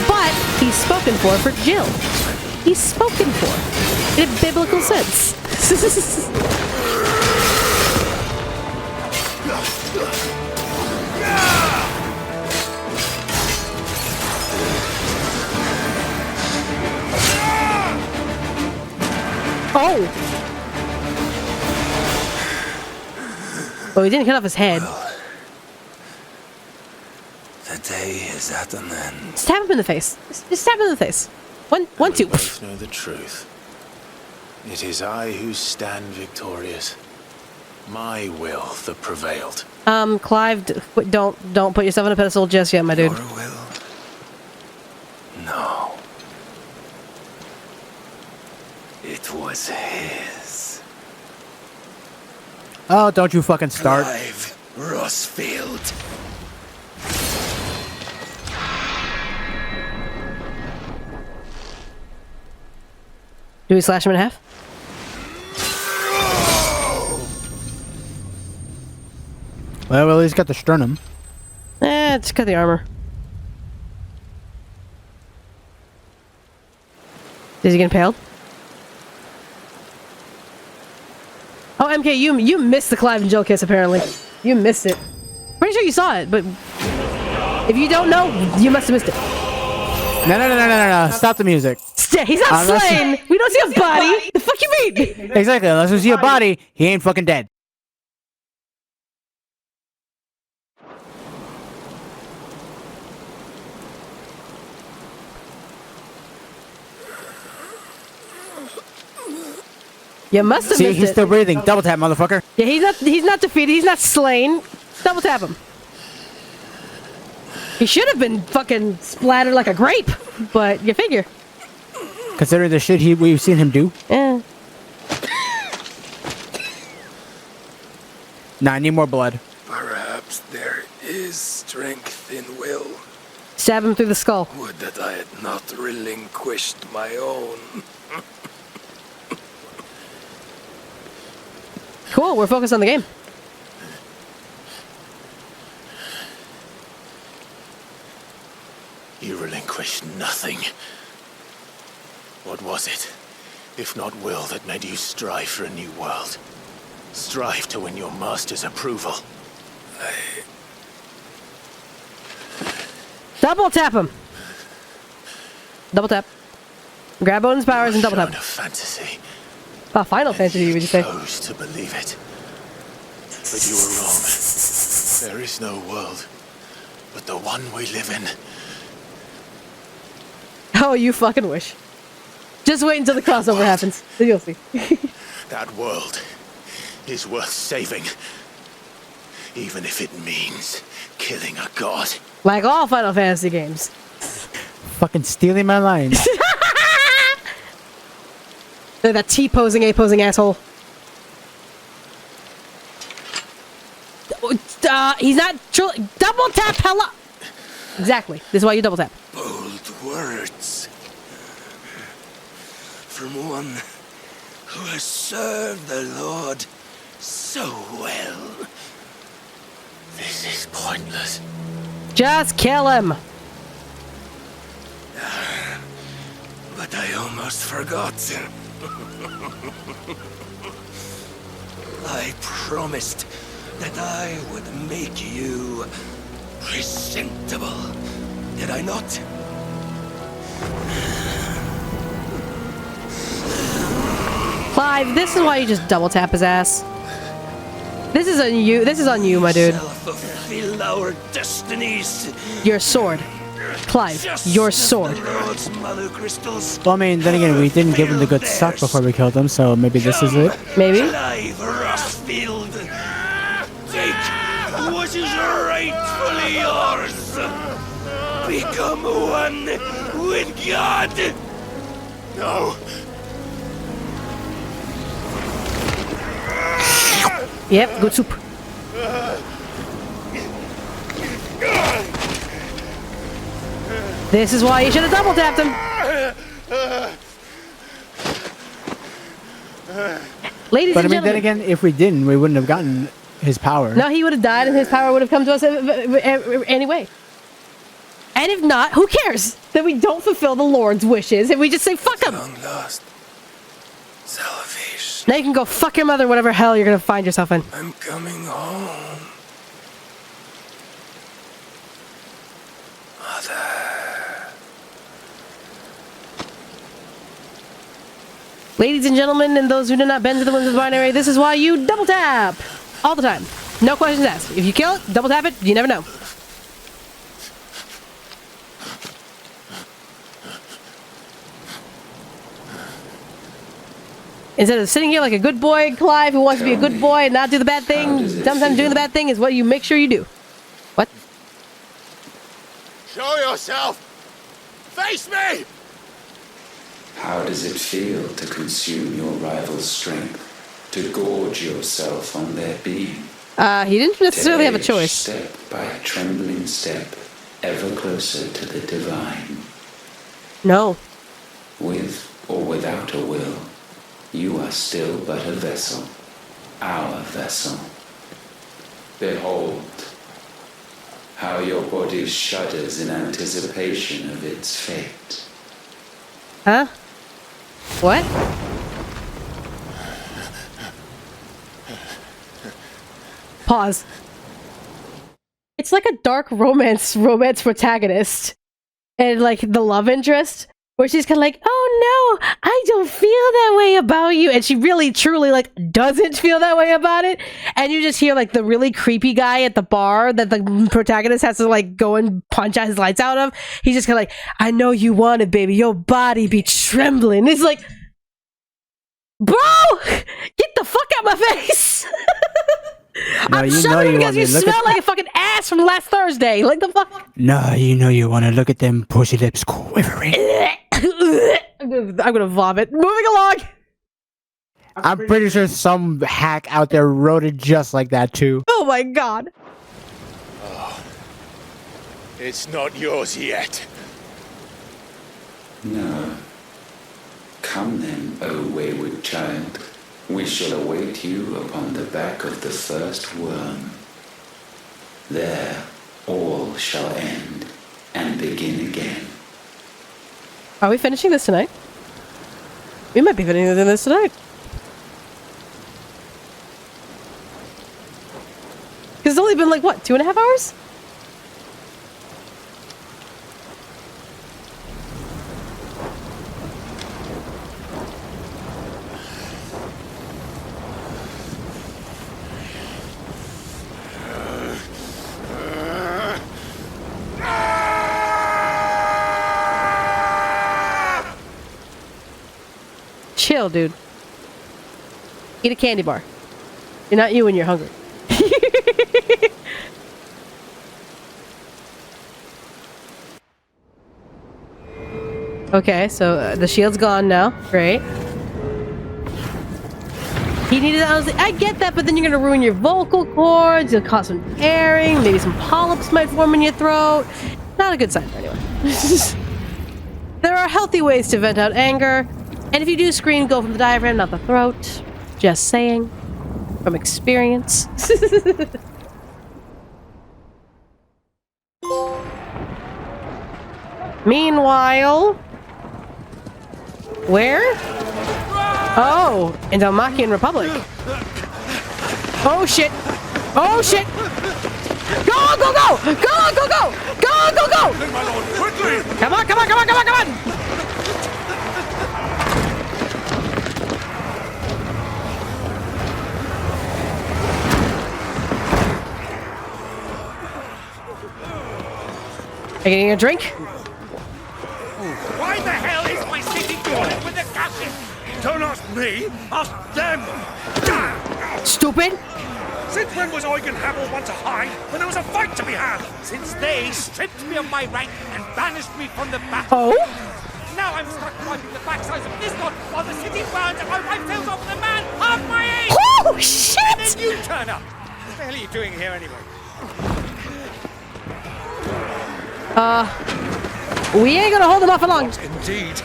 But he's spoken for Jill. He's spoken for in a biblical sense. Oh! Oh, he didn't cut off his head. Well, the day is at an end. Stab him in the face. Just stab him in the face. One, two. We both know the truth. It is I who stand victorious. My will that prevailed. Clive, don't put yourself on a pedestal just yet, my dude. Your will? No. It was his. Oh, don't you fucking start. Clive Rossfield. Do we slash him in half? Well, at least got the sternum. Just cut the armor. Is he get impaled? Oh, MK, you missed the Clive and Jill kiss, apparently. You missed it. Pretty sure you saw it, but if you don't know, you must have missed it. No. Stop the music. He's not slain. We don't see a body. The fuck you mean? Exactly. Unless we see a body, he ain't fucking dead. You must have See, missed he's it. still breathing. Double tap, motherfucker. Yeah, he's not defeated. He's not slain. Double tap him. He should have been fucking splattered like a grape, but you figure. Considering the shit we've seen him do. Yeah. Nah, I need more blood. Perhaps there is strength in will. Stab him through the skull. Would that I had not relinquished my own. Cool, we're focused on the game. You relinquished nothing. What was it, if not will, that made you strive for a new world? Strive to win your master's approval. Double tap him. Double tap. Grab Odin's powers and double tap. A fantasy. Oh, Final Fantasy, would you say? Chose to believe it. But you were wrong. There is no world, but the one we live in. Oh, you fucking wish. Just wait until the crossover happens. Then you'll see. That world is worth saving. Even if it means killing a god. Like all Final Fantasy games. Fucking stealing my lines. They're that T-posing, A-posing asshole. He's not truly... Double tap, hella... Exactly. This is why you double tap. Bold words. From one who has served the Lord so well. This is pointless. Just kill him. But I almost forgot. I promised that I would make you presentable. Did I not? Clive, this is why you just double tap his ass. This is on you. This is on you, my dude. Fulfill our destinies. Your sword. Clive, your sword. Well, I mean, then again, we didn't give him the good stuff before we killed him, so maybe this is it. Maybe. Clive Rustfield. Take what is rightfully yours. Become one with God. No. Yep, good soup. This is why you should have double tapped him. Ladies But I and mean, then gentlemen. again, if we didn't, we wouldn't have gotten his power. No, he would have died and his power would have come to us anyway. And if not, who cares? That we don't fulfill the Lord's wishes and we just say, fuck him. Lost. Salvation. Now you can go fuck your mother, whatever hell you're gonna find yourself in. I'm coming home. Ladies and gentlemen, and those who did not bend to the whims of the binary, this is why you double tap. All the time. No questions asked. If you kill it, double tap it, you never know. Instead of sitting here like a good boy, Clive, who wants to be a good boy and not do the bad thing, sometimes doing the bad thing is what you make sure you do. What? Show yourself! Face me! How does it feel to consume your rival's strength, to gorge yourself on their beam? He didn't necessarily have a choice. Step by trembling step, ever closer to the divine. No. With or without a will, you are still but a vessel, our vessel. Behold, how your body shudders in anticipation of its fate. Huh? What? Pause. It's like a dark romance protagonist. And like the love interest, where she's kind of like, oh no, I don't feel that way about you. And she really, truly like doesn't feel that way about it. And you just hear like the really creepy guy at the bar that the protagonist has to like go and punch out his lights out of. He's just kind of like, I know you want it, baby. Your body be trembling. It's like, bro, get the fuck out my face. No, I'm you know shuddering you because you want to look smell at. like a fucking ass from last Thursday. Like the fuck. No, you know you want to look at them pussy lips quivering. I'm gonna vomit. Moving along. I'm pretty sure some hack out there wrote it just like that too. Oh my god. Oh, it's not yours yet. No. Come then, O wayward child. We shall await you upon the back of the first worm. There, all shall end and begin again. Are we finishing this tonight? We might be finishing this tonight. Because it's only been like, what, 2.5 hours? Chill, dude. Eat a candy bar. You're not you when you're hungry. Okay, so the shield's gone now. Great. He needed that. I get that, but then you're gonna ruin your vocal cords. You'll cause some tearing. Maybe some polyps might form in your throat. Not a good sign for anyone. There are healthy ways to vent out anger. And if you do scream, go from the diaphragm, not the throat. Just saying. From experience. Meanwhile... Where? Oh, in the Dalmatian Republic. Oh shit! Oh shit! Go, go, go! Go, go, go! Go, go, go! Come on, come on, come on, come on, come on! you getting a drink? Why the hell is my city doing with the captain? Don't ask me, ask them! Stupid! Since when was Eugen Hamel one to hide when there was a fight to be had? Since they stripped me of my rank and banished me from the battle. Oh? Now I'm stuck wiping the backsides of this lot while the city burns and my wife tells off the man half my age! Oh, shit! And then you turn up! What the hell are you doing here anyway? We ain't gonna hold them off for long. Indeed.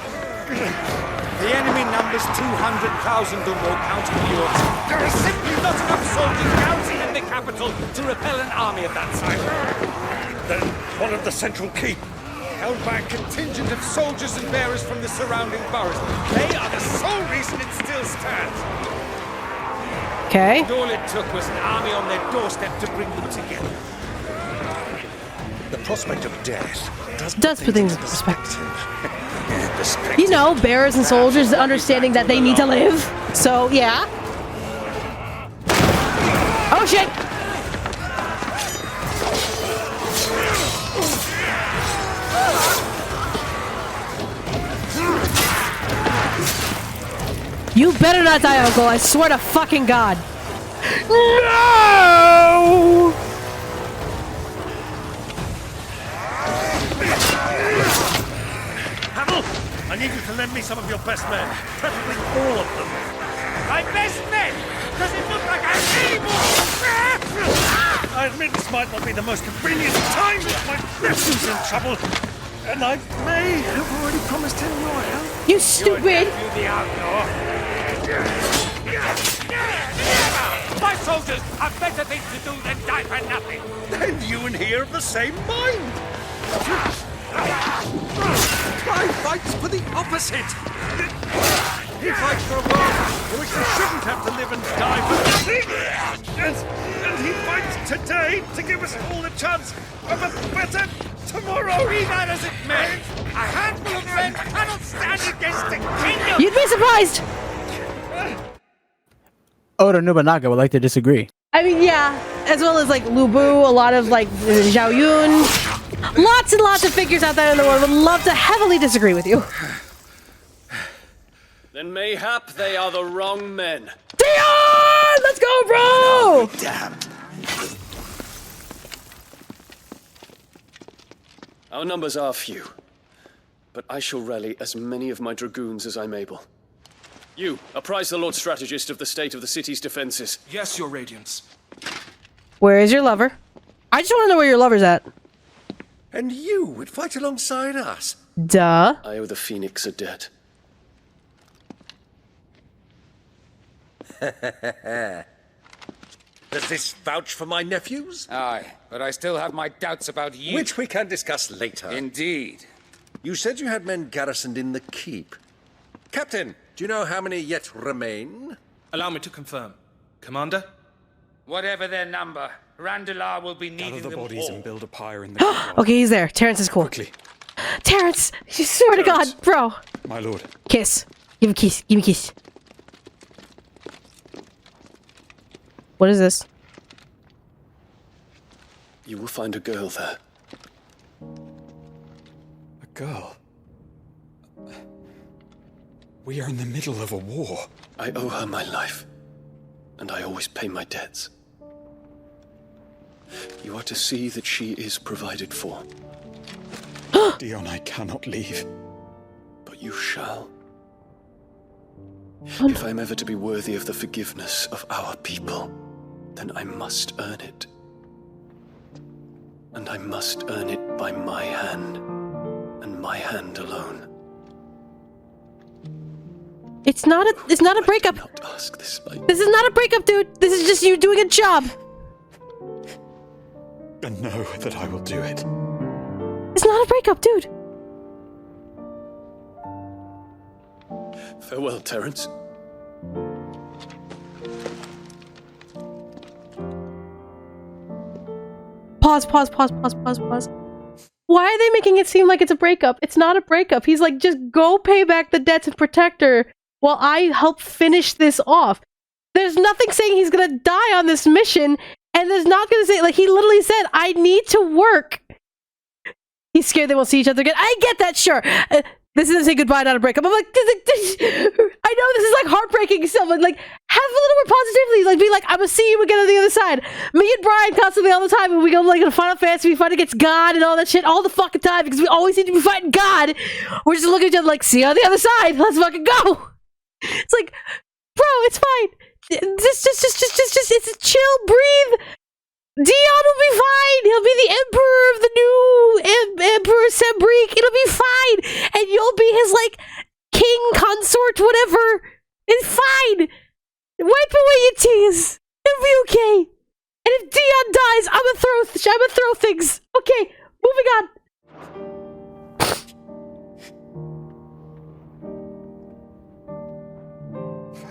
The enemy numbers 200,000 or more, counting yours. There are simply not enough soldiers garrisoned in the capital to repel an army of that size. Then what of the central keep? Held by a contingent of soldiers and bearers from the surrounding boroughs. They are the sole reason it still stands. Okay. And all it took was an army on their doorstep to bring them together. The prospect of death does put things in perspective. You know, bearers and soldiers understanding that they need to live. So, yeah. Oh, shit! You better not die, Uncle. I swear to fucking God. No! I need you to lend me some of your best men, preferably all of them. My best men? Does it look like I have any more? I admit this might not be the most convenient time, but my nephew's in trouble, and I may have already promised him your help. You stupid! Your nephew, the outlaw. My soldiers have better things to do than die for nothing. Then you and he are of the same mind. I fight for the opposite! He fights for a world in which we shouldn't have to live and die for nothing! And he fights today to give us all the chance of a better tomorrow! Be that as it may, a handful of men cannot stand against a kingdom! You'd be surprised! Oda Nobunaga would like to disagree. I mean, yeah. As well as, like, Lu Bu, a lot of, like, Zhao Yun. Lots and lots of figures out there in the world would love to heavily disagree with you. Then mayhap they are the wrong men. Dion! Let's go, bro! Damn. Our numbers are few, but I shall rally as many of my dragoons as I'm able. You, apprise the Lord Strategist of the state of the city's defenses. Yes, Your Radiance. Where is your lover? I just want to know where your lover's at. And you would fight alongside us? Duh. I owe the Phoenix a debt. Does this vouch for my nephews? Aye, but I still have my doubts about you. Which we can discuss later. Indeed. You said you had men garrisoned in the keep. Captain, do you know how many yet remain? Allow me to confirm. Commander? Whatever their number, Randalar will be needing Gather the them bodies all. and build a pyre in the Okay, he's there. Terrence is cool. Quickly. Terrence! You swear to God, bro! My lord. Kiss. Give a kiss. Give me a kiss. What is this? You will find a girl there. A girl? We are in the middle of a war. I owe her my life, and I always pay my debts. You are to see that she is provided for. Dion, I cannot leave. But you shall. If I am ever to be worthy of the forgiveness of our people, then I must earn it. And I must earn it by my hand, and my hand alone. It's not a breakup. Ask this, This is not a breakup, dude. This is just you doing a job. And know that I will do it. It's not a breakup, dude. Farewell, Terrence. Pause. Why are they making it seem like it's a breakup? It's not a breakup. He's like, just go pay back the debts and protect her while I help finish this off. There's nothing saying he's gonna die on this mission, and there's not gonna say, like, he literally said, I need to work. He's scared they won't see each other again. I get that, sure. This isn't say goodbye, not a breakup. I'm like, I know this is like heartbreaking stuff, but like, have a little more positivity. Like, be like, I'm gonna see you again on the other side. Me and Brian constantly all the time, and we go like in Final Fantasy, we fight against God and all that shit all the fucking time because we always seem to be fighting God. We're just looking at each other like, see you on the other side. Let's fucking go. It's like, bro, it's fine. Just, it's chill, breathe. Dion will be fine. He'll be the emperor of the new Emperor Sembrique. It'll be fine, and you'll be his like king consort, whatever. It's fine. Wipe away your tears. It'll be okay. And if Dion dies, I'ma throw things. Okay, moving on.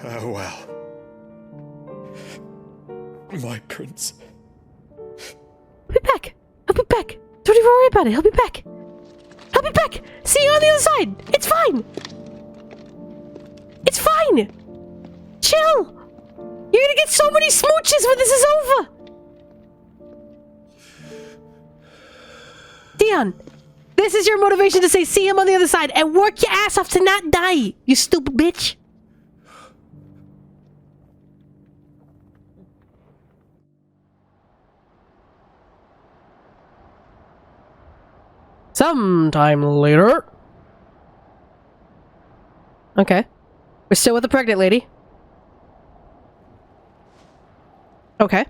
Farewell, my prince. I'll be back. I'll be back. Don't even worry about it. He'll be back. I'll be back. See you on the other side. It's fine. It's fine. Chill. You're gonna get so many smooches when this is over. Dion, this is your motivation to say see him on the other side and work your ass off to not die, you stupid bitch. Sometime later. Okay. We're still with the pregnant lady. Okay.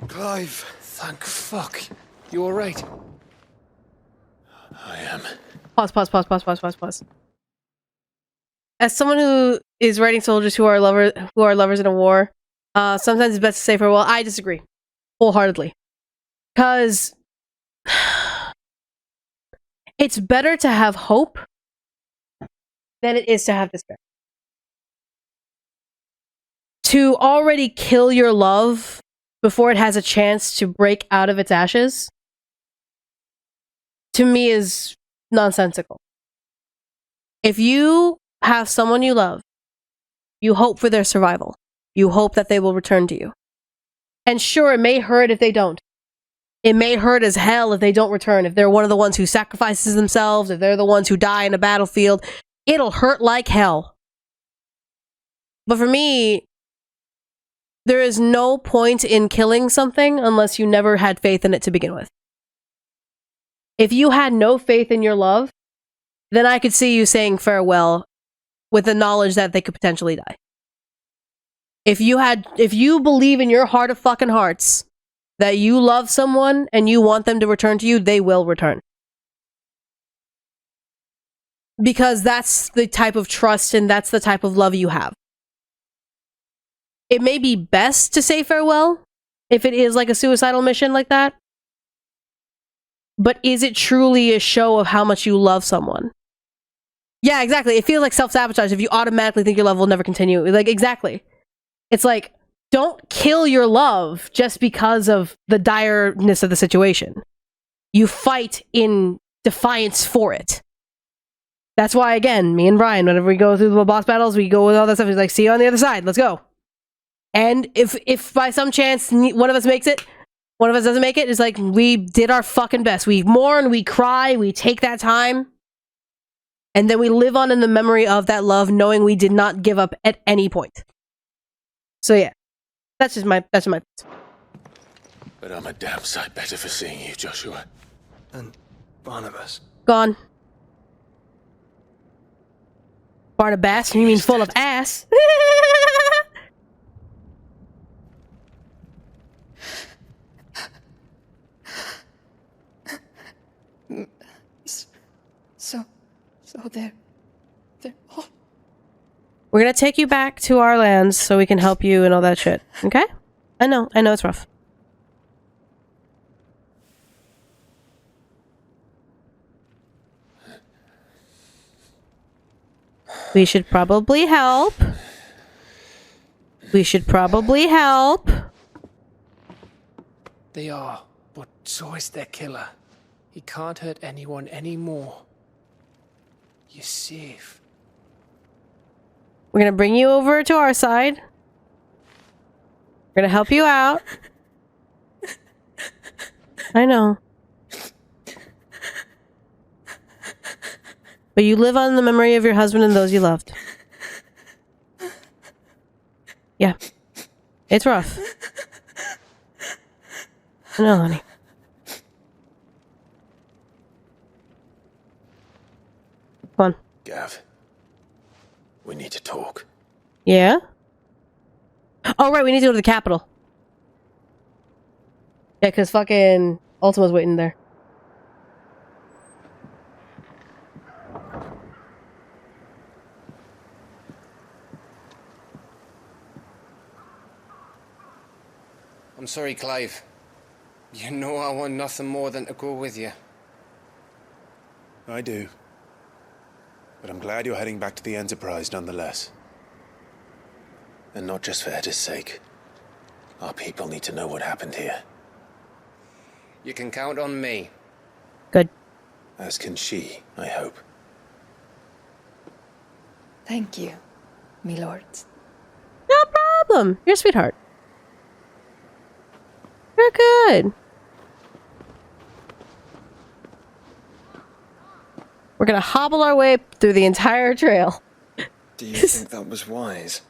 Clive, thank fuck. You alright? I am. Pause. As someone who is writing soldiers who are lovers in a war, sometimes it's best to say farewell. I disagree. Wholeheartedly. Because it's better to have hope than it is to have despair. To already kill your love before it has a chance to break out of its ashes, to me is nonsensical. If you have someone you love, you hope for their survival. You hope that they will return to you. And sure, it may hurt if they don't. It may hurt as hell if they don't return. If they're one of the ones who sacrifices themselves, if they're the ones who die in a battlefield, it'll hurt like hell. But for me, there is no point in killing something unless you never had faith in it to begin with. If you had no faith in your love, then I could see you saying farewell with the knowledge that they could potentially die. If you believe in your heart of fucking hearts that you love someone and you want them to return to you, they will return. Because that's the type of trust and that's the type of love you have. It may be best to say farewell if it is like a suicidal mission like that. But is it truly a show of how much you love someone? Yeah, exactly. It feels like self-sabotage if you automatically think your love will never continue. Like, exactly. It's like, don't kill your love just because of the direness of the situation. You fight in defiance for it. That's why, again, me and Brian, whenever we go through the boss battles, we go with all that stuff. He's like, see you on the other side. Let's go. And if by some chance one of us makes it, one of us doesn't make it, it's like we did our fucking best. We mourn, we cry, we take that time. And then we live on in the memory of that love, knowing we did not give up at any point. So yeah, that's my thoughts. But I'm a damn sight better for seeing you, Joshua. And Barnabas? Gone. Barnabas? You mean full of ass? So they're all... We're gonna take you back to our lands so we can help you and all that shit. Okay? I know it's rough. We should probably help. They are But so is their killer. He can't hurt anyone anymore. You're safe. We're gonna bring you over to our side. We're gonna help you out. I know. But you live on the memory of your husband and those you loved. Yeah. It's rough. I know, honey. Come on. Gav, we need to talk. Yeah? Oh, right, we need to go to the Capitol. Yeah, because fucking Ultima's waiting there. I'm sorry, Clive. You know I want nothing more than to go with you. I do. But I'm glad you're heading back to the Enterprise nonetheless. And not just for Edda's sake. Our people need to know what happened here. You can count on me. Good. As can she, I hope. Thank you, me lords. No problem. You're a sweetheart. You're good. We're gonna hobble our way through the entire trail. Do you think that was wise?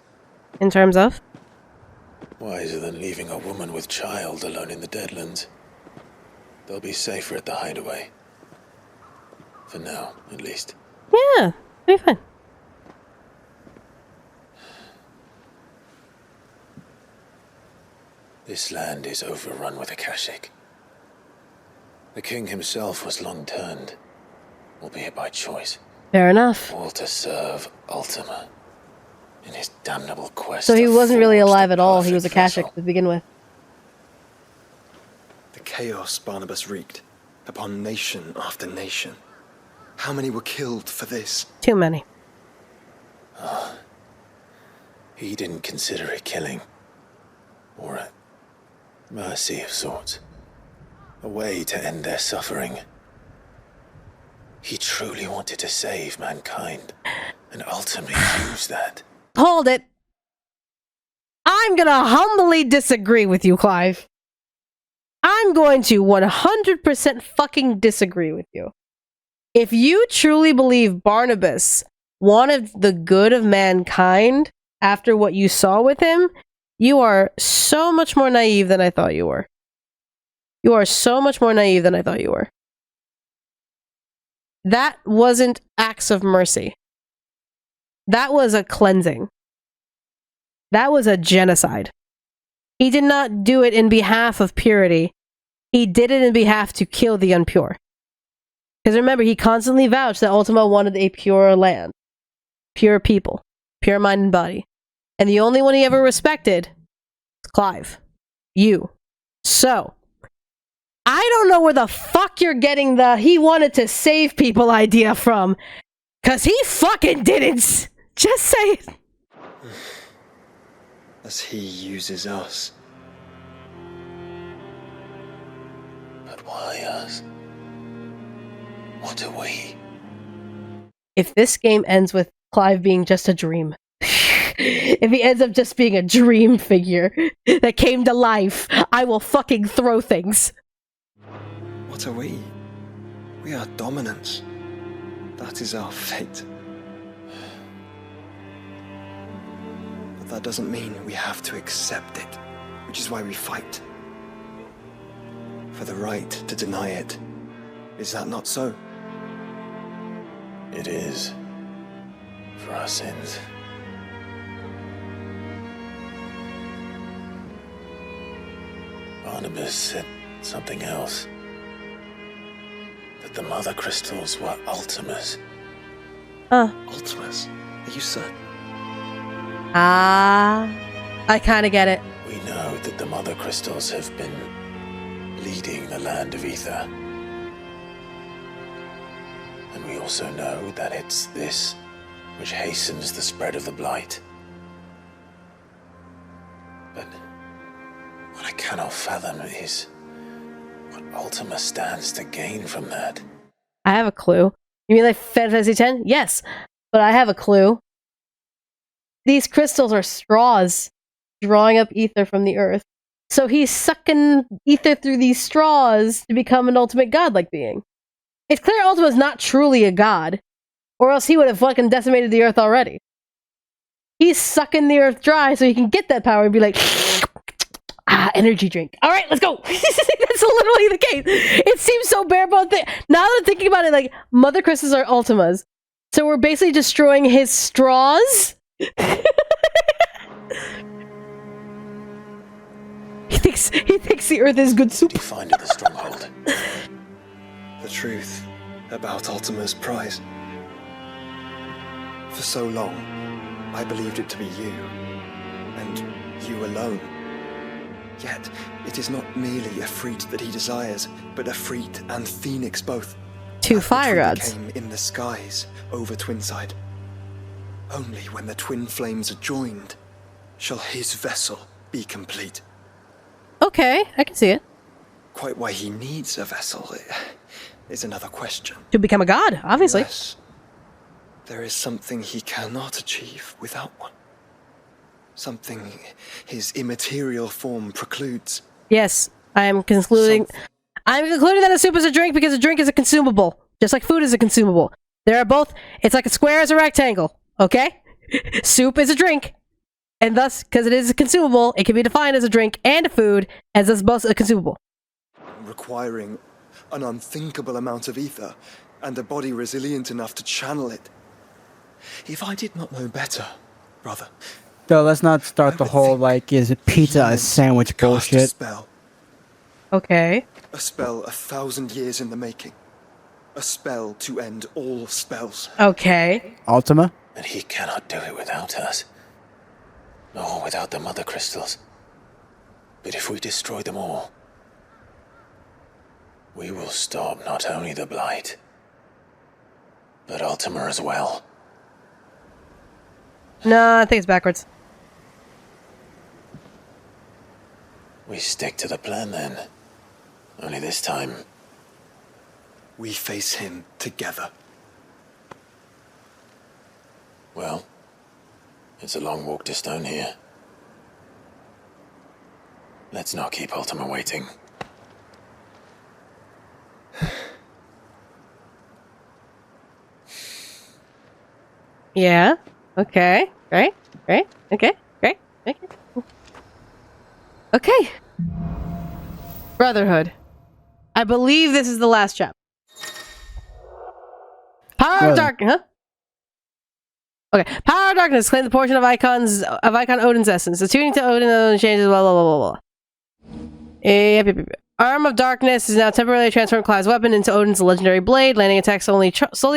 In terms of? Wiser than leaving a woman with child alone in the Deadlands. They'll be safer at the hideaway. For now, at least. Yeah, it'll be fine. This land is overrun with Akashic. The king himself was long turned, albeit by choice. Fair enough. All to serve Ultima in his damnable quest. So he to wasn't really forge alive the at all. He perfect was Akashic vessel. to begin with. The chaos Barnabas wreaked upon nation after nation. How many were killed for this? Too many. He didn't consider it killing. Or a mercy of sorts. A way to end their suffering. He truly wanted to save mankind, and ultimately used that. Hold it. I'm gonna humbly disagree with you, Clive. I'm going to 100% fucking disagree with you. If you truly believe Barnabas wanted the good of mankind after what you saw with him, you are so much more naive than I thought you were. You are so much more naive than I thought you were. That wasn't acts of mercy. That was a cleansing. That was a genocide. He did not do it in behalf of purity. He did it in behalf to kill the unpure. Because remember, he constantly vouched that Ultima wanted a pure land. Pure people. Pure mind and body. And the only one he ever respected was Clive. You. So, I don't know where the fuck you're getting the he wanted to save people idea from. Because he fucking didn't. Just say it. As he uses us. But why us? What are we? If this game ends with Clive being just a dream. If he ends up just being a dream figure that came to life, I will fucking throw things. What are we? We are dominance. That is our fate. But that doesn't mean we have to accept it, which is why we fight. For the right to deny it. Is that not so? It is. For our sins. Barnabas said something else. That the mother crystals were Ultimas. Ultimas? Are you certain? I kinda get it. We know that the mother crystals have been leading the land of ether. And we also know that it's this which hastens the spread of the blight. But what I cannot fathom is what Ultima stands to gain from that? I have a clue. You mean like Final Fantasy X? Yes, but I have a clue. These crystals are straws, drawing up ether from the earth. So he's sucking ether through these straws to become an ultimate godlike being. It's clear Ultima's not truly a god, or else he would have fucking decimated the earth already. He's sucking the earth dry so he can get that power and be like, energy drink. All right, let's go. That's literally the case. It seems so bare bones. Now that I'm thinking about it, like, Mother Crystals are Ultimas. So we're basically destroying his straws. He thinks the earth is good soup. Defined the stronghold. The truth about Ultima's prize. For so long, I believed it to be you, and you alone. Yet, it is not merely a freed that he desires, but a freed and phoenix both. Two fire gods. Came in the skies over Twinside. Only when the twin flames are joined shall his vessel be complete. Okay, I can see it. Quite why he needs a vessel is another question. To become a god, obviously. Unless there is something he cannot achieve without one. Something his immaterial form precludes. Yes, I am concluding. I'm concluding that a soup is a drink because a drink is a consumable, just like food is a consumable. There are both. It's like a square is a rectangle. Okay, soup is a drink, and thus, because it is a consumable, it can be defined as a drink and a food, as thus both a consumable. Requiring an unthinkable amount of ether, and a body resilient enough to channel it. If I did not know better, brother. So let's not start the whole, like, is it pizza a sandwich bullshit. A spell. Okay. A spell 1,000 years in the making. A spell to end all spells. Okay. Ultima? And he cannot do it without us. Nor without the Mother Crystals. But if we destroy them all, we will stop not only the Blight, but Ultima as well. No, I think it's backwards. We stick to the plan then. Only this time, we face him together. Well, it's a long walk to Stone here. Let's not keep Ultima waiting. Yeah. Okay. Great. Great. Okay. Great. Okay. Okay. Brotherhood. I believe this is the last chapter. Power of Darkness. Huh? Okay. Power of Darkness. Claim the portion of Icon Odin's essence. Attuning to Odin changes. Blah blah blah blah blah. Yep. Arm of Darkness is now temporarily transformed Clive's weapon into Odin's legendary blade. Landing attacks slowly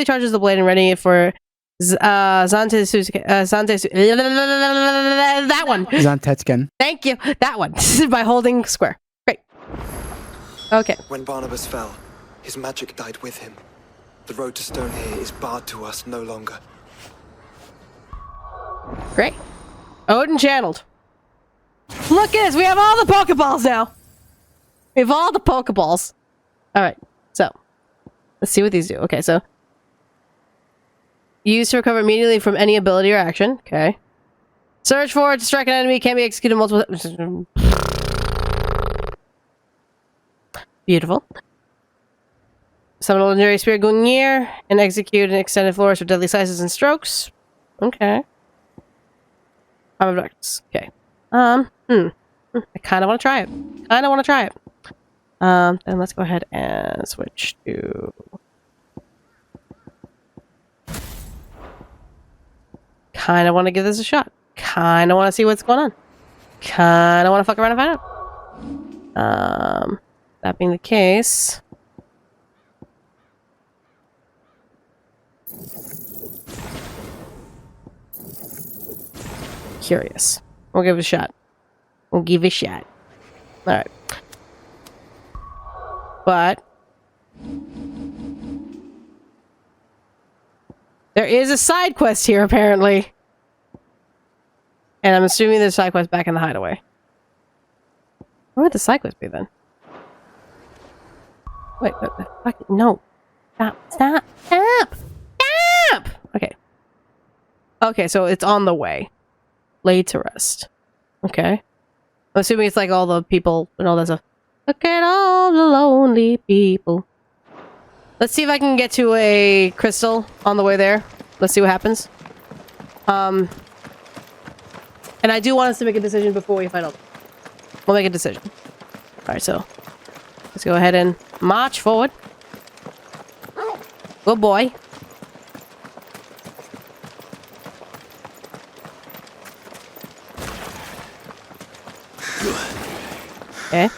charges the blade and readying it for that one. Zantetsuken. Thank you. That one. By holding square. Great. Okay. When Barnabas fell, his magic died with him. The road to Stone here is barred to us no longer. Great. Odin channeled. Look at this. We have all the Pokeballs now. We have all the Pokeballs. Alright. So. Let's see what these do. Okay, so. Use to recover immediately from any ability or action. Okay. Search for to strike an enemy can be executed multiple. Beautiful. Summon a legendary spirit going near and execute an extended flourish of deadly slices and strokes. Okay. Arm of Darkness. Okay. I kind of want to try it. Then let's go ahead and switch to. Kind of want to give this a shot. Kind of want to see what's going on. Kind of want to fuck around and find out. That being the case. Curious. We'll give it a shot. Alright. But there is a side quest here, apparently. And I'm assuming there's a side quest back in the hideaway. Where would the side quest be, then? Wait. No. Stop. Okay. Okay, so it's on the way. Laid to rest. Okay. I'm assuming it's like all the people and all that stuff. Look at all the lonely people. Let's see if I can get to a crystal on the way there. Let's see what happens. And I do want us to make a decision before we find out. We'll make a decision. Alright, so let's go ahead and march forward. Good boy. Okay.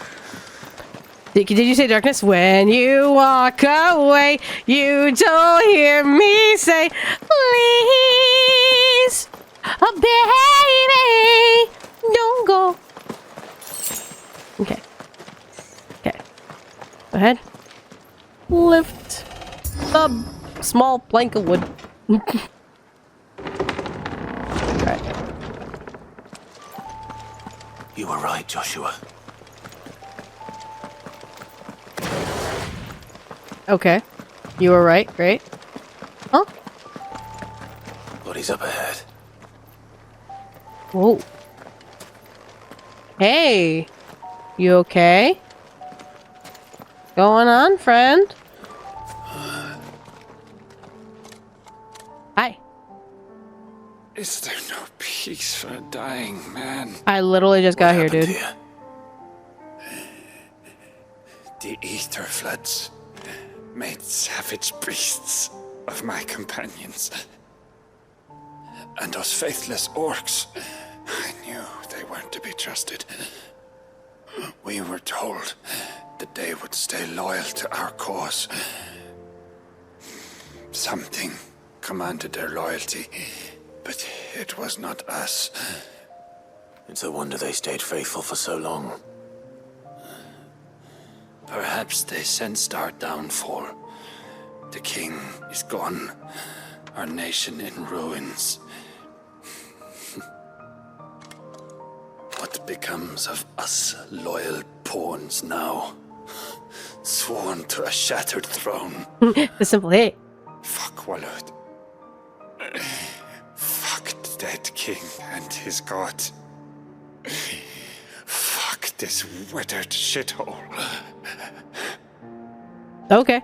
Did you say darkness? When you walk away, you don't hear me say, please, oh baby, don't go. Okay. Okay. Go ahead. Lift the small plank of wood. Right. You were right, Joshua. Okay. You were right. Great. Huh? Body's up ahead. Whoa. Hey. You okay? Going on, friend? Hi. Is there no peace for a dying man? I literally just got here, dude. Here? The ether floods made savage beasts of my companions. And those faithless orcs, I knew they weren't to be trusted. We were told that they would stay loyal to our cause. Something commanded their loyalty, but it was not us. It's a wonder they stayed faithful for so long. Perhaps they sensed our downfall. The king is gone, our nation in ruins. What becomes of us loyal pawns now? Sworn to a shattered throne. The simple hit. Fuck Walud. Fuck the dead king and his god. Fuck this withered shithole. Okay.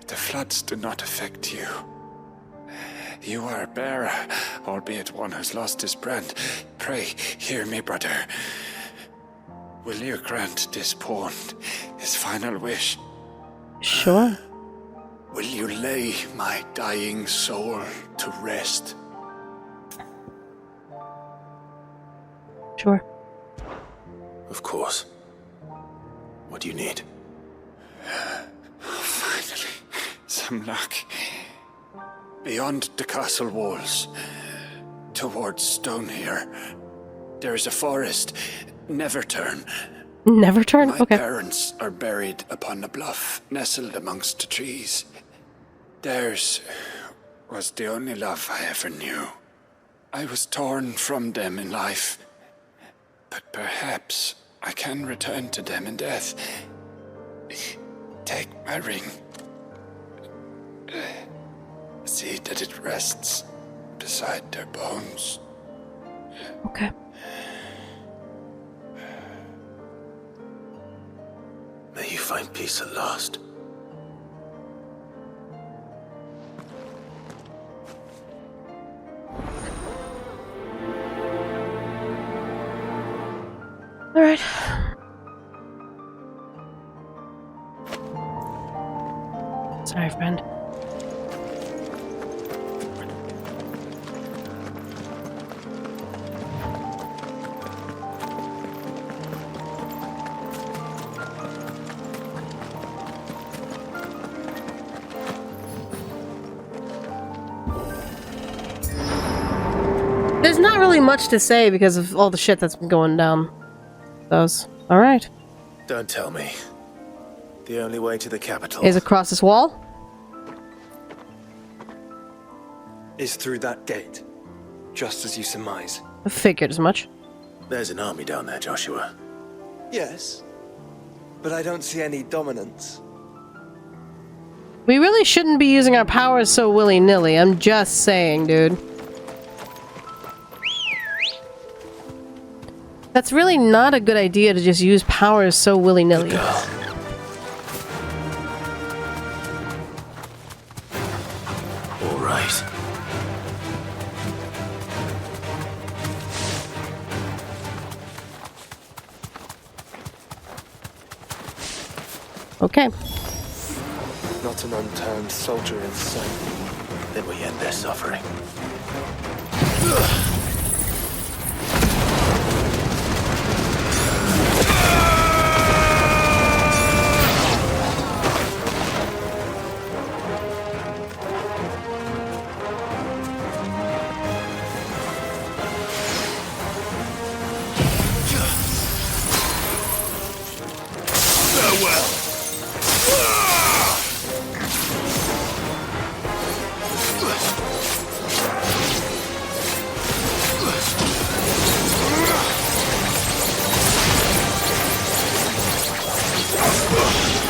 The floods do not affect you. You are a bearer, albeit one who's lost his brand. Pray, hear me, brother. Will you grant this pawn his final wish? Sure. Will you lay my dying soul to rest? Sure. Of course. What do you need? Finally, some luck. Beyond the castle walls, towards Stone here, there is a forest. Never turn. Never turn? My Okay. parents are buried upon the bluff, nestled amongst the trees. Theirs was the only love I ever knew. I was torn from them in life, but perhaps I can return to them in death. Take my ring. See that it rests beside their bones. Okay. May you find peace at last. All right. Sorry, friend. There's not really much to say because of all the shit that's been going down. Those. All right. Don't tell me. The only way to the capital Is across this wall? Is through that gate, just as you surmise. I figured as much. There's an army down there, Joshua. Yes, But I don't see any dominance. We really shouldn't be using our powers so willy-nilly. I'm just saying, dude. That's really not a good idea to just use powers so willy-nilly. All right. Okay. Not an unturned soldier in sight. Then we end their suffering.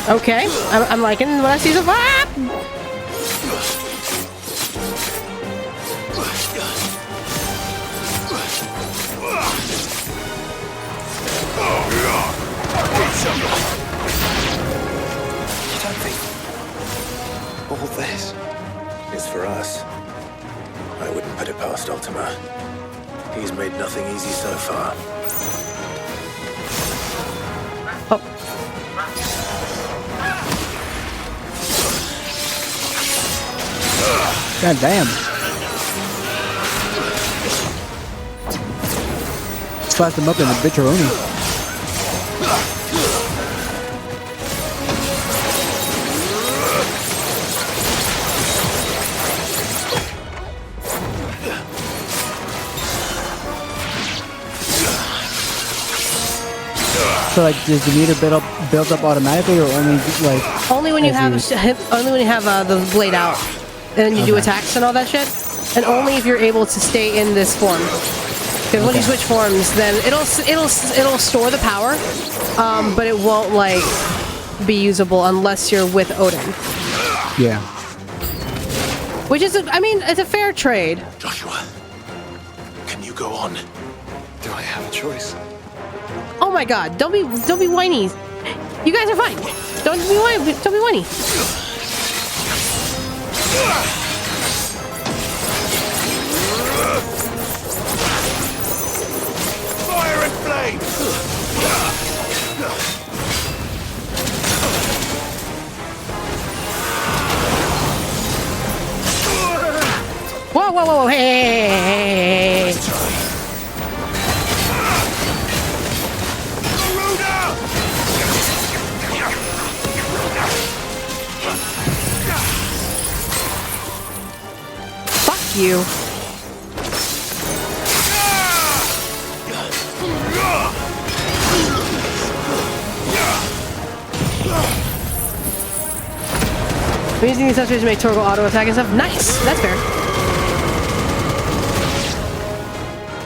Okay, I'm liking what I see so far. You don't think all this is for us? I wouldn't put it past Ultima. He's made nothing easy so far. God damn. Sliced him up in a bitcheroni. So like, does the meter build up automatically, or only like? Only when you have the blade out, and then you do attacks and all that shit, and only if you're able to stay in this form. Because when you switch forms, then it'll store the power, but it won't like be usable unless you're with Odin. Yeah. Which is, I mean, it's a fair trade. Joshua, can you go on? Do I have a choice? Oh my God! Don't be whiny. You guys are fine. Don't be whiny. Don't be whiny. Fire and flame! Whoa, whoa, whoa, hey! Fuck you. I'm using these accessories to make Torgal auto attack and stuff. Nice! That's fair.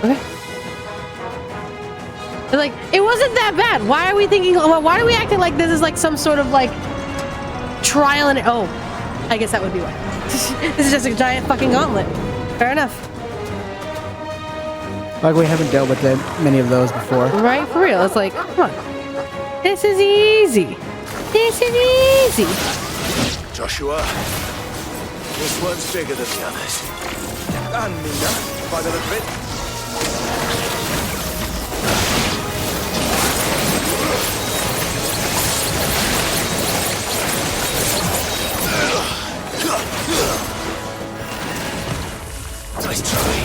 Okay. But like, it wasn't that bad. Why are we thinking, why are we acting like this is like some sort of like trial and, oh, I guess that would be why. This is just a giant fucking gauntlet. Fair enough. Like we haven't dealt with many of those before. Right? For real. It's like, come on. This is easy. This is easy. Joshua, this one's bigger than the others. And Mina, by the look of it. Nice try.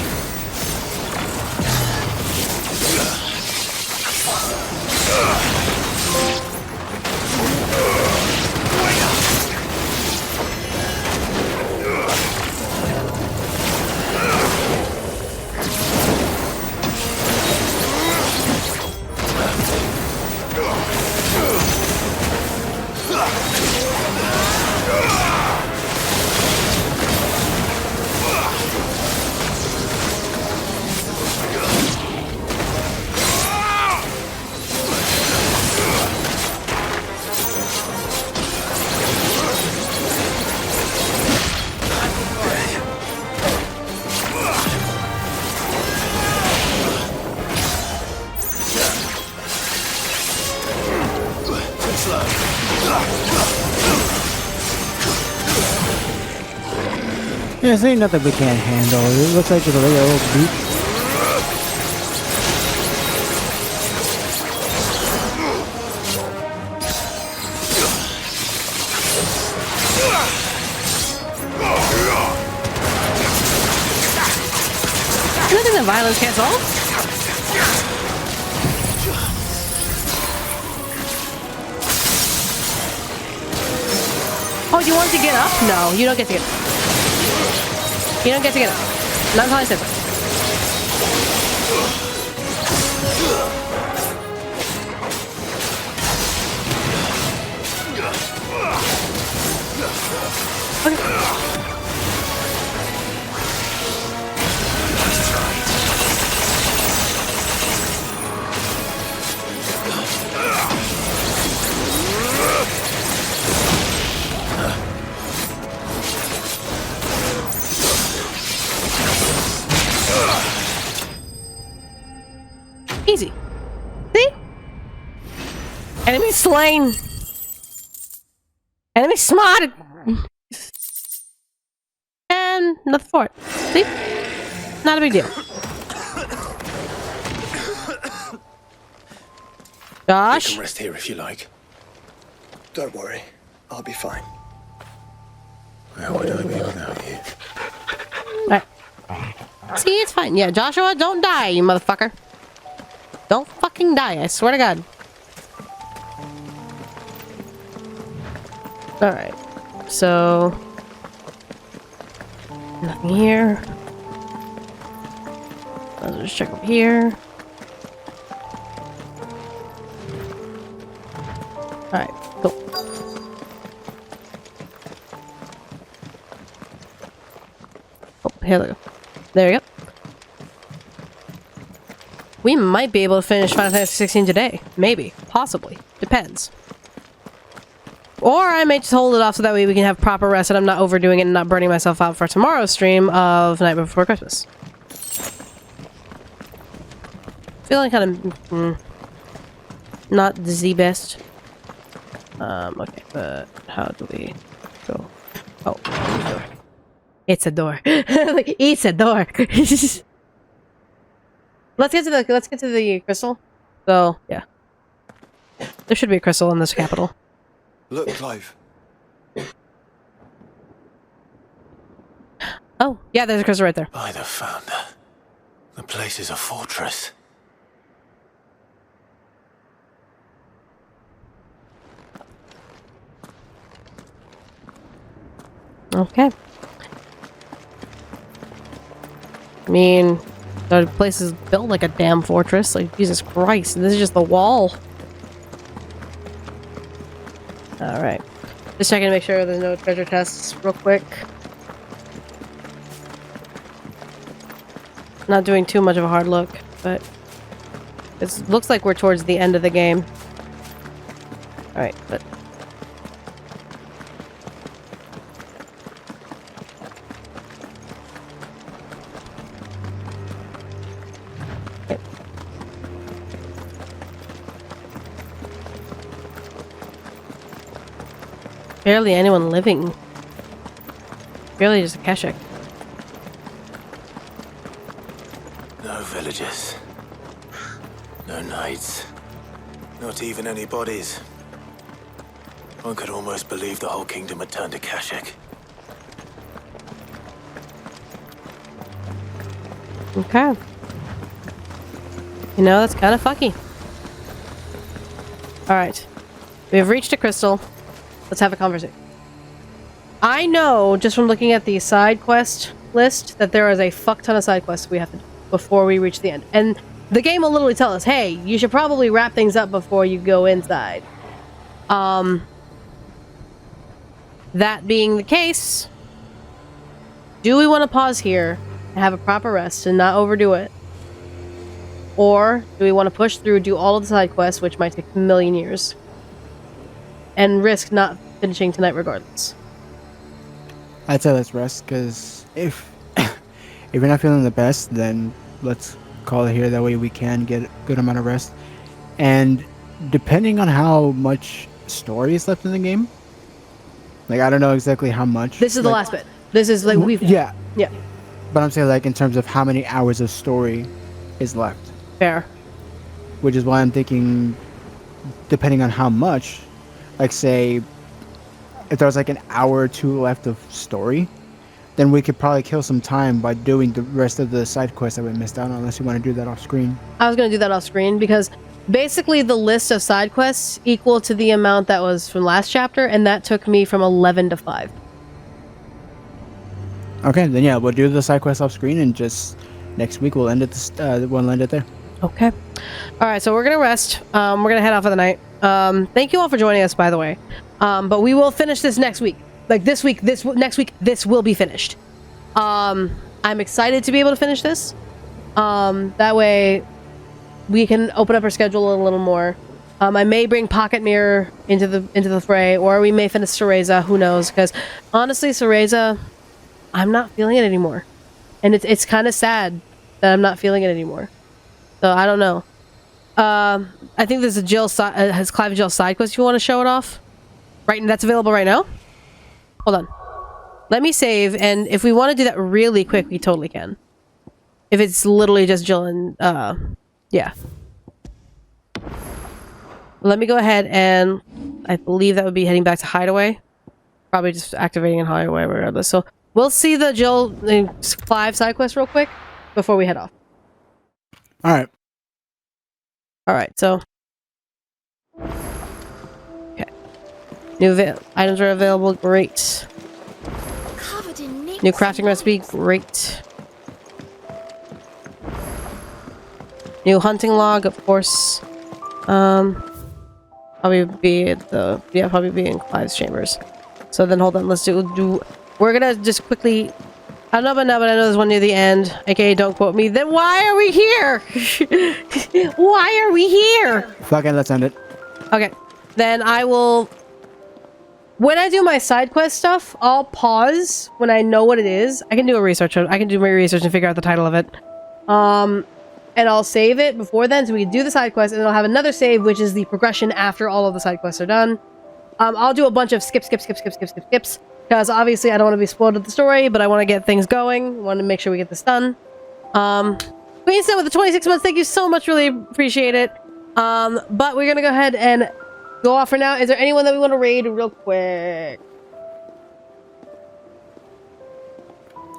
Yeah, this ain't nothing we can't handle. It looks like it's a regular old beat. Nothing that violence can't solve. Oh, you want to get up? No, you don't get to get up. You don't get to get up. Not until I said so. Easy. See? Enemy slain. Enemy smarted. And nothing for it. See? Not a big deal. Josh? You can rest here if you like. Don't worry. I'll be fine. Where would I be without you? Alright. See, it's fine. Yeah, Joshua, don't die, you motherfucker. Don't fucking die, I swear to God. Alright. So... nothing here. Let's just check over here. Alright, cool. Oh, here we go. There you go. We might be able to finish Final Fantasy 16 today. Maybe. Possibly. Depends. Or I may just hold it off so that way we can have proper rest and I'm not overdoing it and not burning myself out for tomorrow's stream of Night Before Christmas. Feeling kind of... not the best. Okay, but how do we go? Oh, it's a door. Like, it's a door. Let's get to the crystal. So, yeah. There should be a crystal in this capital. Look, Clive. Oh, yeah, there's a crystal right there. By the founder. The place is a fortress. Okay. I mean, the place is built like a damn fortress. Like, Jesus Christ. This is just the wall. Alright. Just checking to make sure there's no treasure chests real quick. Not doing too much of a hard look, but it looks like we're towards the end of the game. Alright, but... okay. Barely anyone living. Barely just a Keshik. No villagers. No knights. Not even any bodies. One could almost believe the whole kingdom had turned to Kashik. Okay. You know, that's kind of fucky. Alright. We have reached a crystal. Let's have a conversation. I know, just from looking at the side quest list, that there is a fuck ton of side quests we have to do before we reach the end. And the game will literally tell us, hey, you should probably wrap things up before you go inside. That being the case, do we want to pause here and have a proper rest and not overdo it? Or do we want to push through, do all of the side quests, which might take a million years, and risk not finishing tonight regardless? I'd say let's rest, because if you're not feeling the best, then let's call it here. That way we can get a good amount of rest. And depending on how much stories left in the game. Like, I don't know exactly how much. This is the last bit. This is like we've. Yeah. Yeah. But I'm saying, like, in terms of how many hours of story is left. Fair. Which is why I'm thinking, depending on how much, like, say, if there was like an hour or two left of story, then we could probably kill some time by doing the rest of the side quests that we missed out on, unless you want to do that off screen. I was going to do that off screen because basically the list of side quests equal to the amount that was from last chapter, and that took me from 11 to 5. Okay, then yeah, we'll do the side quest off screen, and just next week we'll end it. We'll end it there. Okay. All right, so we're gonna rest. We're gonna head off for the night. Thank you all for joining us, by the way. But we will finish this next week. Like this week, next week, this will be finished. I'm excited to be able to finish this. That way, we can open up our schedule a little more. I may bring Pocket Mirror into the fray, or we may finish Cereza. Who knows? Because honestly, Cereza, I'm not feeling it anymore, and it's kind of sad that I'm not feeling it anymore. So I don't know. I think there's a Jill has Clive and Jill side quest. If you want to show it off, right? That's available right now. Hold on. Let me save, and if we want to do that really quick, we totally can. If it's literally just Jill and yeah. Let me go ahead and I believe that would be heading back to Hideaway. Probably just activating in Hideaway regardless. So we'll see the Jill and Clive side quest real quick before we head off. All right. All right. So okay. New items are available. Great. New crafting recipe. Great. New hunting log, of course. Probably be at the probably be in Clive's chambers. So then hold on, let's do we're gonna just quickly I don't know about now, but I know there's one near the end. AKA don't quote me. Then why are we here? Why are we here? Fucking let's end it. Okay. Then I will when I do my side quest stuff, I'll pause when I know what it is. I can do a research. I can do my research and figure out the title of it. And I'll save it before then so we can do the side quest, and then I'll have another save, which is the progression after all of the side quests are done. I'll do a bunch of skips, because obviously I don't want to be spoiled with the story, but I want to get things going. Want to make sure we get this done. Queen said with the 26 months, thank you so much, really appreciate it. But we're gonna go ahead and go off for now. Is there anyone that we want to raid real quick?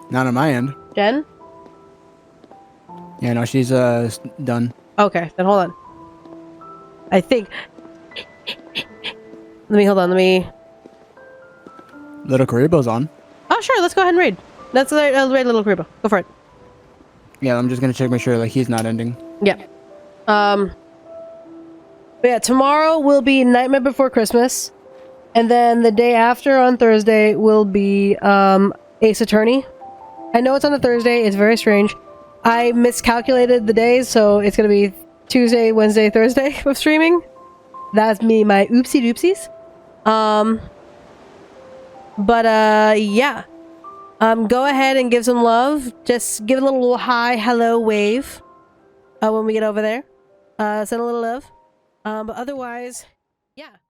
Not on my end. Jen? Yeah, no, she's done. Okay, then hold on. I think. Hold on. Little Karibo's on. Oh, sure. Let's go ahead and raid. Let's raid Little Karibo. Go for it. Yeah, I'm just gonna check, make sure like he's not ending. Yeah. But yeah, tomorrow will be Nightmare Before Christmas, and then the day after on Thursday will be Ace Attorney. I know it's on a Thursday. It's very strange. I miscalculated the days, so it's gonna be Tuesday, Wednesday, Thursday of streaming. That's me, my oopsie doopsies. Yeah. Go ahead and give some love. Just give a little hi, hello wave. When we get over there. Send a little love. But otherwise, yeah.